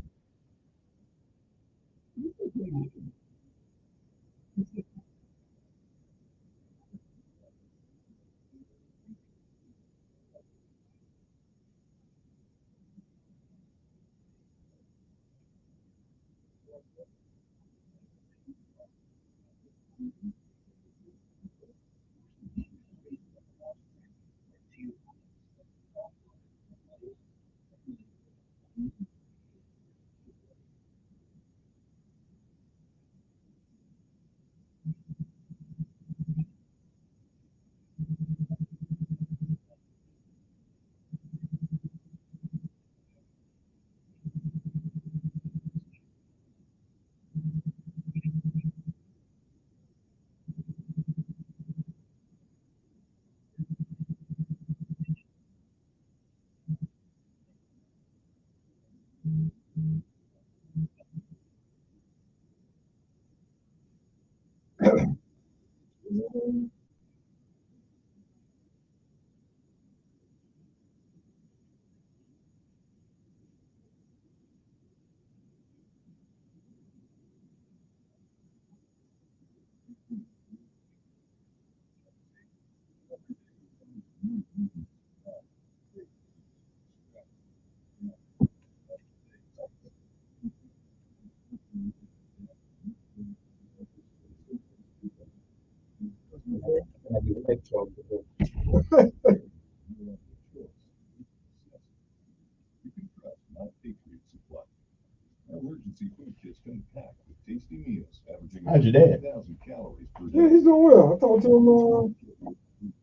Emergency food kits come packed with tasty meals, averaging How's your dad? 1,000 calories per Yeah, day. he's doing well. I talked to him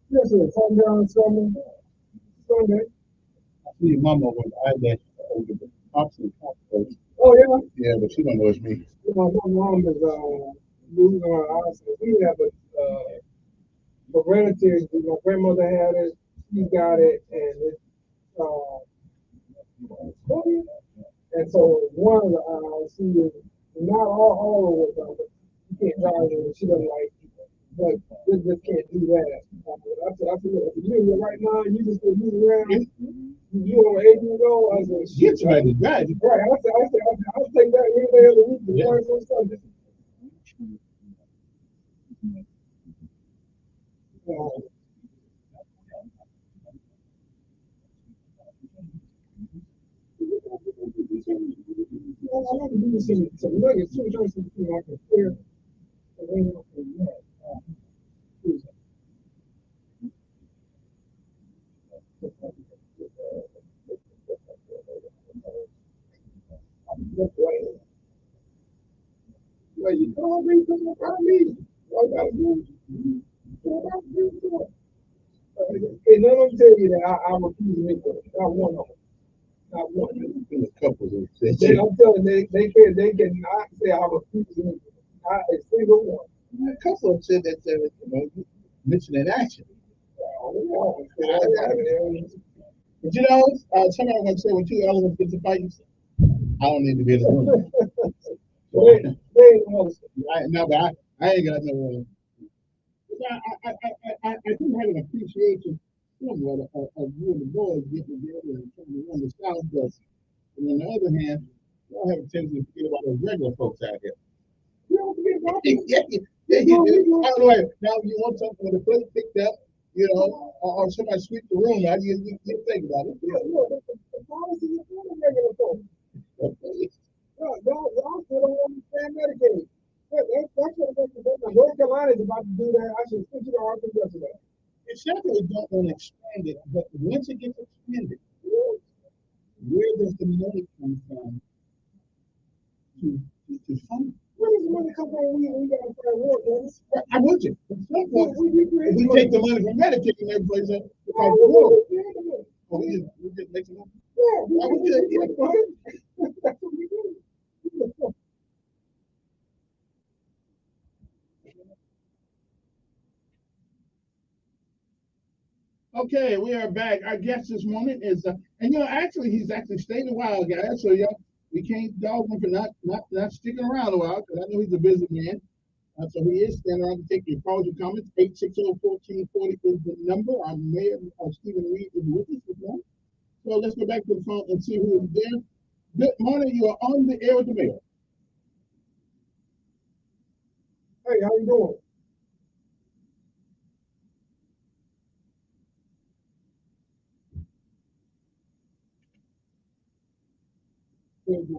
yesterday, calm down Sunday. I see your mama when I left over the Thompson Conference. Oh yeah. Yeah, but she don't know it's me. You know, my mom is losing her eyes. We have a relative. My grandmother had it. She got it, and it's and so one of the eyes, she is not all of it, but she can't drive it. She doesn't like it. But this just can't do that. I said, look, you right now, you just go move around. You over 8 years old. I said, shit, Trying to drive. right. I'll take that any day of the week. Yeah. Learn some Sunday. I want to do some nuggets too, trying to see I can clear. Well, you can't read something about me. All I gotta do is hey, let them tell you that I refuse to make them. Not one of them. Not one. There's a couple of them. I'm telling you, they cannot say I refuse to make them. Not a single one. A couple of them said that, mention in action. But you know, somebody gonna say when two elephants get to fighting, I don't need to be in the room. No, but I ain't got no. I do have an appreciation somewhat of you and the boys getting together and trying to run the South, but on the other hand, y'all have a tendency to forget about those regular folks out here. Yeah, you do. I don't know. Now, you want something with a plate picked up, you know, or somebody sweep the room out, you think about it. Yeah, look, the policy is for the regular folks. Y'all still don't understand Medicaid. That's what North Carolina is about to do that. I should switch it to Arkansas yesterday. It's not that we don't want to expand it, but once it gets expanded, where does the money come from to fund? Where does the money come from? We got to find war, Dennis. I'm with you. At some point, if we take the money from Medicaid and every place else, we fight the war. We just make some money. Yeah, we just make money. That's what we do. Okay, we are back. Our guest this morning is, and actually, he's actually stayed a while, guys. So we can't dog him for not sticking around a while because I know he's a busy man. So he is standing around to take your calls and comments. 860-1440 is the number. Our mayor, Stephen Reed, is with us this morning. So let's go back to the phone and see who is there. Good morning. You are on the air with the mayor. Hey, how you doing?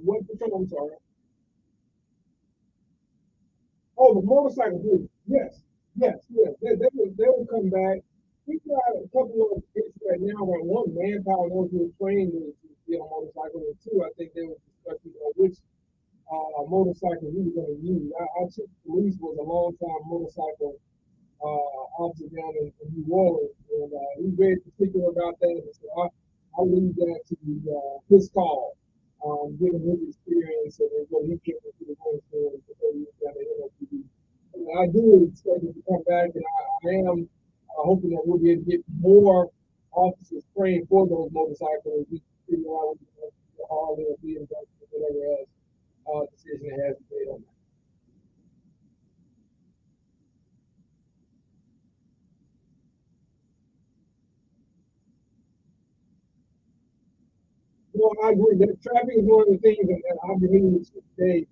What? I'm sorry. Oh, the motorcycle group. Yes. They will come back. We got a couple of issues right now where one, manpower knows who is trained to get on a motorcycle, and two, I think they were discussing which motorcycle we were going to use. Our chief of police was a long-time motorcycle officer down in New Orleans, and he's very particular about that. And so I'll leave that to his call, given his experience and what he came into the room before he was down at NOPD. I do expect it to come back, and I am hoping that we'll be able to get more officers trained for those motorcycles. We figure out all their be whatever else decision it has to be on that. Well, I agree that traffic is one of the things that I've been meeting with today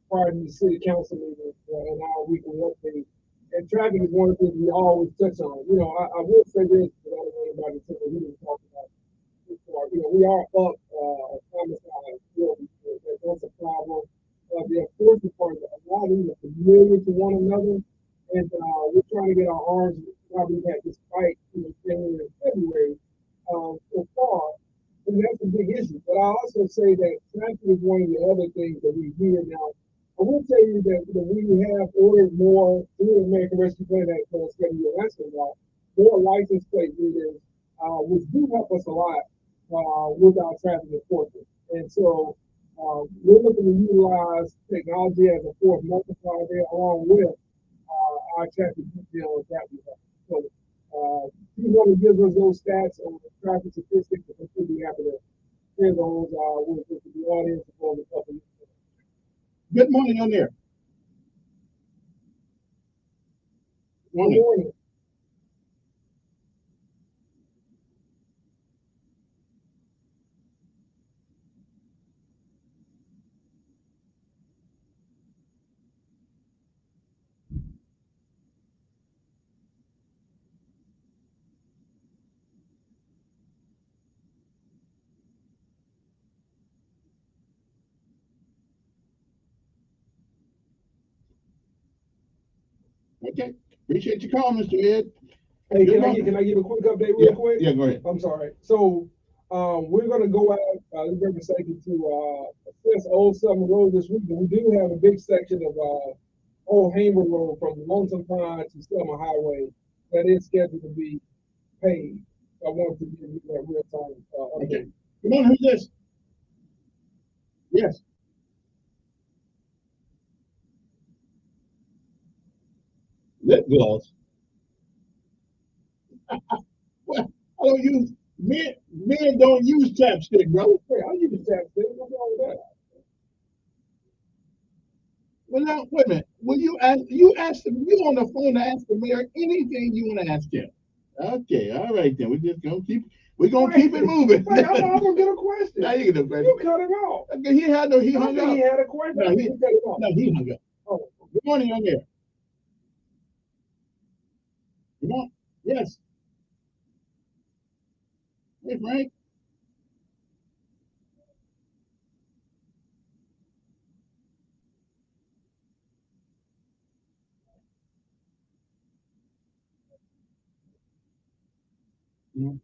prior to the city council meeting and our weekly update. And traffic is one of the things we always touch on. I will say this, but I don't know anybody to we didn't talk about it before. We are up homicide. That's a problem. The enforcement part, a lot of them are familiar to one another, and we're trying to get our arms probably had this fight in January and February so far. And that's a big issue. But I also say that traffic is one of the other things that we hear now. I will tell you that we have ordered more through the American Rescue Plan Act that you're asking about, more license plate readers, which do help us a lot with our traffic enforcement. And so we're looking to utilize technology as a force multiplier there, along with our traffic details that we have. So if you want to give us those stats on the traffic statistics, we should be happy to share those with the audience for the public. Good morning on there. Good morning. Okay. Appreciate your call, Mr. Ed. Hey, can I give a quick update real quick? Yeah, go ahead. I'm sorry. So we're going to go out, Liberty Safety, to assess Old Summer Road this week. We do have a big section of Old Hamer Road from Lonesome Pine to Selma Highway that is scheduled to be paved. I wanted to give you that real time update. Okay. Come on, who's this? Yes. Lip gloss. Well, I don't use men don't use chapstick, bro. Hey, I use chapstick. What's wrong with that? Well, now wait a minute. Will you ask you on the phone to ask the mayor anything you want to ask him? Okay, all right then. We're gonna keep it moving. Wait, I'm gonna get a question. Now you get a question. You cut him off. Okay, he hung up. He had a question. No, he cut him off. No, he hung up. Oh. Good morning, on there. Come on. Yes. Hey, Frank. Mm-hmm.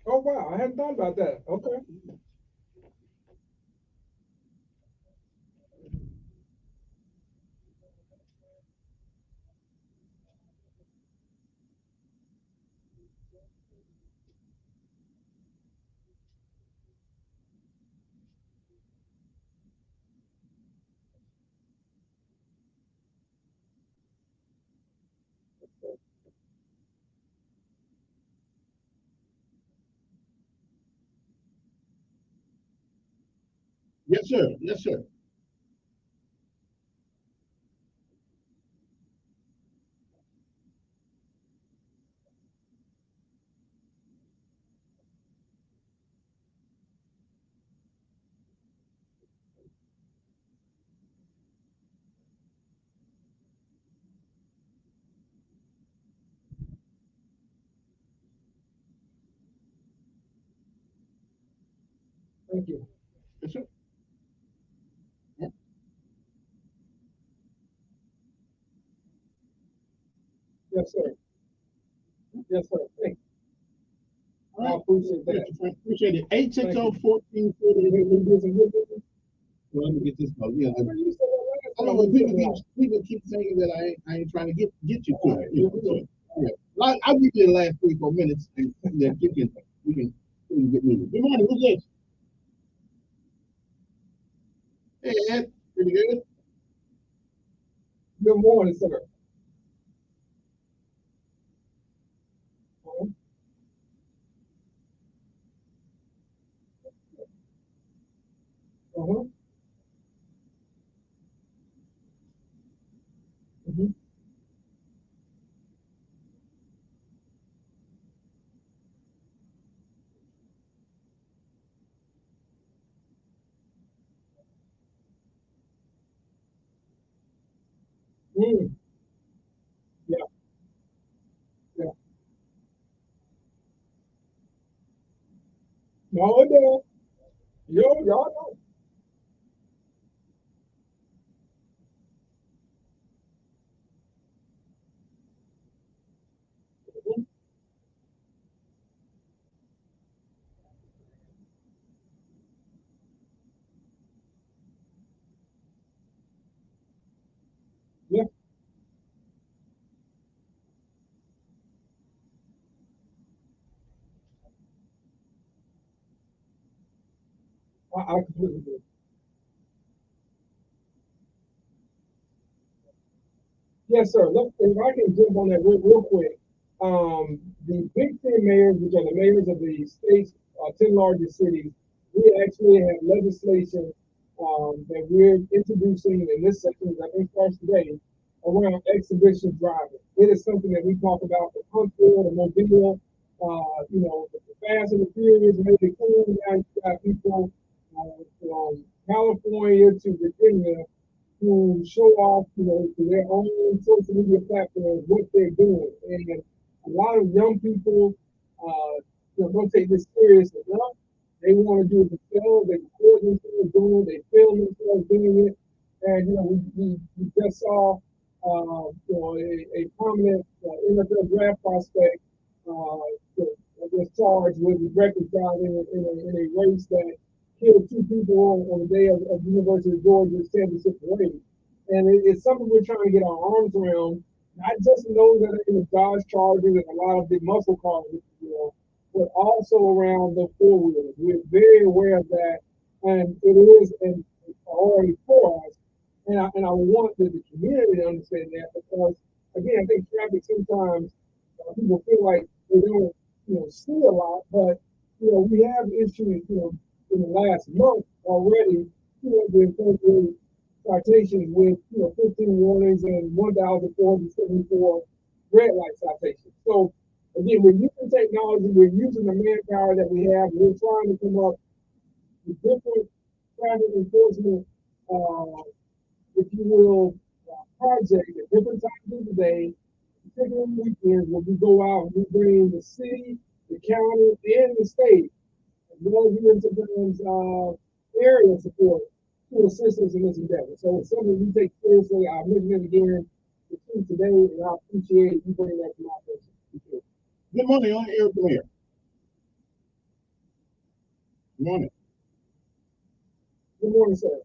Oh wow, I hadn't thought about that. Okay. Yes, sir. Yes, sir. Thank you. Yes, sir. Yes, sir. Yes, sir. Thank you. All right. I appreciate that. Appreciate it. 860-1440. Let me get this call. Yeah. I know when people keep saying that I ain't trying to get you to it. You know, so, yeah. I'll give you the last 3-4 minutes and then we can get moving. Good morning. Who's this? Hey, Ed. Pretty good. Good morning, sir. Uh-huh. Mm-hmm. Mm. Yeah, yeah. No, it does. Y'all know. Mhm. Yeah, I completely agree. Yes, sir. Look, if I can jump on that real quick. The big 10 mayors, which are the mayors of the state's 10 largest cities, we actually have legislation that we're introducing in this section that I think starts today around exhibition driving. It is something that we talk about the Huntsville, the Mobile, the Fast and the Furious, made it cool. Now you got people from California to Virginia to show off, to their own social media platforms what they're doing. And a lot of young people, don't take this serious enough. They want to do it themselves. They record themselves doing it. They film themselves doing it. And we just saw, a prominent NFL draft prospect was charged with reckless driving in a race that killed 2 people on the day of the University of Georgia's championship parade. And it's something we're trying to get our arms around, not just those that are in the Dodge Charger and a lot of the muscle cars, but also around the four-wheelers. We're very aware of that, and it is a priority for us. And I want the community to understand that because, again, I think traffic sometimes people feel like they don't, see a lot, but, we have issues, in the last month already, the citations with 15 warnings and 1,474 red light citations. So again, we're using technology, we're using the manpower that we have. We're trying to come up with different traffic enforcement, if you will, projects at different times of the day, particularly weekends, where we go out and we bring the city, the county, and the state, as well as even sometimes area support to assist us in this endeavor. So it's something we take seriously. I'll mention it again today, and I appreciate you bringing that to my attention. Good morning, on air from here. Good morning. Good morning, sir.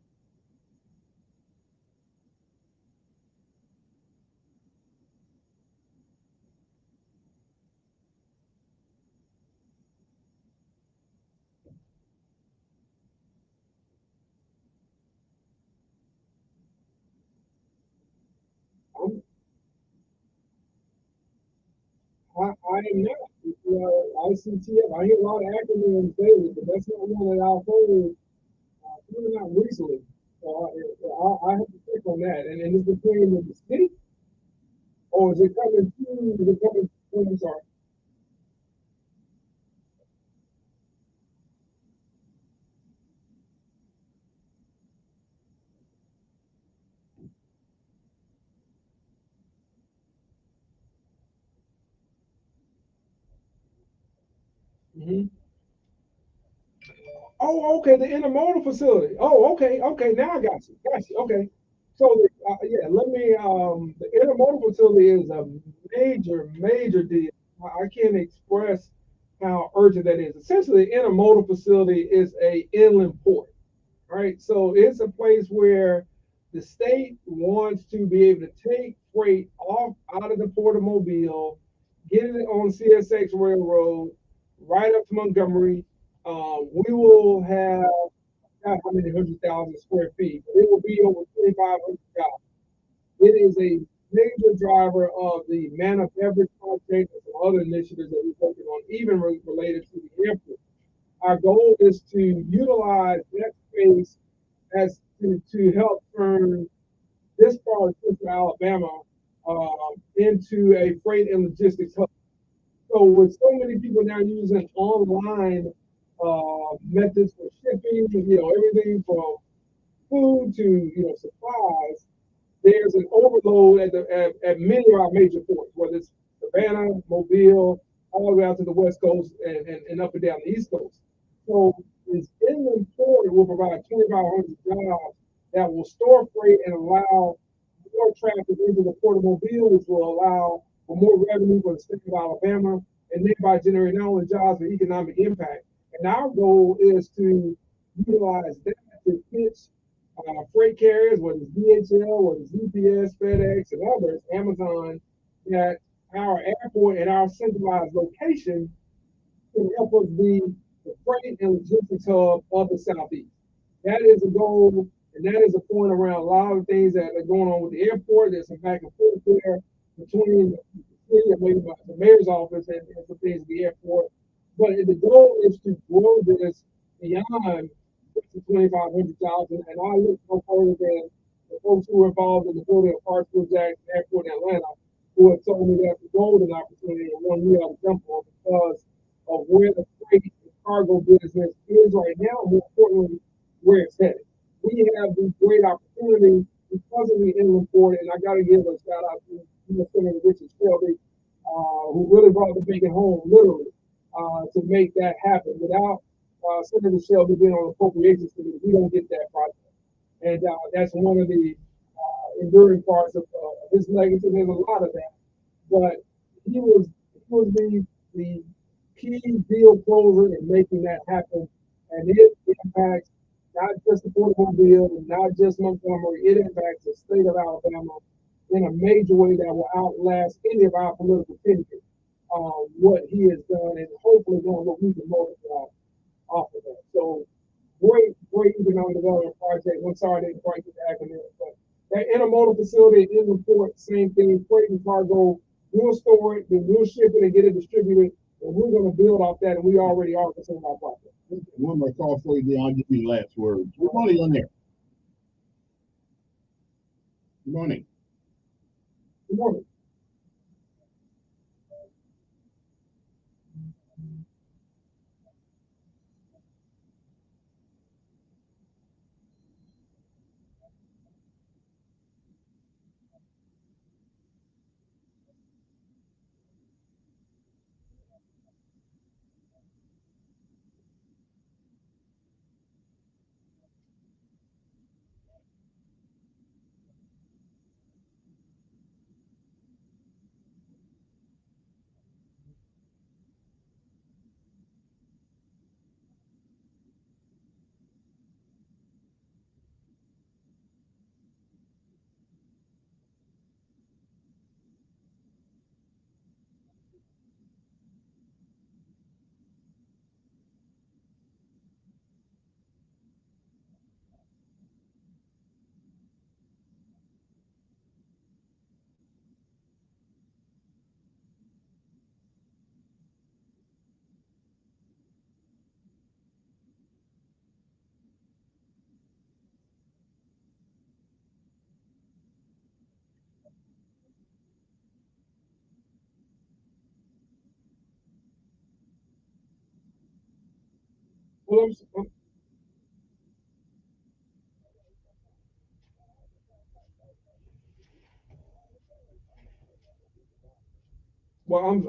I am not. ICTF, I hear a lot of acronyms daily, but that's not one that I've heard really not recently. So I have to check on that. And is it between the city or is it coming to, is it coming, oh, I'm sorry. Mm-hmm. Oh, okay, the intermodal facility. Oh, okay, okay. Now I got you. Got you. Okay. So, yeah, let me. The intermodal facility is a major, major deal. I can't express how urgent that is. Essentially, the intermodal facility is a inland port, right? So it's a place where the state wants to be able to take freight off out of the Port of Mobile, get it on CSX Railroad, right up to Montgomery. We will have not how many 100,000 square feet, but it will be over 2,500 jobs. It is a major driver of the Mana Beverage Project and some other initiatives that we're working on, even related to the airport. Our goal is to utilize that space to help turn this part of Central Alabama into a freight and logistics hub. So with so many people now using online methods for shipping, everything from food to supplies, there's an overload at many of our major ports, whether it's Savannah, Mobile, all the way out to the West Coast and up and down the East Coast. So this inland port will provide 2,500 jobs that will store freight and allow more traffic into the Port of Mobile, which will allow for more revenue for the state of Alabama, and thereby generate not only jobs but economic impact. And our goal is to utilize that to pitch freight carriers, whether it's DHL, whether it's UPS, FedEx, and others, Amazon, that our airport and our centralized location can help us be the freight and logistics hub of the Southeast. That is a goal, and that is a point around a lot of things that are going on with the airport. There's some back and forth there between the city and maybe the mayor's office and some things at the airport. But the goal is to grow this beyond 2,500,000, and I look no further than the folks who were involved in the building of Hartsfield Jackson Airport in Atlanta, who have told me that's a golden opportunity and one we ought to jump on because of where the freight and cargo business is right now, and more importantly, where it's headed. We have this great opportunity because of the inland port, and I got to give a shout out to Senator Richard Shelby, who really brought the bacon home, literally, to make that happen. Without Senator Shelby being on the appropriations committee, we don't get that project. And that's one of the enduring parts of his legacy. There's a lot of that, but he was the key deal closer in making that happen, and it impacts not just the Port of Mobile and not just Montgomery. It impacts the state of Alabama in a major way that will outlast any of our political tenure. What he has done, and hopefully doing what we can multiply off of that. So great economic development project. I'm sorry I didn't quite get the acronym, but that intermodal facility in the port, same thing, freight and cargo, we'll store it, then we'll ship it and get it distributed, and we're going to build off that, and we already are for some of our projects. One more call for you, then I'll give you the last words. Good morning on there. Good morning. Good morning. Well,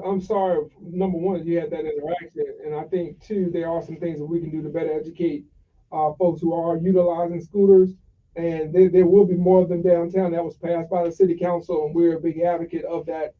I'm sorry. Number one, you had that interaction, and I think too, there are some things that we can do to better educate folks who are utilizing scooters. And there will be more of them downtown. That was passed by the city council, and we're a big advocate of that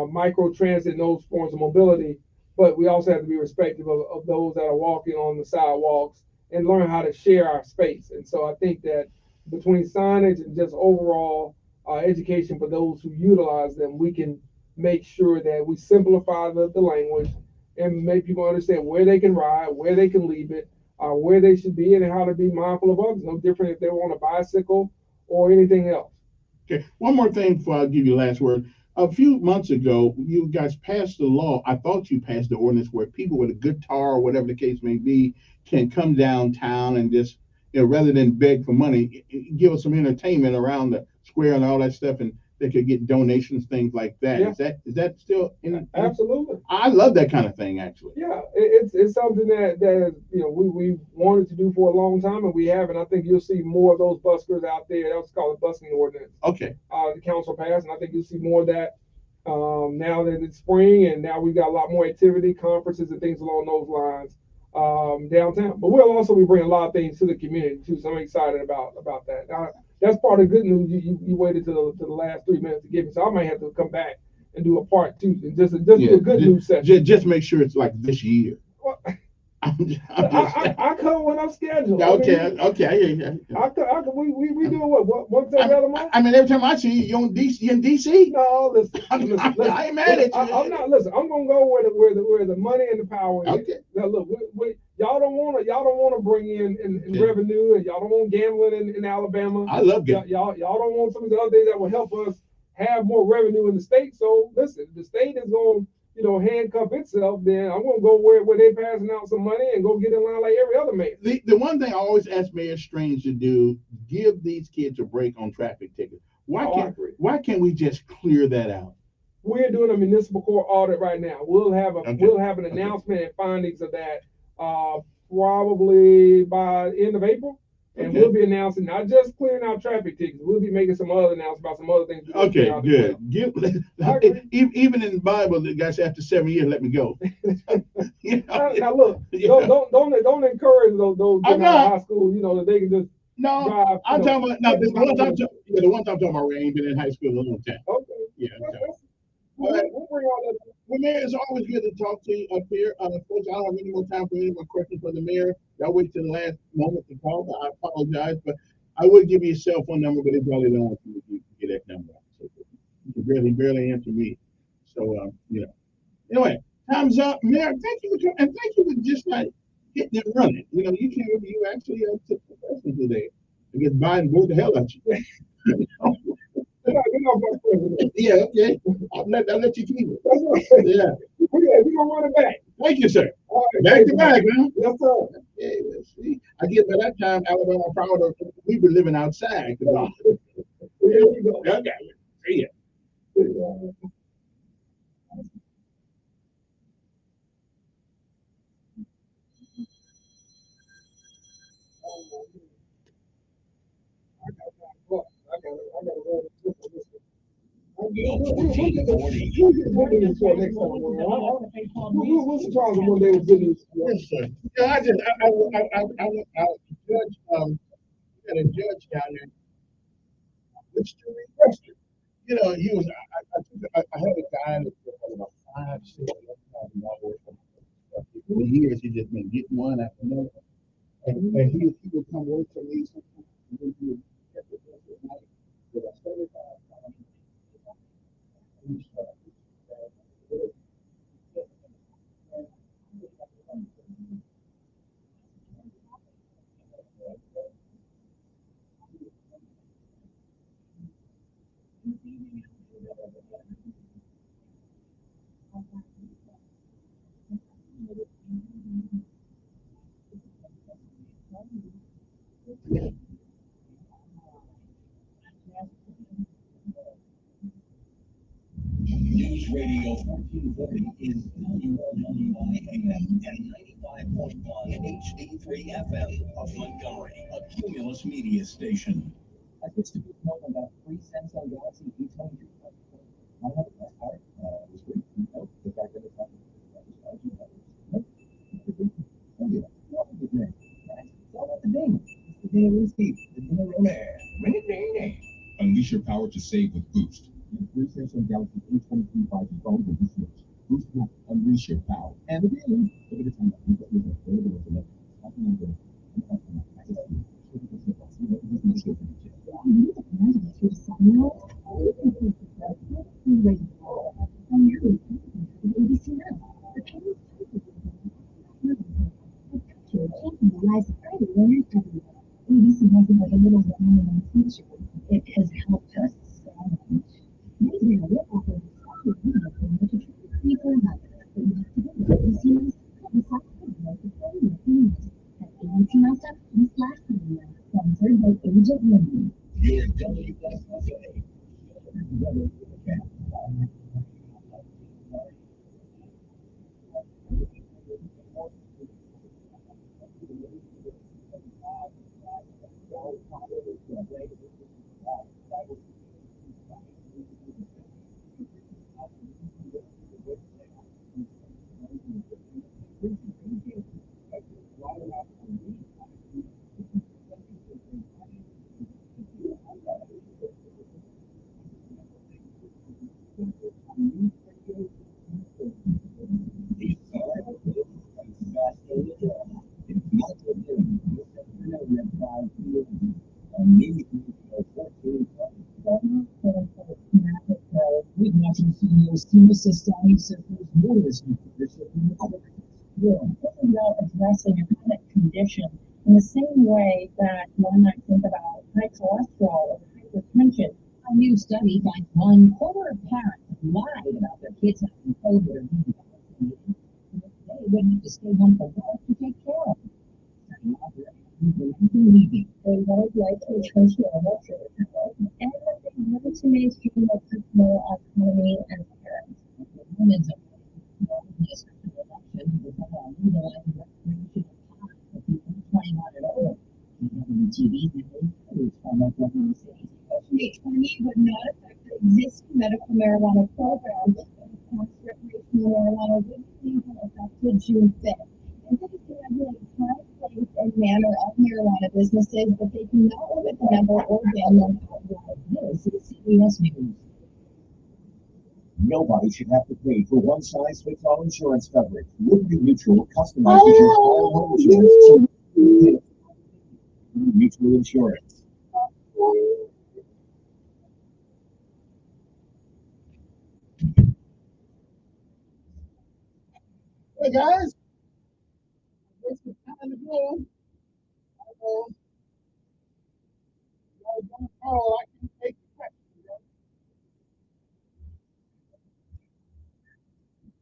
micro transit and those forms of mobility. But we also have to be respectful of those that are walking on the sidewalks and learn how to share our space. And so I think that between signage and just overall education for those who utilize them, we can make sure that we simplify the language and make people understand where they can ride, where they can leave it, where they should be, and how to be mindful of others. No different if they're on a bicycle or anything else. Okay, one more thing before I give you the last word. A few months ago, you guys passed the law. I thought you passed the ordinance where people with a guitar or whatever the case may be can come downtown and just, rather than beg for money, give us some entertainment around the square and all that stuff, and they could get donations, things like that. Yeah. Is that still in? Absolutely. I love that kind of thing, actually. Yeah, it's something that we wanted to do for a long time, and we have, and I think you'll see more of those buskers out there. That was called a busking ordinance. Okay. The council passed, and I think you'll see more of that now that it's spring, and now we've got a lot more activity, conferences, and things along those lines downtown. But we'll also be bringing a lot of things to the community too. So I'm excited about that. That's part of the good news. You waited to the last 3 minutes to give me, so I might have to come back and do a part 2 and just do a good news session. Just make sure it's like this year. Well, I come when I'm scheduled. Okay. We do what once every other month. I mean, every time I see you, you're in DC. No, listen. I ain't mad at you. I'm not. Listen, I'm gonna go where the money and the power is. Okay. Now look, y'all don't want to bring in revenue, and y'all don't want gambling in Alabama. I love gambling. Y'all don't want some of the other things that will help us have more revenue in the state. So listen, the state is going handcuff itself, then I'm gonna go where they're passing out some money and go get in line like every other man. The one thing I always ask Mayor Strange to do, give these kids a break on traffic tickets. Why can't we just clear that out? We're doing a municipal court audit right now. We'll have an announcement and findings of that probably by end of April. And we'll be announcing not just clearing out traffic tickets. We'll be making some other announcements about some other things. Okay, good. Even in the Bible, the guy said after 7 years, let me go. Now look, don't encourage those getting out of high school. That they can just drive. I'm talking about the ones I'm talking about. We ain't been in high school a long time. Okay. Yeah. We'll bring all that. Well, Mayor, it's always good to talk to you up here. Folks, I don't have any more time for any more questions for the mayor. Y'all wait till the last moment to call. I apologize, but I would give you a cell phone number, but they probably don't want you to get that number. So you can barely answer me. So, Anyway, time's up. Mayor, thank you for coming, and thank you for just like hitting and running. You actually took the question today. I guess Biden bored the hell out you. Yeah, okay. I'll let you keep it. Yeah. We're gonna run it back. Thank you, sir. Right, back to back, man. Yes, sir. Yeah, let's see. I guess by that time, Alabama proud of we've been living outside. There you go. Okay. See ya. I gotta roll this. We'll surprise them one day with good news. Yes, sir. Yeah, I judge had a judge down there, which to requested. He was I had a guy that had about $5,000-$6,000 for years. He just been getting one after another, and he would come work for me sometimes, and then he would get the night with a $75,000. News Radio 1440 is WLWI AM and 95.1 HD3 FM of Montgomery, a Cumulus media station. I switched to Boost Mobile and got a free Samsung Galaxy A23. I love the best part. It was free. Nope. The fact that it's not. Nope. Oh, yeah. What was his name? It's all about the ding. It's the ding of Steve. The ding of Romaire. Ring it, ding, ding. Unleash your power to save with Boost. The free Samsung Galaxy A23 5G phone will be switched. Boost will unleash your power. And the ding. Look at the time. You've got your available to let nothing on good. It has helped us so much. Maybe a little bit sponsored by Agent Women. Your WFFA. About addressing a chronic condition in the same way that one might think about high cholesterol or hypertension. A new study finds 1/4 of parents lied about their kids having COVID or being vaccinated. They wouldn't have to stay home from work to take care of them. They would like to return to normal and that they wanted to maintain their personal autonomy and parents. Women's legalizing recreational pot for people 21 and older. TVs from Oklahoma City. 2020 would not affect the existing medical marijuana program. Recreational marijuana would be effective June 5th. And they can regulate time, place, and manner of marijuana businesses, but they cannot limit the number or ban them outright. This is CBS News. Nobody should have to pay for one-size-fits-all insurance coverage. Liberty Mutual customizes your home insurance to Mutual Insurance. Hey guys, this is kind of good. I can